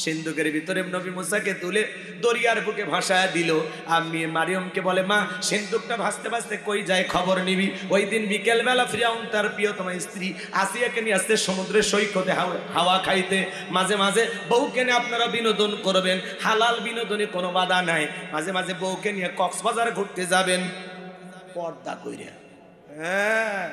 সিন্ধুকের ভিতরে নবী মুসাকে তুলে দরিয়ার বুকে ভাসায় দিল। আমি মারিয়মকে বলে, মা সিন্ধুকটা ভাসতে ভাসতে কই যায় খবর নিবি। ওই দিন বিকেল বেলা ফিরাউন তার প্রিয়তমা স্ত্রী আসিয়াকে নিয়ে আসতে সমুদ্রের সৈকতে হাওয়া খাইতে। মাঝে মাঝে বউকে নিয়ে আপনারা বিনোদন করবেন, হালাল বিনোদনে কোনো বাধা নাই। মাঝে মাঝে বউকে নিয়ে কক্সবাজার ঘুরতে যাবেন, পর্দা কইরা। হ্যাঁ,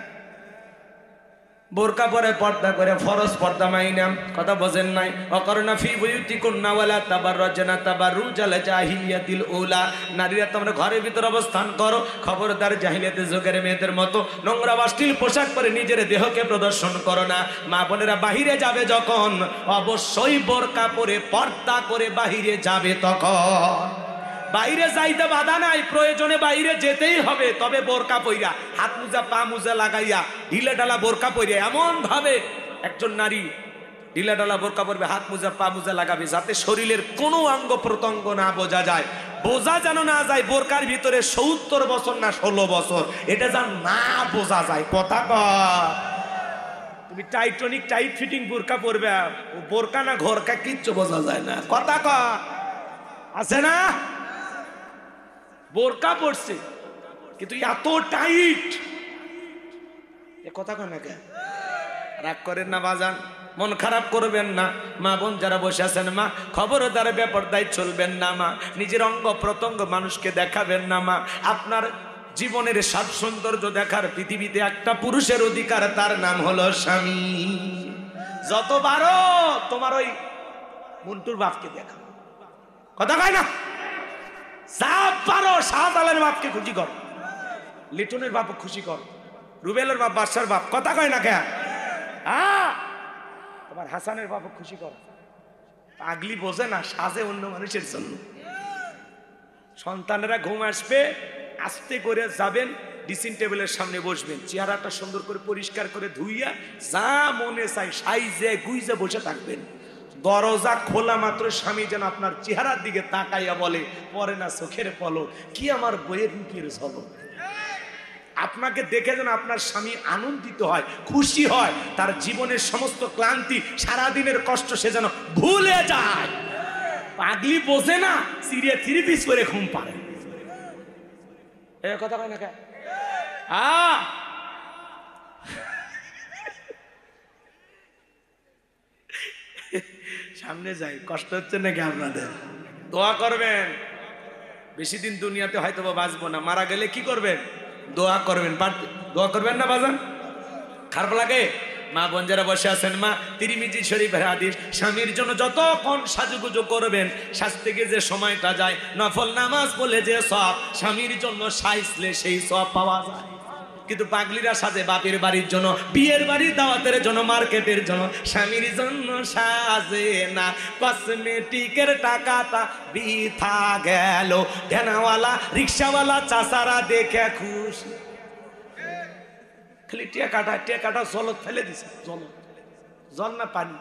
বোরকা পরে পর্দা করে, ফরজ পর্দা মাইনা, কথা বোঝেন নাই? অকরনা ফি বুয়ুতিকুন্না ওয়ালা তাবাররাজনা তাবাররুজাল জাহিলিয়াতিল উলা। নারীরা তোমরা ঘরের ভিতর অবস্থান করো, খবরদার জাহিলিয়াতের যুগের মেয়েদের মতো নোংরা অশ্লীল পোশাক পরে নিজের দেহকে প্রদর্শন করো না। মা বোনেরা বাহিরে যাবে যখন অবশ্যই বোরকা পরে পর্দা করে বাহিরে যাবে। তখন বাইরে যাইতে বাধা নাই, প্রয়োজনে বাইরে যেতেই হবে, তবে বোরকা পইরা, হাত মোজা পা মোজা লাগাইয়া, ঢিলা ঢালা বোরকা পইরা, এমন ভাবে একজন নারী ঢিলা ঢালা বোরকা পরবে, হাত মোজা পা মোজা লাগাবে, যাতে শরীরের কোনো অঙ্গ প্রত্যঙ্গ না বোঝা যায়। বোঝা যেন না যায় বোরকার ভিতরে 70 বছর না 16 বছর, এটা যেন না বোঝা যায়। কথা কয়, তুমি টাইটনিক টাইট ফিটিং বোরকা পরবে, বোরকা না ঘরকা কিচ্ছু বোঝা যায় না। কথা কয়, আছে না? বোরকা পড়ছে কিন্তু এত টাইট, এ কথা কয় না। কেন রাগ করেন না বাজান, মন খারাপ করবেন না। মা বোন যারা বসে আছেন, মা খবরদার বেপরদায় চলবেন না। মা নিজের অঙ্গ প্রত্যঙ্গ মানুষকে দেখাবেন না। মা আপনার জীবনের স্বাদ সৌন্দর্য দেখার পৃথিবীতে একটা পুরুষের অধিকার, তার নাম হলো স্বামী। যতবারও তোমার ওই মন্টুর বাপকে দেখা, কথা কয় না, শাহজালালের বাপকে খুশি কর, লিটনের বাপ খুশি কর, রুবেলের বাপ, বাদশার বাপ, কথা কয় না কেন? তোমার হাসানের বাপ খুশি কর। পাগলি বোঝে না, সাজে অন্য মানুষের জন্য। সন্তানেরা ঘুম আসবে, আস্তে করে যাবেন, ড্রেসিং টেবিলের সামনে বসবেন, চেহারাটা সুন্দর করে পরিষ্কার করে ধুইয়া যা মনে চাই সাইজে গুইজে বসে থাকবেন। দরজা খোলা মাত্র স্বামী যেন আপনার চেহারার দিকে তাকাইয়া বলে, পরে না চোখের পলক, কি আমার বইয়ের রূপের ঝলক। আপনাকে দেখে যেন আপনার স্বামী আনন্দিত হয়, খুশি হয়, তার জীবনের সমস্ত ক্লান্তি, সারাদিনের কষ্ট সে যেন ভুলে যায়। পাগলি বোঝে না, সিরিয়া 3 পিস করে ঘুম পারে। এ কথা কয় না কেন? সামনে যাই, কষ্ট হচ্ছে নাকি আপনাদের? দোয়া করবেন, বেশি দিন দুনিয়াতে হয়তো বাঁচবো না, মারা গেলে কি করবেন? দোয়া করবেন। দোয়া করবেন না বাজান? খারাপ লাগে? মা বোন যারা বসে আছেন, মা তিরমিজি শরীফের হাদিস, স্বামীর জন্য যতক্ষণ সাজুগুজু করবেন, সাজতে গিয়ে যে সময়টা যায়, নফল নামাজ পড়লে যে সওয়াব, স্বামীর জন্য সাজলে সেই সওয়াব পাওয়া যায়। কিন্তু পাগলিরা সাজে বাপের বাড়ির জন্য, বিয়ের বাড়ির দাওয়াতের জন্য, মার্কেটের জন্য, স্বামীর জন্য সাজে না। কসমেটিকের টাকাটা বৃথা গেল, ভ্যানাওয়ালা রিক্সাওয়ালা চাচারা দেখে খুশি, খালি টেকাটা জলত ফেলে দিছে। জল না পানি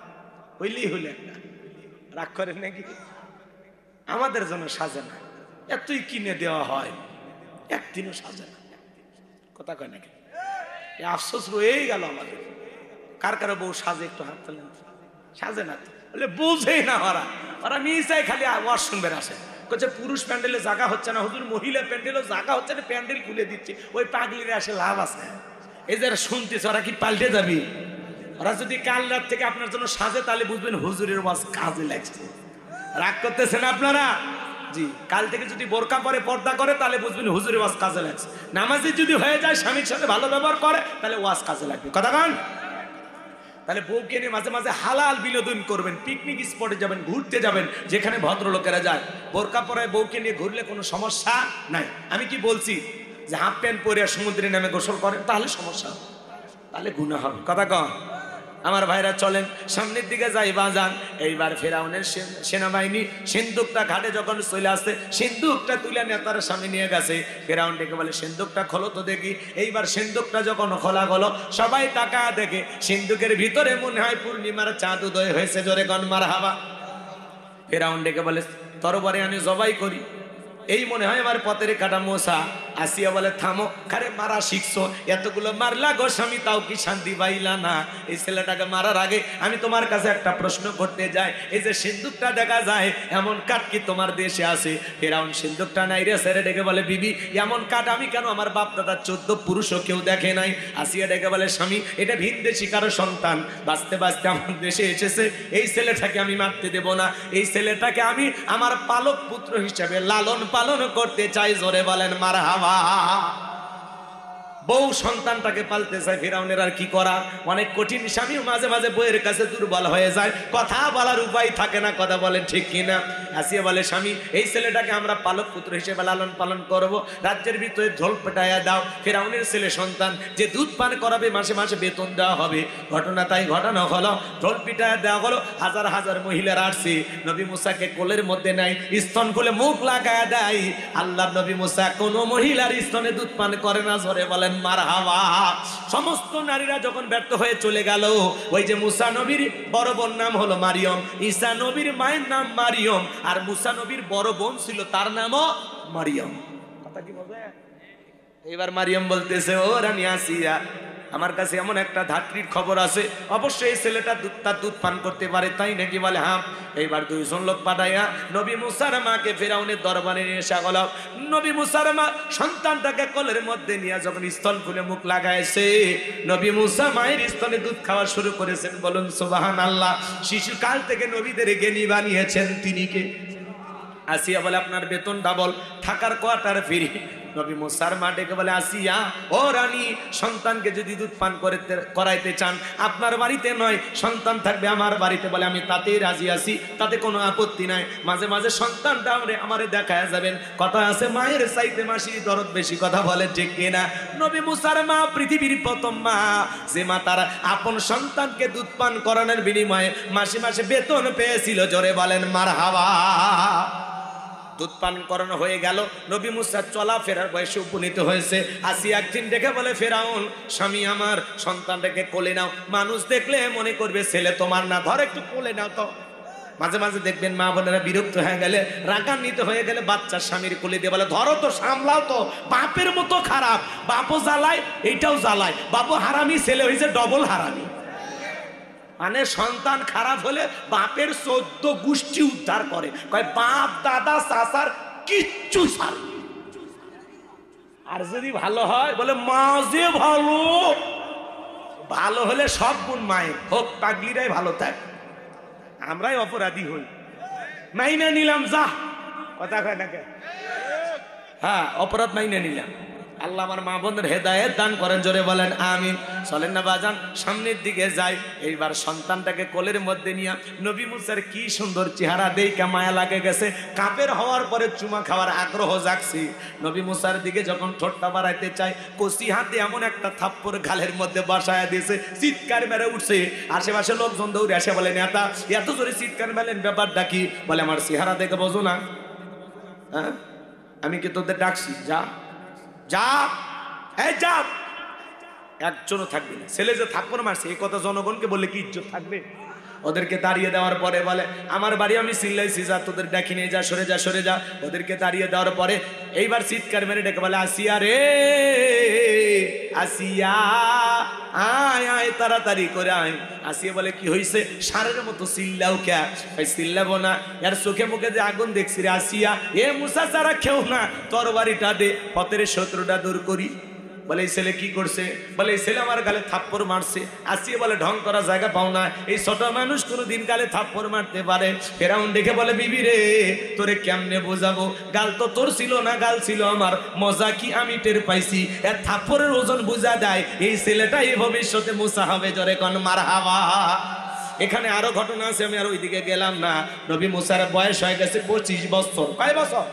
হইলেই হইলে একটা রাগ করে নাকি? আমাদের জন্য সাজে না, এতই কিনে দেওয়া হয়, একদিনও সাজে না। কথা কয় নাকি? আফসোস রয়েই গেল আমাদের। কার কারো বউ সাজে? একটু হাত তোলেন। সাজে না তো, বলে বুঝেই না ওরা মিশাই খালি ওয়াজ শুনবে আসে। পুরুষ প্যান্ডেলে জায়গা হচ্ছে না হুজুর, মহিলা প্যান্ডেলও জায়গা হচ্ছে না, প্যান্ডেল খুলে দিচ্ছে। ওই পাগলিরা আসে লাভ আছে? এই যারা শুনতেছে ওরা কি পাল্টে যাবি? ওরা যদি কাল রাত থেকে আপনার জন্য সাজে তাহলে বুঝবেন হুজুরের ওয়াজ কাজে লাগছে। রাগ করতেছেন আপনারা? জি, কাল থেকে যদি বোরকা পরে পর্দা করে তাহলে বুঝবেন হুজুরের ওয়াজ কাজে লাগছে। নামাজি যদি হয়ে যায়, স্বামীর সাথে ভালো ব্যবহার করে, তাহলে ওয়াজ কাজে লাগবে। কথা কান? তাহলে বউকে নিয়ে মাঝে মাঝে হালাল বিনোদন করবেন, পিকনিক স্পটে যাবেন, ঘুরতে যাবেন, যেখানে ভদ্রলোকেরা যায়। বোরকা পরে বউকে নিয়ে ঘুরলে কোনো সমস্যা নাই। আমি কি বলছি যে হাফ প্যান্ট পরে সমুদ্রে নামে গোসল করেন তাহলে সমস্যা, তাহলে গুনাহ হবে। কথা কন? আমার ভাইরা চলেন সামনের দিকে যাই বাজান। এইবার ফেরাউনের সেনাবাহিনী সিন্দুকটা ঘাটে যখন চলে আসছে, সিন্দুকটা তুলে নেতার সামনে নিয়ে গেছে। ফেরাউন ডেকে বলে সিন্দুকটা খোলো তো দেখি। এইবার সিন্দুকটা যখন খোলা গেলো, সবাই টাকা দেখে সিন্দুকের ভিতরে মনে হয় পূর্ণিমার চাঁদ উদয় হয়েছে। জোরে গন মারহাবা। ফেরাউন ডেকে বলে তরবারি আমি জবাই করি, এই মনে হয় আমার পথের কাটা মশা। আসিয়া বলে থামো, খারে মারা শিখছো, এতগুলো মারলা গো স্বামী, তাও কি শান্তি পাইলা না? এই ছেলেটাকে মারার আগে আমি তোমার কাছে একটা প্রশ্ন করতে যাই, এই যে সিন্দুকটা দেখা যায়, এমন কাঠ কি তোমার দেশে আছে? ফেরাউন সিন্দুকটা নাই রে ছেড়ে ডেকে বলে বিবি, এমন কাঠ আমি কেন, আমার বাপ দাদা 14 পুরুষও কেউ দেখে নাই। আসিয়া ডেকে বলে স্বামী, এটা ভিন দেশি কারো সন্তান, বাঁচতে বাঁচতে আমার দেশে এসেছে, এই ছেলেটাকে আমি মারতে দেব না। এই ছেলেটাকে আমি আমার পালক পুত্র হিসেবে লালন পালন করতে চাই। জোরে বলেন মারহাবা। বউ সন্তানটাকে পালতে চায় ফিরাউনের, আর কি করা, অনেক কঠিন। স্বামীও মাঝে মাঝে বউয়ের কাছে দুর্বল হয়ে যায়, কথা বলার উপায় থাকে না। কথা বলেন ঠিক কিনা? আসিয়া বলে স্বামী, এই ছেলেটাকে আমরা পালক পুত্র হিসেবে লালন পালন করব, রাজ্যের ভিতরে ঢোল পেটাইয়া দাও। ফিরাউনের ছেলে সন্তান যে দুধ পান করাবে, মাসে মাসে বেতন দেওয়া হবে। ঘটনা তাই ঘটানো হলো, ঢোল পিটাইয়া দেওয়া হলো। হাজার হাজার মহিলারা আসছে, নবী মুসাকে কোলের মধ্যে নাই, স্তন খুলে মুখ লাগায়া দেয়। আল্লাহ নবী মুসা কোনো মহিলার স্তনে দুধ পান করে না। জোরে বলেন মারহাবা। সমস্ত নারীরা যখন ব্যর্থ হয়ে চলে গেল, ওই যে মুসা নবীর বড় বোন নাম হলো মারিয়ম, ঈসা নবীর মায়ের নাম মারিয়ম, আর মুসা নবীর বড় বোন ছিল, তার নামও মারিয়ম। কথা কি বলবে? এবার মারিয়ম বলতেছে, ও রানী আসিয়া, আমার কাছে এমন একটা ধাত্রীর খবর আছে, অবশ্যই এই ছেলেটা তার দুধ পান করতে পারে, তাই নাকি? বলে হ্যাঁ। এইবার 2 জন লোক পাঠাইয়া নবী মুসার মাকে ফেরাউনের দরবারে নিয়ে এসে গেল। নবী মুসার মা সন্তানটাকে কোলের মধ্যে নিয়ে যখন স্তন খুলে মুখ লাগাইছে, নবী মুসা মায়ের স্তনে দুধ খাওয়া শুরু করেছেন। বলুন সুবহানাল্লাহ। শিশুকাল থেকে নবীদের জ্ঞানী বানিয়েছেন তিনি কে? আসিয়া বলে আপনার বেতন ডাবল, থাকার কোয়ার্টার ফ্রি। নবী মুসার মা ডেকে বলে আসিয়া, ও রানী, সন্তানকে যদি দুধ পান করাইতে চান আপনার বাড়িতে নয়, সন্তান থাকবে আমার বাড়িতে। বলে আমি তাতেই রাজি আছি, তাতে কোনো আপত্তি নাই। মাঝে মাঝে সন্তানটা আমারে দেখায় যাবেন। কথা আছে মায়ের চাইতে মাসির দরদ বেশি। কথা বলে ঠিক কিনা? নবী মুসার মা পৃথিবীর প্রথম মা, যে মা তার আপন সন্তানকে দুধ পান করানোর বিনিময়ে মাসে মাসে বেতন পেয়েছিল। জোরে বলেন মারহাবা। দুধ পান করানো হয়ে গেল, নবী মুসা চলা ফেরার বয়সে উপনীত হয়েছে। আসিয়া একদিন দেখে বলে ফেরাউন, স্বামী আমার সন্তানটাকে কোলে নাও, মানুষ দেখলে মনে করবে ছেলে তোমার না, ধর একটু কোলে নাও তো। মাঝে মাঝে দেখবেন মা বোনেরা বিরক্ত হয়ে গেলে, রাগান্বিত হয়ে গেলে বাচ্চার স্বামীর কোলে দিয়ে বলে ধরো তো, সামলাও তো। বাপের মতো খারাপ, বাপও জ্বালায়, এইটাও জ্বালায়। বাপও হারামি, ছেলে হয়েছে ডবল হারামি। মানে সন্তান খারাপ হলে বাপের 14 গোষ্ঠী উদ্ধার করে, কয় বাপ দাদা চাচার কিচ্ছু ছাড়। আর যদি ভালো হয় বলে মা যে ভালো, ভালো হলে সব গুণ মায়ের। হোক পাগলিরাই ভালো থাক, আমরাই অপরাধী হই। মাইনা নিলাম, যা কথা কয় না কে? হ্যাঁ, অপরাধ মাইনা নিলাম। আল্লাহ আমার মা বোনের হেদায়েত দান করেন, জোরে বলেন আমিন। চলেন না বাজান সামনের দিকে যাই। এইবার সন্তানটাকে কোলের মধ্যে নিয়ে নবী মুসার কি সুন্দর চেহারা দেখে মায়া লাগে গেছে। কাপের হওয়ার পরে চুমা খাওয়ার আগ্রহ জাগছি। নবী মুসার দিকে যখন ঠোঁটটা বাড়াইতে চাই, কচি হাতে এমন একটা থাপ্পড় গালের মধ্যে বসায়া দিয়েছে, চিৎকার মেরে উঠছে। আশেপাশে লোকজন দৌড়ে আসে বলে, নেতা এত জোরে চিৎকার মেলেন, ব্যাপারটা কি? বলে আমার চেহারা দেখে বোঝো না? হ্যাঁ, আমি কি তোদের ডাকছি? যা যা, এই যা, একজনও থাকবে না। ছেলে যে থাপ্পড় মারছে এই কথা জনগণকে বললে কি ইজ্জত থাকবে? ওদেরকে দাঁড়িয়ে দেওয়ার পরে বলে, আমার বাড়ি আমি চিল্লাইছি, যা তোদের ডাকি নিয়ে যা, সরে যা সরে যা। ওদেরকে দাঁড়িয়ে দেওয়ার পরে এইবার চিৎকার মেরে ডেকে বলে, আসিয়া রে আসিয়া, আয় আয় তাড়াতাড়ি করে আয়। আসিয়া বলে, কি হয়েছে? সারের মতো চিল্লাও কে? চিল্লাবো না, এর চোখে মুখে যে আগুন দেখছি রে। আসিয়া, এ মুসা ছাড়া কেউ না, তোর বাড়িটা দে, পথের শত্রুটা দূর করি। বলে এই ছেলে কি করছে? বলে এই ছেলে আমার গালে থাপ্পড় মারছে। আসিয়া বলে, ঢং করা জায়গা পাও না, এই ছোট মানুষ কোনোদিন গালে থাপ্পড় মারতে পারে? ফেরাউন দেখে বলে, বিবি রে তোরে কেমনে বোঝাবো? গাল তো তোর ছিল না, গাল ছিল আমার। মজা কি আমি টের পাইছি। এর থাপ্পড়ের ওজন বুঝা দেয়, এই ছেলেটা এই ভবিষ্যতে মুসা হবে। জোরে কোন মারহাবা। এখানে আরো ঘটনা আছে, আমি আর ওইদিকে গেলাম না। নবী মুসার বয়স হয়ে গেছে 25 বছর। কয় বছর?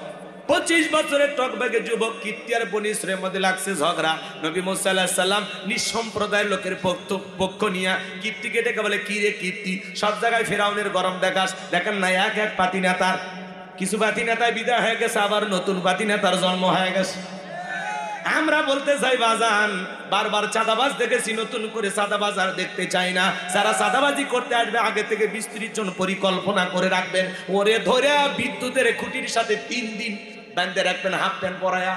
25 বছরের টকবাগে যুবক। কীর্তি আর বনি ইসরায়েলের মধ্যে লাগছে ঝগড়া। নবী মুসা আলাইহিস সালাম নিঃসম্প্রদায়ের লোকের পক্ষ নিয়ে কীর্তিকে ডেকে বলে, কি রে কীর্তি, সব জায়গায় ফেরাউনের গরম দেখাস। দেখেন না, এক এক পাতি নেতার, কিছু পাতি নেতায় বিদায় হয়ে গেছে, আবার নতুন পাতি নেতার জন্ম হয়ে গেছে। আমরা বলতে চাই বাজান, বারবার চাঁদাবাজ দেখেছি, নতুন করে চাঁদাবাজ আর দেখতে চাই না। যারা চাঁদাবাজি করতে আসবে আগে থেকে বিস্তৃত জন পরিকল্পনা করে রাখবেন। ওরে ধরে বিদ্যুতের খুঁটির সাথে 3 দিন বাঁধে রাখবেন, হাফ প্যান্ট পরায়া।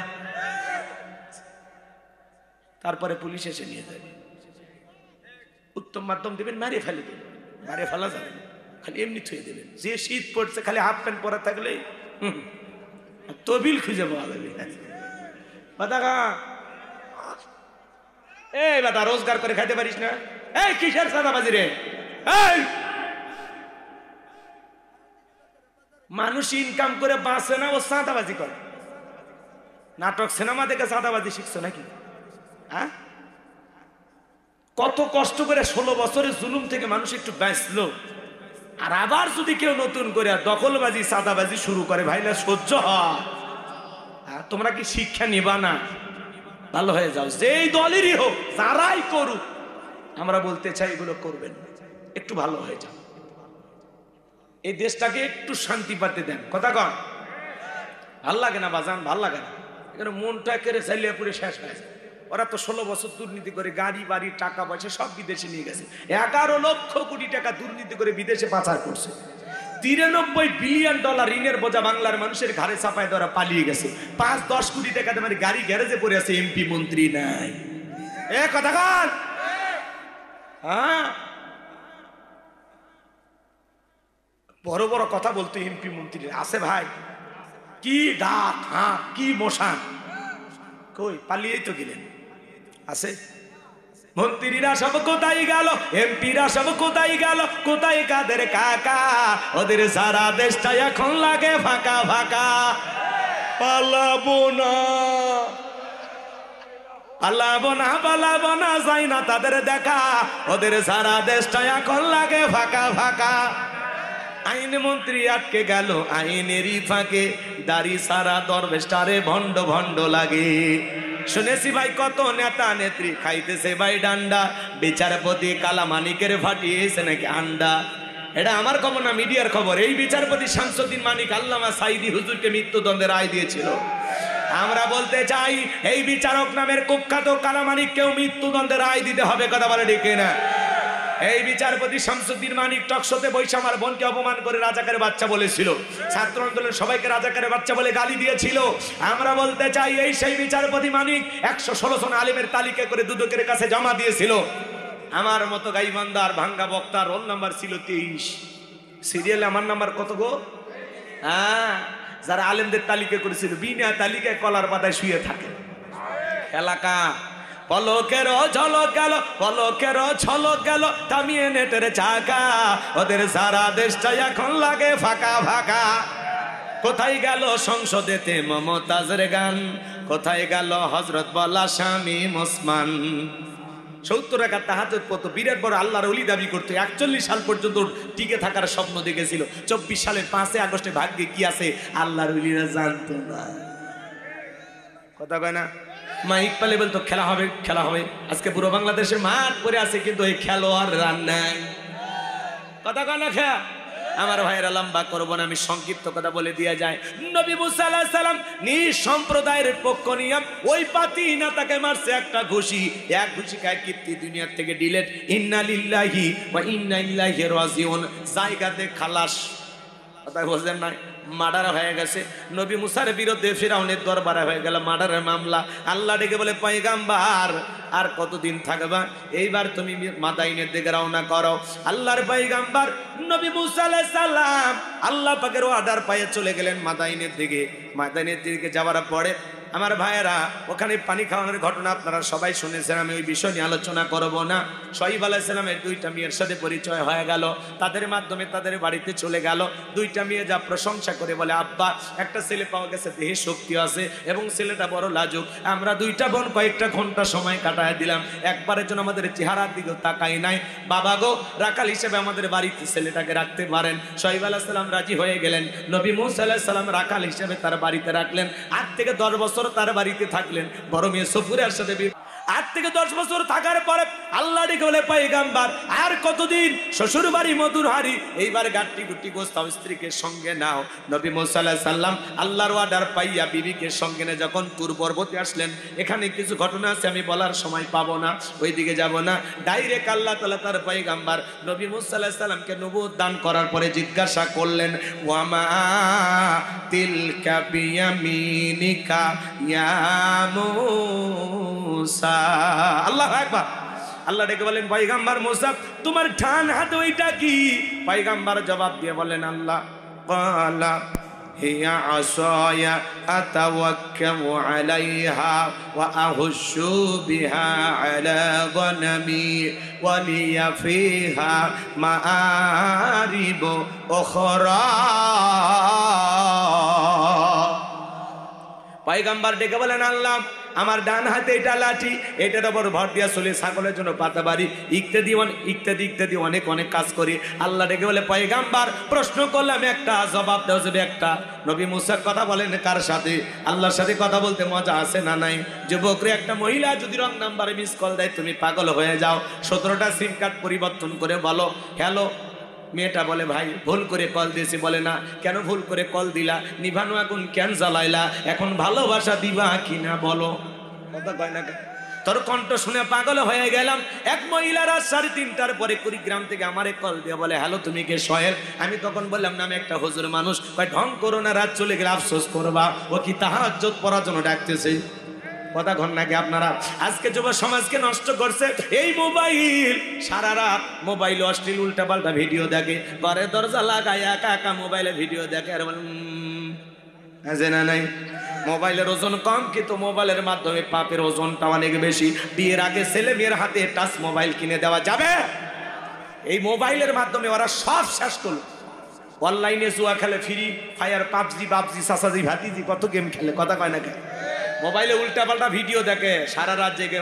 তারপরে পুলিশ এসে নিয়ে যাবে, উত্তম মাধ্যম দেবেন, মারিয়ে ফেলে দেবেন। মারিয়ে ফেলা যাবে না, খালি এমনি থুয়ে দেবেন। যে শীত পড়ছে খালি হাফ প্যান্ট পরা থাকলে তবিল খুঁজে পাওয়া যাবে। এই বাদা, রোজগার করে খাইতে পারিস না? এই কিসের চাঁদাবাজি রে? মানুষ ইনকাম করে বাঁচে না, ও চাঁদাবাজি করে। নাটক সিনেমা দেখে চাঁদাবাজি শিখছো নাকি? হ্যাঁ, কত কষ্ট করে 16 বছরের জুলুম থেকে মানুষ একটু বাঁচলো, আর আবার যদি কেউ নতুন করে দখলবাজি চাঁদাবাজি শুরু করে, ভাইলা সহ্য হয়? তোমরা কি শিক্ষা নিবা না? ভালো হয়ে যাও, যেই দলেরই হোক, যারাই করুক। আমরা বলতে চাই এগুলো করবেন, একটু ভালো হয়ে যাও। এই দেশটাকে একটু শান্তি পাতে দেন। কথা কন, ভাল লাগে না বাজান? ভাল লাগে না? এখানে মনটা কেড়ে চাইলে পুরে শেষ হয়ে যায়। ওরা তো 16 বছর দুর্নীতি করে গাড়ি বাড়ি টাকা পয়সা সব বিদেশে নিয়ে গেছে। 11 লক্ষ কোটি টাকা দুর্নীতি করে বিদেশে পাচার করছে। 93 বিলিয়ন ডলার ঋণের বোঝা বাংলার মানুষের ঘাড়ে চাপায় ধরা পালিয়ে গেছে। 5-10 কোটি টাকা দামের গাড়ি গ্যারেজে পড়ে আছে, এমপি মন্ত্রী নাই। এ কথা কাল, হ্যাঁ, বড় বড় কথা বলতো এমপি মন্ত্রী আছে ভাই। কি ডাক, হ্যাঁ, কি মশান, কই পালিয়েই তো গেলেন। আছে মন্ত্রীরা সব কোথায় গেল, এমপিরা সব কোথায় গেল, কোথায় কাদের কাকা? ওদের সারা দেশটা এখন লাগে ফাঁকা ফাঁকা। পালাবো না, পালাবো না, পালাবো না, যাই না তাদের দেখা। ওদের সারা দেশটা এখন লাগে ফাঁকা ফাঁকা। আইন মন্ত্রী আটকে গেল আইনেরই ফাঁকে, দাড়ি সারা দরবেশটারে ভণ্ড ভণ্ড লাগে। শুনেছি ভাই কত নেতা নেত্রী খাইতেছে ভাই ডান্ডা, বিচারপতি কালামানিকের ফাটিয়েছে নাকি আন্ডা। এটা আমার খবর না, মিডিয়ার খবর। এই বিচারপতি শামসুদ্দিন মানিক আল্লামা সাইদি হুজুরকে মৃত্যুদণ্ডের রায় দিয়েছিল। আমরা বলতে চাই, এই বিচারক নামের কুখ্যাত কালামানিককেও মৃত্যুদণ্ডের রায় দিতে হবে। কথা বলে ঠিক না? এই বিচারপতি শামসুদ্দিন মানিক টকশোতে বসে আমার বোনকে অপমান করে রাজাকারের বাচ্চা বলেছিল, ছাত্র আন্দোলনের সবাইকে রাজাকারের বাচ্চা বলে গালি দিয়েছিল। আমরা বলতে চাই, এই সেই বিচারপতি মানিক 116 জন আলিমের তালিকা করে দুদকের কাছে জমা দিয়েছিল। আমার মতো গাইবান্দার ভাঙ্গা বক্তা রোল নাম্বার ছিল 23, সিরিয়ালে আমার নাম্বার কত গো? হ্যাঁ, যারা আলেমদের তালিকা করেছিল বিনা তালিকায় কলার পাতায় শুয়ে থাকে। এলাকা পলকের ঝলক গেল, পলকের ঝলক গেল, থামিয়ে নেটের চাকা। ওদের সারা দেশটা এখন লাগে ফাঁকা ফাঁকা। কোথায় গেল সংসদেতে মমতাজের গান? কোথায় গেল হযরত বলা শামীম ওসমান? 70 রাকাত তাহাজ্জুদ পড়তো, বিরাট বড় আল্লাহর ওলি দাবি করতো, 41 সাল পর্যন্ত টিকে থাকার স্বপ্ন দেখেছিল। 24 সালের 5 আগস্টে ভাগ্যে কি আছে আল্লাহর ওলিরা জানতো না। কথা কয় না? মা ইকবালে বলতো খেলা হবে খেলা হবে। আজকে পুরো বাংলাদেশের মাঠ পড়ে আছে, কিন্তু এই খেলোয়াড় রান নাই। কথা কয় না? খেয়া আমার ভাইয়েরা লম্বা করবো না, আমি সংক্ষিপ্ত কথা বলে দিয়ে যায়। নবী মুসা আলাইহিস সালাম নিজ সম্প্রদায়ের পক্ষ নিয়ে ওই পাতি না তাকে মারছে একটা ঘুষি, এক ঘুষি খায় কীর্তি দুনিয়া থেকে ডিলেট। ইন্না লিল্লাহি ওয়া ইন্না ইলাইহি রাজিউন, জায়গাতে খালাস। কথা বুঝলেন না? মার্ডার হয়ে গেছে। নবী মুসার বিরুদ্ধে ফিরাউনের দরবারে হয়ে গেল মার্ডারের মামলা। আল্লাহ ডেকে বলে পয়গাম্বার আর কতদিন থাকবা? এইবার তুমি মাদাইনের দিকে রওনা করো। আল্লাহর পয়গাম্বার নবী মুসা আলাইহিস সালাম আল্লাহ পাকের অর্ডার পায়ে চলে গেলেন মাদাইনের দিকে। মাদাইনের দিকে যাওয়ার পরে আমার ভাইয়েরা ওখানে পানি খাওয়ানোর ঘটনা আপনারা সবাই শুনেছেন, আমি ওই বিষয় নিয়ে আলোচনা করব না। শোয়েব আলাইহিস সালামের 2টা মেয়ের সাথে পরিচয় হয়ে গেল, তাদের মাধ্যমে তাদের বাড়িতে চলে গেল। 2টা মেয়ে যা প্রশংসা করে বলে, আব্বা একটা ছেলে পাওয়া গেছে, দেহে শক্তি আছে এবং ছেলেটা বড় লাজুক। আমরা 2টা বোন কয়েকটা ঘন্টা সময় কাটায় দিলাম, একবারের জন্য আমাদের চেহারার দিকেও তাকাই নাই। বাবা গো, রাখাল হিসেবে আমাদের বাড়িতে ছেলেটাকে রাখতে পারেন। শোয়েব আলাইহিস সালাম রাজি হয়ে গেলেন। নবী মুসা আলাইহিস সালাম রাখাল হিসেবে তার বাড়িতে রাখলেন। 8 থেকে 10 বছর তার বাড়িতে থাকলেন। বড় মেয়ে সফুরের সাথে 8 থেকে 10 বছর থাকার পরে আল্লাহ ডেকে বলে পয়গাম্বার আর কতদিন? শ্বশুর বাড়ি মধুর হাড়ি, এইবার গাট্টি গুটি গোস্তাও স্ত্রীকে সঙ্গে নাও। নবী মুসা আলাইহিস সালাম আল্লাহর অর্ডার পাইয়া বিবিকে সঙ্গে নিয়ে যখন তুর পর্বতে আসলেন, এখানে কিছু ঘটনা আছে আমি বলার সময় পাবো না, ওইদিকে যাব না। ডাইরেক্ট আল্লাহ তাআলা তার পয়গাম্বার নবী মুসা আলাইহিস সালামকে নবুয়ত দান করার পরে জিজ্ঞাসা করলেন, ওয়ামা তিলকা বিয়ামিনিকা ইয়া মুসা। আল্লাহু আকবার। আল্লাহ ডেকে বলেন, পয়গাম্বার মুসা তোমার ডান হাতে ওইটা কি? পয়গাম্বার জবাব দিয়ে বলেন, আল্লাহ ক্বালা হিয়া আসায়া আতাওয়াক্কামু আলাইহা ওয়া আহুশু বিহা আলা গনামি ওয়া লিয়া ফিহা মাআরিবু উখরা। পয়গাম্বার ডেকে বলেন, আল্লাহ আমার ডান হাতে এটা লাঠি, এটার উপর ভর দিয়া চলে ছাগলের জন্য পাতা বাড়ি ইত্যাদি ইত্যাদি অনেক অনেক কাজ করি। আল্লাহ ডেকে বলে, পয়গাম্বার প্রশ্ন করলাম একটা, জবাব দেওয়া যাবে একটা। নবী মুসা কথা বলেন কার সাথে? আল্লাহর সাথে কথা বলতে মজা আছে না নাই? যুবকরে একটা মহিলা যদি রং নাম্বারে মিস কল দেয় তুমি পাগল হয়ে যাও। 17টা সিম কার্ড পরিবর্তন করে বলো হ্যালো। মেয়েটা বলে, ভাই ভুল করে কল দিয়েছি। বলে, না কেন ভুল করে কল দিলা? নিভানো আগুন কেন জ্বালাইলা? এখন ভালোবাসা দিবা কিনা বলো। কথা কয় না? তোর কণ্ঠ শুনে পাগল হয়ে গেলাম। এক মহিলারা 3:30টার পরে কুড়িগ্রাম থেকে আমারে কল দিয়ে বলে, হ্যালো তুমি কে? সোহেল। আমি তখন বললাম না আমি একটা হুজুর মানুষ। কয় ঢং করো না, রাত চলে গেলে আফসোস করবা। ও কি তাহাজ্জুদ পড়ার জন্য ডাকতেছে? কথা ঘন নাকি আপনারা? আজকে যুব সমাজকে নষ্ট করছে এই মোবাইল। সারা রাত মোবাইল অশ্লীল উল্টাপাল্টা ভিডিও দেখে, ঘরে দরজা লাগায় একা একা মোবাইলে ভিডিও দেখে। আর আছে না নাই? মোবাইলের ওজন কম, কিন্তু মোবাইলের মাধ্যমে পাপের ওজনটা অনেক বেশি। বিয়ের আগে ছেলে মেয়ের হাতে টাচ মোবাইল কিনে দেওয়া যাবে? এই মোবাইলের মাধ্যমে ওরা সব শেষ করলো। অনলাইনে জুয়া খেলে, ফ্রি ফায়ার, পাবজি সাসাজি ভাতিজি কত গেম খেলে। কথা কয় না? মোবাইলে উল্টাপাল্টা ভিডিও দেখে, সারা রাত জেগে।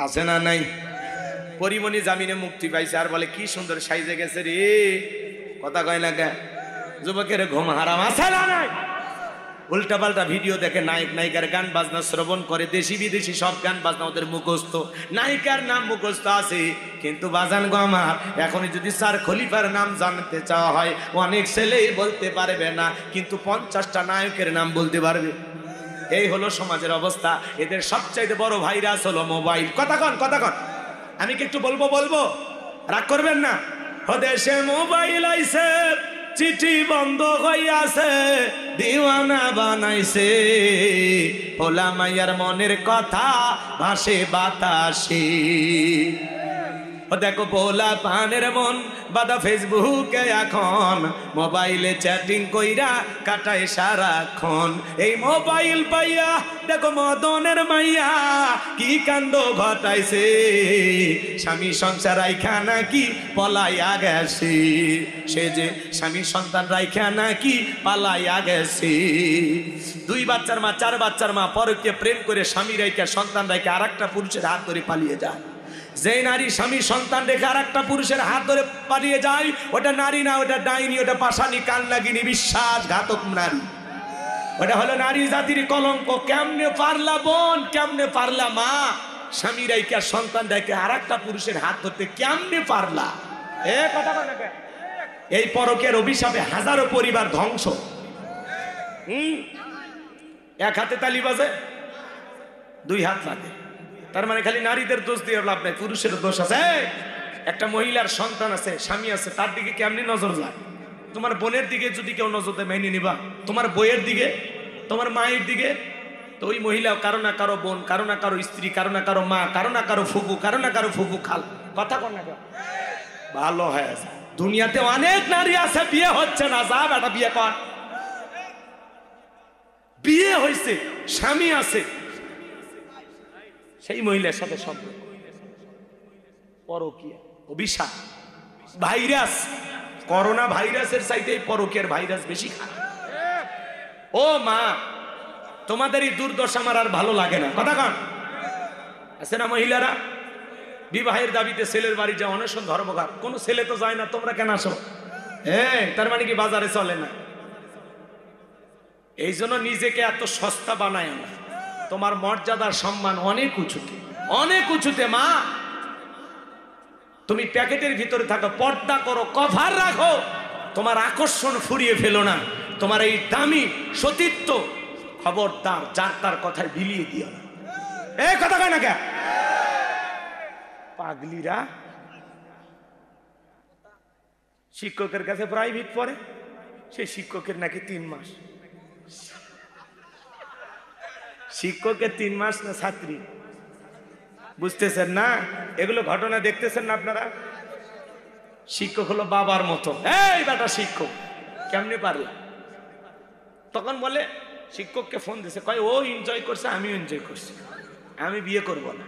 আছে না নাই? পরিমণি জামিনে মুক্তি পাইছে, আর বলে কি সুন্দর সাইজে গেছে রে। কথা কয় না? যুবকের ঘুম হারাম। আছে না নাই? উল্টাপাল্টা ভিডিও দেখে, নায়ক নায়িকার গান বাজনা শ্রবণ করে, দেশি বিদেশি সব গান বাজনা ওদের মুখস্থ। নায়িকার নাম মুখস্থ আছে, কিন্তু বাজান গো আমার, এখনই যদি স্যার খলিফার নাম জানতে চাওয়া হয় অনেক ছেলেই বলতে পারবে না, কিন্তু 50টা নায়কের নাম বলতে পারবে। এই হলো সমাজের অবস্থা। এদের সবচাইতে বড় ভাইরাস হলো মোবাইল। কথা কন, কথা কন। আমি কি একটু বলবো? রাগ করবেন না। দেশে মোবাইল আইছে, চিঠি বন্ধ হইয়াছে, দিওয়ানা বানাইছে, ভোলা মাইয়ার মনের কথা ভাসে বাতাসে। ও দেখো পোলা পানের মন বাদা ফেসবুকে এখন মোবাইলে চ্যাটিং কইরা কাটায় সারাক্ষণ। এই মোবাইল পাইয়া দেখো মদনের মাইয়া কি কাণ্ড ঘটাইছে, স্বামী সংসার রাইখা নাকি পলাইয়া গেছে, সে যে স্বামী সন্তান রাইখা নাকি পালাইয়া গেছে। 2 বাচ্চার মা 4 বাচ্চার মা পরকে প্রেম করে স্বামী রাইখা সন্তান রাইখা আর একটা পুরুষের হাত ধরে পালিয়ে যায়। যে নারী স্বামী সন্তান রেখে আর একটা পুরুষের হাত ধরে পালিয়ে যায়, ওটা নারী না, ওটা ডাইনি, ওটা পাশানি কান্নাগিনী বিশ্বাসঘাতক নারী। ওটা হলো নারী জাতির কলঙ্ক। কেমনে পারলা বোন, কেমনে পারলা মা, স্বামী রাইখা সন্তান রেখে আর একটা পুরুষের হাত ধরতে কেমনে পারলা? কথা বলে এই পরকের অভিশাপে হাজারো পরিবার ধ্বংস। এক হাতে তালি বাজে, 2 হাত লাগে। তার মানে খালি নারীদের দোষ দিয়ে লাভ নাই, পুরুষের দোষ আছে। একটা মহিলার সন্তান আছে, স্বামী আছে, তার দিকে কেমনি নজর যায়? তোমার বোনের দিকে যদি কেউ নজর দেয় মেনে নিবা, তোমার বইয়ের দিকে, তোমার মায়ের দিকে। তো ওই মহিলা কারো না কারো বোন, কারো না কারো স্ত্রী, কারো না কারো মা, কারো না কারো ফুফু, কারো না কারো ফুফু খাল। কথা কর না ভালো হয়ে আছে। দুনিয়াতে অনেক নারী আছে বিয়ে হচ্ছে না, যা বেটা বিয়ে কর। বিয়ে হয়েছে, স্বামী আছে, সেই মহিলার সাথে সম্পর্ক। পরকীয়া অভিশাপ, ভাইরাস, করোনা ভাইরাসের চাইতে পরকীয়ার ভাইরাস বেশি খারাপ। ও মা, তোমাদের এই দুর্দশা আমার আর ভালো লাগে না। কথা কন আছে না মহিলারা বিবাহের দাবিতে ছেলের বাড়ি যায়, অনশন ধর্মঘাট, কোন ছেলে তো যায় না, তোমরা কেন আসো? তার মানে কি বাজারে চলে না? এই জন্য নিজেকে এত সস্তা বানায় না। তোমার মর্যাদার সম্মান অনেক উঁচুতে, অনেক উঁচুতে। মা, তুমি প্যাকেটের ভিতরে থাকো, পর্দা করো, কভার রাখো, তোমার আকর্ষণ ফুরিয়ে ফেলো না। তোমার এই দামি সতীত্ব খবরদার যার তার কথায় বিলিয়ে দিও না। কথা কয় না কে? পাগলিরা শিক্ষকের কাছে প্রাইভেট পড়ে, সেই শিক্ষকের নাকি 3 মাস। শিক্ষকের 3 মাস না ছাত্রী? বুঝতেছেন না? এগুলো ঘটনা দেখতেছেন না আপনারা? শিক্ষক হলো বাবার মতো। এই বেটা শিক্ষক কেমনে পারলা? তখন বলে শিক্ষককে ফোন দিছে, কয় ও এনজয় করছে, আমিও এনজয় করছি, আমি বিয়ে করব না।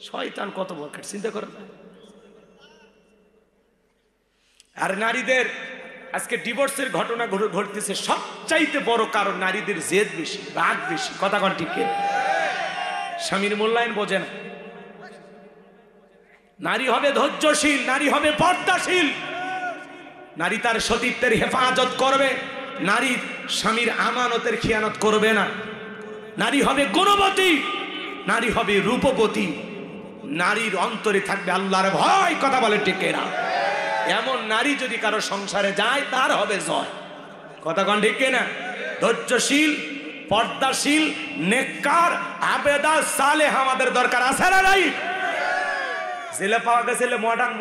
শয়তান কত বরকার, চিন্তা করো। আর নারীদের আজকে ডিভোর্সের ঘটনা ঘটতেছে, সবচাইতে বড় কারণ নারীদের জেদ বেশি, রাগ বেশি। কথা কন ঠিক? স্বামীর মূল্যায়ন বোঝে না। নারী হবে ধৈর্যশীল, নারী হবে পর্দাশীল, নারী তার সতীত্বের হেফাজত করবে, নারী স্বামীর আমানতের খেয়ানত করবে না। নারী হবে গুণবতী, নারী হবে রূপবতী, নারীর অন্তরে থাকবে আল্লাহর ভয়। কথা বলে ঠিক না? এমন নারী যদি কারো সংসারে যায় তার হবে জয়। কথা কন ঠিক না? ধৈর্যশীল, পর্দাশীল, নেককার, আবেদা, সালেহ আমাদের দরকার আছে না নাই? ছেলে পাওয়া গেছে মডার্ন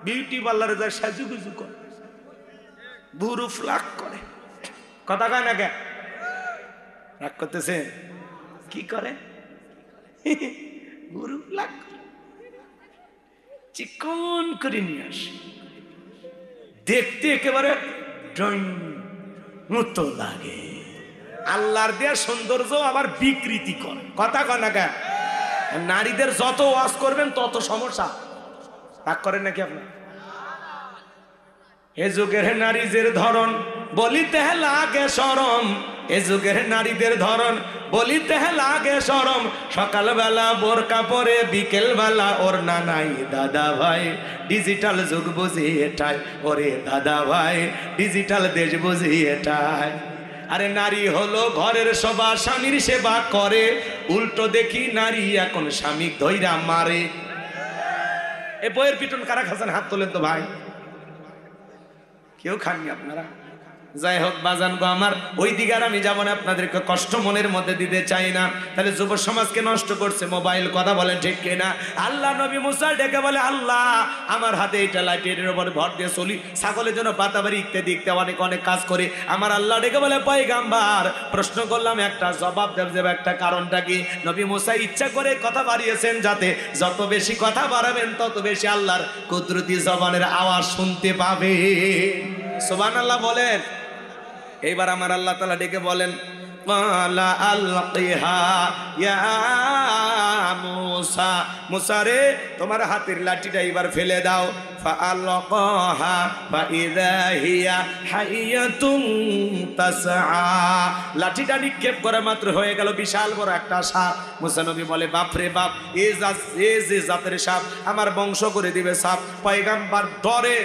বিউটি পার্লারে যায়, সাজুগুজু করে, বুরু ফ্লাক করে। কথা কয় না কে? রাগ করতেছে? কি করে? বুরু ফ্লাক চিকন করে নিয়ে আসে, দেখতে একেবারে ড্রয়িং মতো লাগে। আল্লাহর দেয়া সৌন্দর্য আবার বিকৃতি করে। কথা কয় না কে? নারীদের যত ওয়াজ করবেন তত সমস্যা। রাগ করেন নাকি আপনার? এ যুগের নারীদের ধরন বলিতে লাগে শরম, এ যুগের নারীদের ধরন বলিতে লাগে শরম। সকালবেলা বোরকা পরে, বিকেল বেলা ওর নাই। দাদা ভাই ডিজিটাল যুগ বুঝি এটাই, ওরে দাদা ভাই ডিজিটাল দেশ বুঝি এটাই। আরে নারী হলো ঘরের শোভা, স্বামীর সেবা করে, উল্টো দেখি নারী এখন স্বামী ধইরা মারে। এ বইয়ের পিটন কারা খাচ্ছেন? হাত তোলেন তো ভাই। কেউ খাননি আপনারা? যাই হোক বাজান গো আমার, ওই দিকে আর আমি যাবো না, আপনাদেরকে কষ্ট মনের মধ্যে দিতে চাই না। তাহলে যুব সমাজকে নষ্ট করছে মোবাইল, কথা বলে ঠিক কিনা? আল্লাহ নবী মুসা ডেকে বলে, আল্লাহ আমার হাতে এটা লাইটের উপর ভর দিয়ে চলি, ছাগলের জন্য পাতাবাড়ি ইত্যাদি ইত্যাদি অনেক অনেক কাজ করে। আমার আল্লাহ ডেকে বলে, পয়গাম্বার প্রশ্ন করলাম একটা, জবাব দেব একটা, কারণটা কি? নবী মুসা ইচ্ছা করে কথা বাড়িয়েছেন, যাতে যত বেশি কথা বাড়াবেন তত বেশি আল্লাহর কুদরতি জবানের আওয়াজ শুনতে পাবে। সুবহানাল্লাহ বলেন। এইবার আমার আল্লাহ তাআলা ডেকে বলেন, ক্বালা আলকিহা ইয়া মুসা, মুসা রে তোমার হাতের লাঠিটা এবার ফেলে দাও। ফাআলকাহা ফাইযা হিয়া হাইয়াতুন তাসআ, লাঠিটা নিক্ষেপ করা মাত্র হয়ে গেল বিশাল বড় একটা সাপ। মুসা নবী বলে, বাপ রে বাপ, এ যে জাতের সাপ, আমার বংশ করে দিবে সাপ। পয়গম্বর ডরে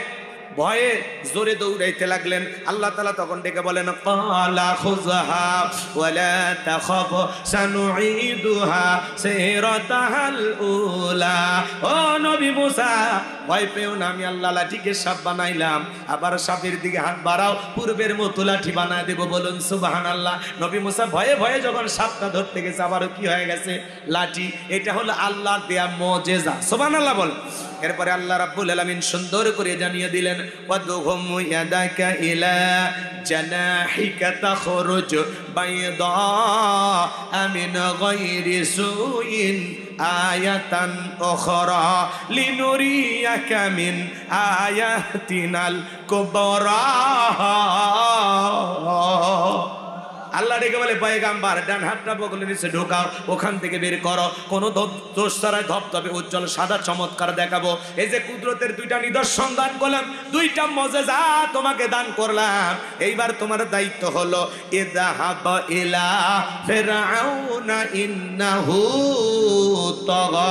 ভয়ে জোরে দৌড়াইতে লাগলেন। আল্লাহ তাআলা তখন ডেকে বলেন, ক্বালা খুযহা ওয়ালা তাখাফ সানুঈদুহা সিরাতাহাল উলা। ও নবী মুসা ভয় পেও না, আমি আল্লাহ লাঠিকে সাপ বানাইলাম, আবার সাপের দিকে হাত বাড়াও, পূর্বের মতো লাঠি বানায় দেব। বলুন সুবহানাল্লাহ। নবী মুসা ভয়ে ভয়ে যখন সাপটা ধরতে গেছে, আবারও কি হয়ে গেছে? লাঠি। এটা হলো আল্লাহর দেয়া মুজিজা। সুবহানাল্লাহ বল। এরপরে আল্লাহ রাব্বুল আলামিন সুন্দর করে জানিয়ে দিলেন, ওয়াদহুম ইয়াদাকা ইলা জানাহিকা তাখরুজ বাইদা মিন গায়রি সুইন আয়াতান উখরা লিনুরিয়াকা মিন আয়াতিনাল কুবরা। আল্লাহ ডেকে বলে, পয়গাম্বার ডান হাতটা বগলের নিচে ঢোকাও, ওখান থেকে বের করো, কোন দোষ ছাড়াই ধবধবে উজ্জ্বল সাদা চমৎকার দেখাবো। এই যে কুদরতের দুইটা নিদর্শন দান করলাম, দুইটা মুজিজা তোমাকে দান করলাম, এইবার তোমার দায়িত্ব হলো ইযহাব ইলা ফিরআউনা ইন্নাহু তাগা।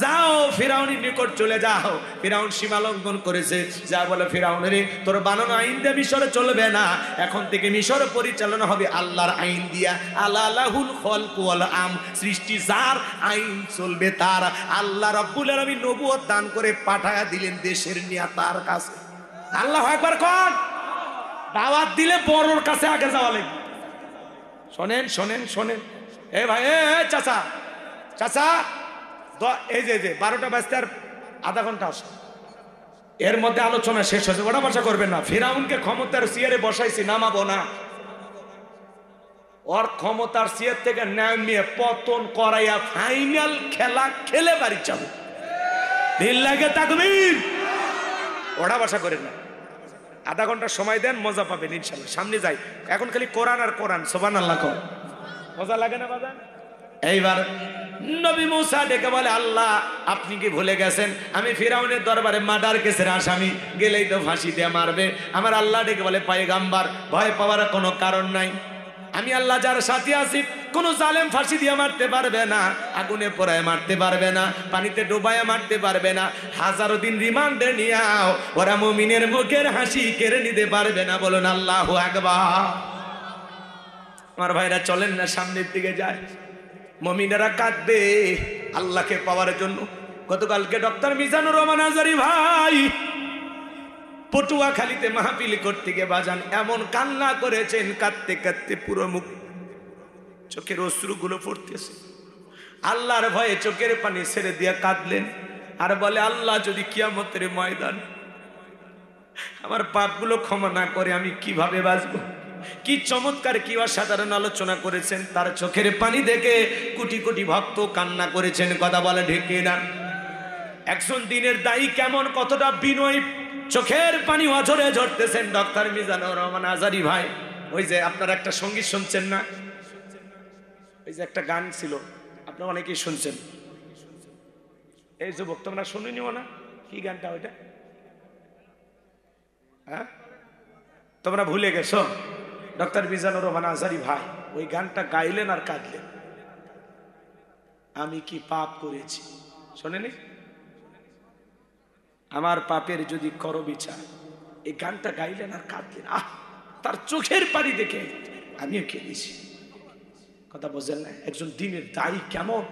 যাও ফিরাউনের নিকট চলে যাও, ফিরাউন সীমা লঙ্ঘন করেছে। যা বলে, ফিরাউন রে তোর বানানো আইন দিয়ে মিশরে চলবে না, এখন থেকে মিশর পরিচালনা হবে আল্লাহর আইন দিয়া। আলালাহুল খলকু ওয়াল আম, সৃষ্টি যার, আইন চলবে তার। আল্লাহ রাব্বুল আলামিন নবুয়ত দান করে পাঠায়া দিলেন দেশের নিয়া তার কাছে। আল্লাহু আকবার কোন? দাওয়াত দিলে বড়র কাছে আগে যাওয়া লাগবে। শোনেন শোনেন শোনেন, এ ভাই, এ চাচা চাচা, এই যে 12টা বাজতে আর আধা ঘন্টা আসে, এর মধ্যে আলোচনা শেষ হয়েছে, ওটা ভাষা করবেন না। ফিরাউনকে ক্ষমতার চেয়ারে বসাইছি, নামাবো না। ওর ক্ষমতার চেয়ার থেকে নামিয়ে পতন করাইয়া ফাইনাল খেলা খেলে বাড়ি যাবো। দিল লাগে তাকবীর। ওটা ভাষা করেন না, আধা ঘন্টা সময় দেন, মজা পাবেন ইনশাল্লাহ। সামনে যাই, এখন খালি কোরআন আর কোরআন। সুবহানাল্লাহ কও, মজা লাগে না বাবা? এইবার নবী মুসা ডেকে বলে, আল্লাহ আপনি কি ভুলে গেছেন আমি ফিরাউনের দরবারে মার্ডার কেসের আসামি, গেলেই তো ফাঁসি দিয়ে মারবে। আমার আল্লাহ ডেকে বলে, পয়গাম্বার ভয় পাওয়ার কোনো কারণ নাই, আমি আল্লাহ যার সাথে আছি, কোন জালেম ফাঁসি দিয়ে মারতে পারবে না, আগুনে পোড়ায় মারতে পারবে না, পানিতে ডুবায় মারতে পারবে না, হাজারো দিন রিমান্ডে নিয়াও ওরা মুমিনের মুখের হাসি কেড়ে নিতে পারবে না। বলুন আল্লাহু আকবার। আমার ভাইরা চলেন না সামনের দিকে যায়, মুমিনেরা কাঁদবে আল্লাহকে পাওয়ার জন্য। গতকালকে ডক্টর মিজানুর রহমান আজারি ভাই পটুয়াখালীতে মাহফিল করতে গিয়ে বাজান এমন কান্না করেছেন, কাঁদতে কাঁদতে পুরো মুখ চোখের অশ্রুগুলো পড়তেছে। আল্লাহর ভয়ে চোখের পানি ছেড়ে দিয়ে কাঁদলেন আর বলে, আল্লাহ যদি কিয়ামতের ময়দান আমার পাপগুলো ক্ষমা না করে আমি কিভাবে বাঁচবো? কি চমৎকার, কি অসাধারণ আলোচনা করেছেন। তার চোখের পানি দেখে কোটি কোটি ভক্ত কান্না করেছেন। কথা বলে ঢেকে না। একজন দিনের দায়ী কেমন, কতটা বিনয়ী, চোখের পানি অঝরে ঝরতেছেন ডক্টর মিজানুর রহমান আজারি ভাই। ওই যে আপনারা একটা সঙ্গীত শুনছেন না, ওই যে একটা গান ছিল, আপনারা অনেকেই শুনছেন। এই যুবক তোমরা শুনিনিও না, কি গানটা ওইটা? হ্যাঁ, তোমরা ভুলে গেছো? ডক্টর মিজানুর রহমান আজারি ভাই ওই গানটা গাইলেন আর কাঁদলেন, আমি কি পাপ করেছি। শোনেনি? আমার পাপের যদি করো বিচার, এই গানটা গাইলেন আর কাঁদলেন। তার চোখের পানি দেখে আমিও কেঁদেছি। কথা বোঝেন না? একজন দিনের দায়ী কেমন,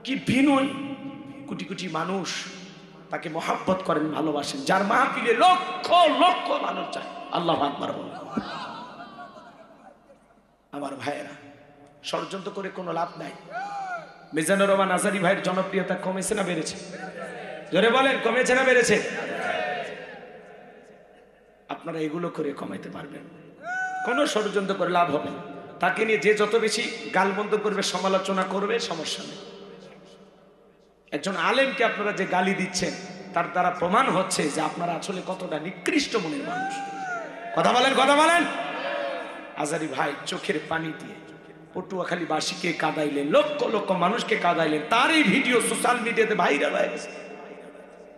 কি বিনয়, কোটি কোটি মানুষ তাকে মহাব্বত করেন, ভালোবাসেন, যার মাহফিলে লক্ষ লক্ষ মানুষ যায়। আল্লাহু আকবার বলেন। আমার ভাইয়েরা, ষড়যন্ত্র করে কোনো লাভ নাই। মিজানুর রহমান আজারি ভাইয়ের জনপ্রিয়তা কমেছে না বেড়েছে? জোরে বলেন, কমেছে না বেড়েছে? আপনারা এগুলো করে কমাইতে পারবেন, কোনো ষড়যন্ত্র করে লাভ হবে না। তাকে নিয়ে যে যত বেশি গালমন্দ করবে, সমালোচনা করবে, সমস্যা নেই। একজন আলেমকে আপনারা যে গালি দিচ্ছেন, তার দ্বারা প্রমাণ হচ্ছে যে আপনারা আসলে কতটা নিকৃষ্ট মনের মানুষ। কথা বলেন, কথা বলেন। আজারি ভাই চোখের পানি দিয়ে পটুয়াখালী বাসীকে কাঁদাইলেন, লক্ষ লক্ষ মানুষকে কাঁদাইলেন, তার এই ভিডিও সোশ্যাল মিডিয়াতে ভাইরাল হয়ে গেছে।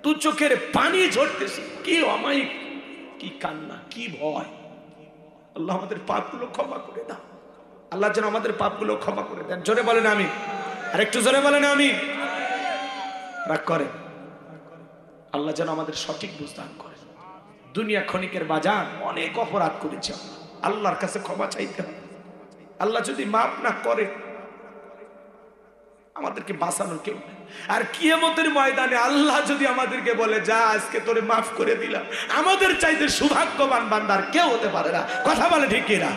তুই চোখের পানি ঝরতেছে, কি অমায়িক, কি কান্না, কি ভয়। আল্লাহ আমাদের পাপগুলো ক্ষমা করে দাও। আল্লাহ যেন আমাদের পাপগুলো ক্ষমা করে দেন। জোরে বলেন আমিন। আর একটু জোরে বলেন আমিন। রাগ করেন, আল্লাহ যেন আমাদের সঠিক বুঝ দান করেন। দুনিয়া ক্ষণিকের বাজার, অনেক অপরাধ করেছে, আল্লাহর কাছে ক্ষমা চাইতে হবে। আল্লাহ যদি মাফ না করে, আমাদেরকে বাঁচানোর কেউ নেই। আর কিয়ামতের ময়দানে আল্লাহ যদি আমাদেরকে বলে, যা আজকে তোরে মাফ করে দিলাম, আমাদের চাইতে সৌভাগ্যবান বান্দার কেউ হতে পারে না। কথা বলে ঠিক কিনা?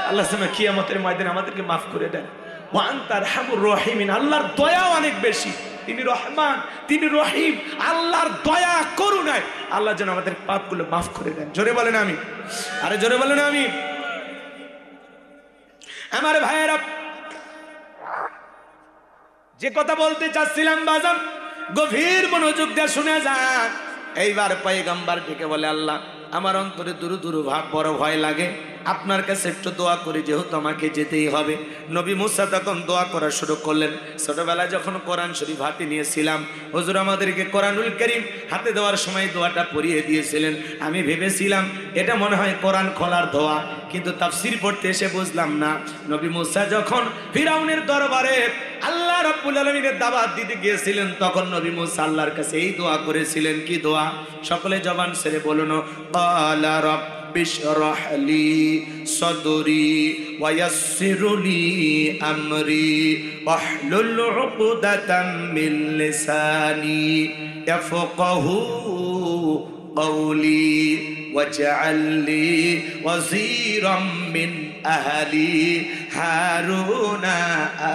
আল্লাহ কিয়ামতের ময়দানে আমাদেরকে মাফ করে দেন। ওয়া আনতা আরহামুর রাহিমিন, আল্লাহর দয়া অনেক বেশি, তিনি রহমান, তিনি রহিম। আল্লাহর দয়া করুণায় আল্লাহ যেন আমাদের পাপগুলো মাফ করে দেন। জোরে বলেন আমিন। আরে জোরে বলেন আমিন। আমার ভাইয়েরা, যে কথা বলতে চাচ্ছিলাম বাজান, গভীর মনোযোগ দিয়ে শুনে যান। এইবার পয়গম্বর ডেকে বলে, আল্লাহ আমার অন্তরে দুরু দুরু ভাব, বড় ভয় লাগে, আপনার কাছে একটু দোয়া করি, যেহেতু আমাকে যেতেই হবে। নবী মুসা তখন দোয়া করা শুরু করলেন। ছোটবেলায় যখন কোরআন শরীফ হাতে নিয়েছিলাম, হুজুর আমাদেরকে কোরআনুল কারীম হাতে দেওয়ার সময় দোয়াটা পড়িয়ে দিয়েছিলেন। আমি ভেবেছিলাম এটা মনে হয় কোরআন খোলার দোয়া, কিন্তু তাফসীর পড়তে এসে বুঝলাম না। নবী মুসা যখন ফিরাউনের দরবারে আল্লাহ রাব্বুল আলামিনের দাওয়াত দিতে গিয়েছিলেন, তখন নবী মুসা আল্লাহর কাছে এই দোয়া করেছিলেন। কি দোয়া? সকলে জবান ছেড়ে বলুন, ক্বালা রাব্বি ইশরাহ লি সাদরি ওয়া ইয়াসসির লি আমরি ওয়াহলুল উকদাতাম মিন লিসানি ইয়াফকাহু কওলি ওয়াজআল লি ওয়াজিরাম মিন আহলি হারুনা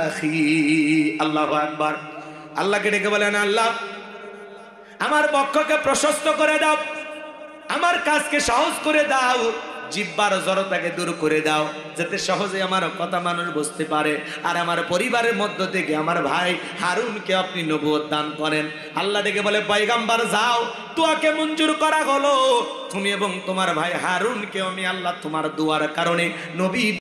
আখি। আল্লাহু আকবার। আল্লাহকে ডেকে বলেন, আল্লাহ আমার বক্ষকে প্রশস্ত করে দাও, আমার কাজকে সহজ করে দাও, জিহ্বার জড়তাকে দূর করে দাও, যাতে সহজে আমার কথা মানুষ বুঝতে পারে। আর আমার পরিবারের মধ্য থেকে আমার ভাই হারুনকে আপনি নবুয়ত দান করেন। আল্লাহ ডেকে বলে, পয়গম্বর যাও, দোয়াকে মঞ্জুর করা হলো। তুমি এবং তোমার ভাই হারুনকে আমি আল্লাহ তোমার দোয়ার কারণে নবী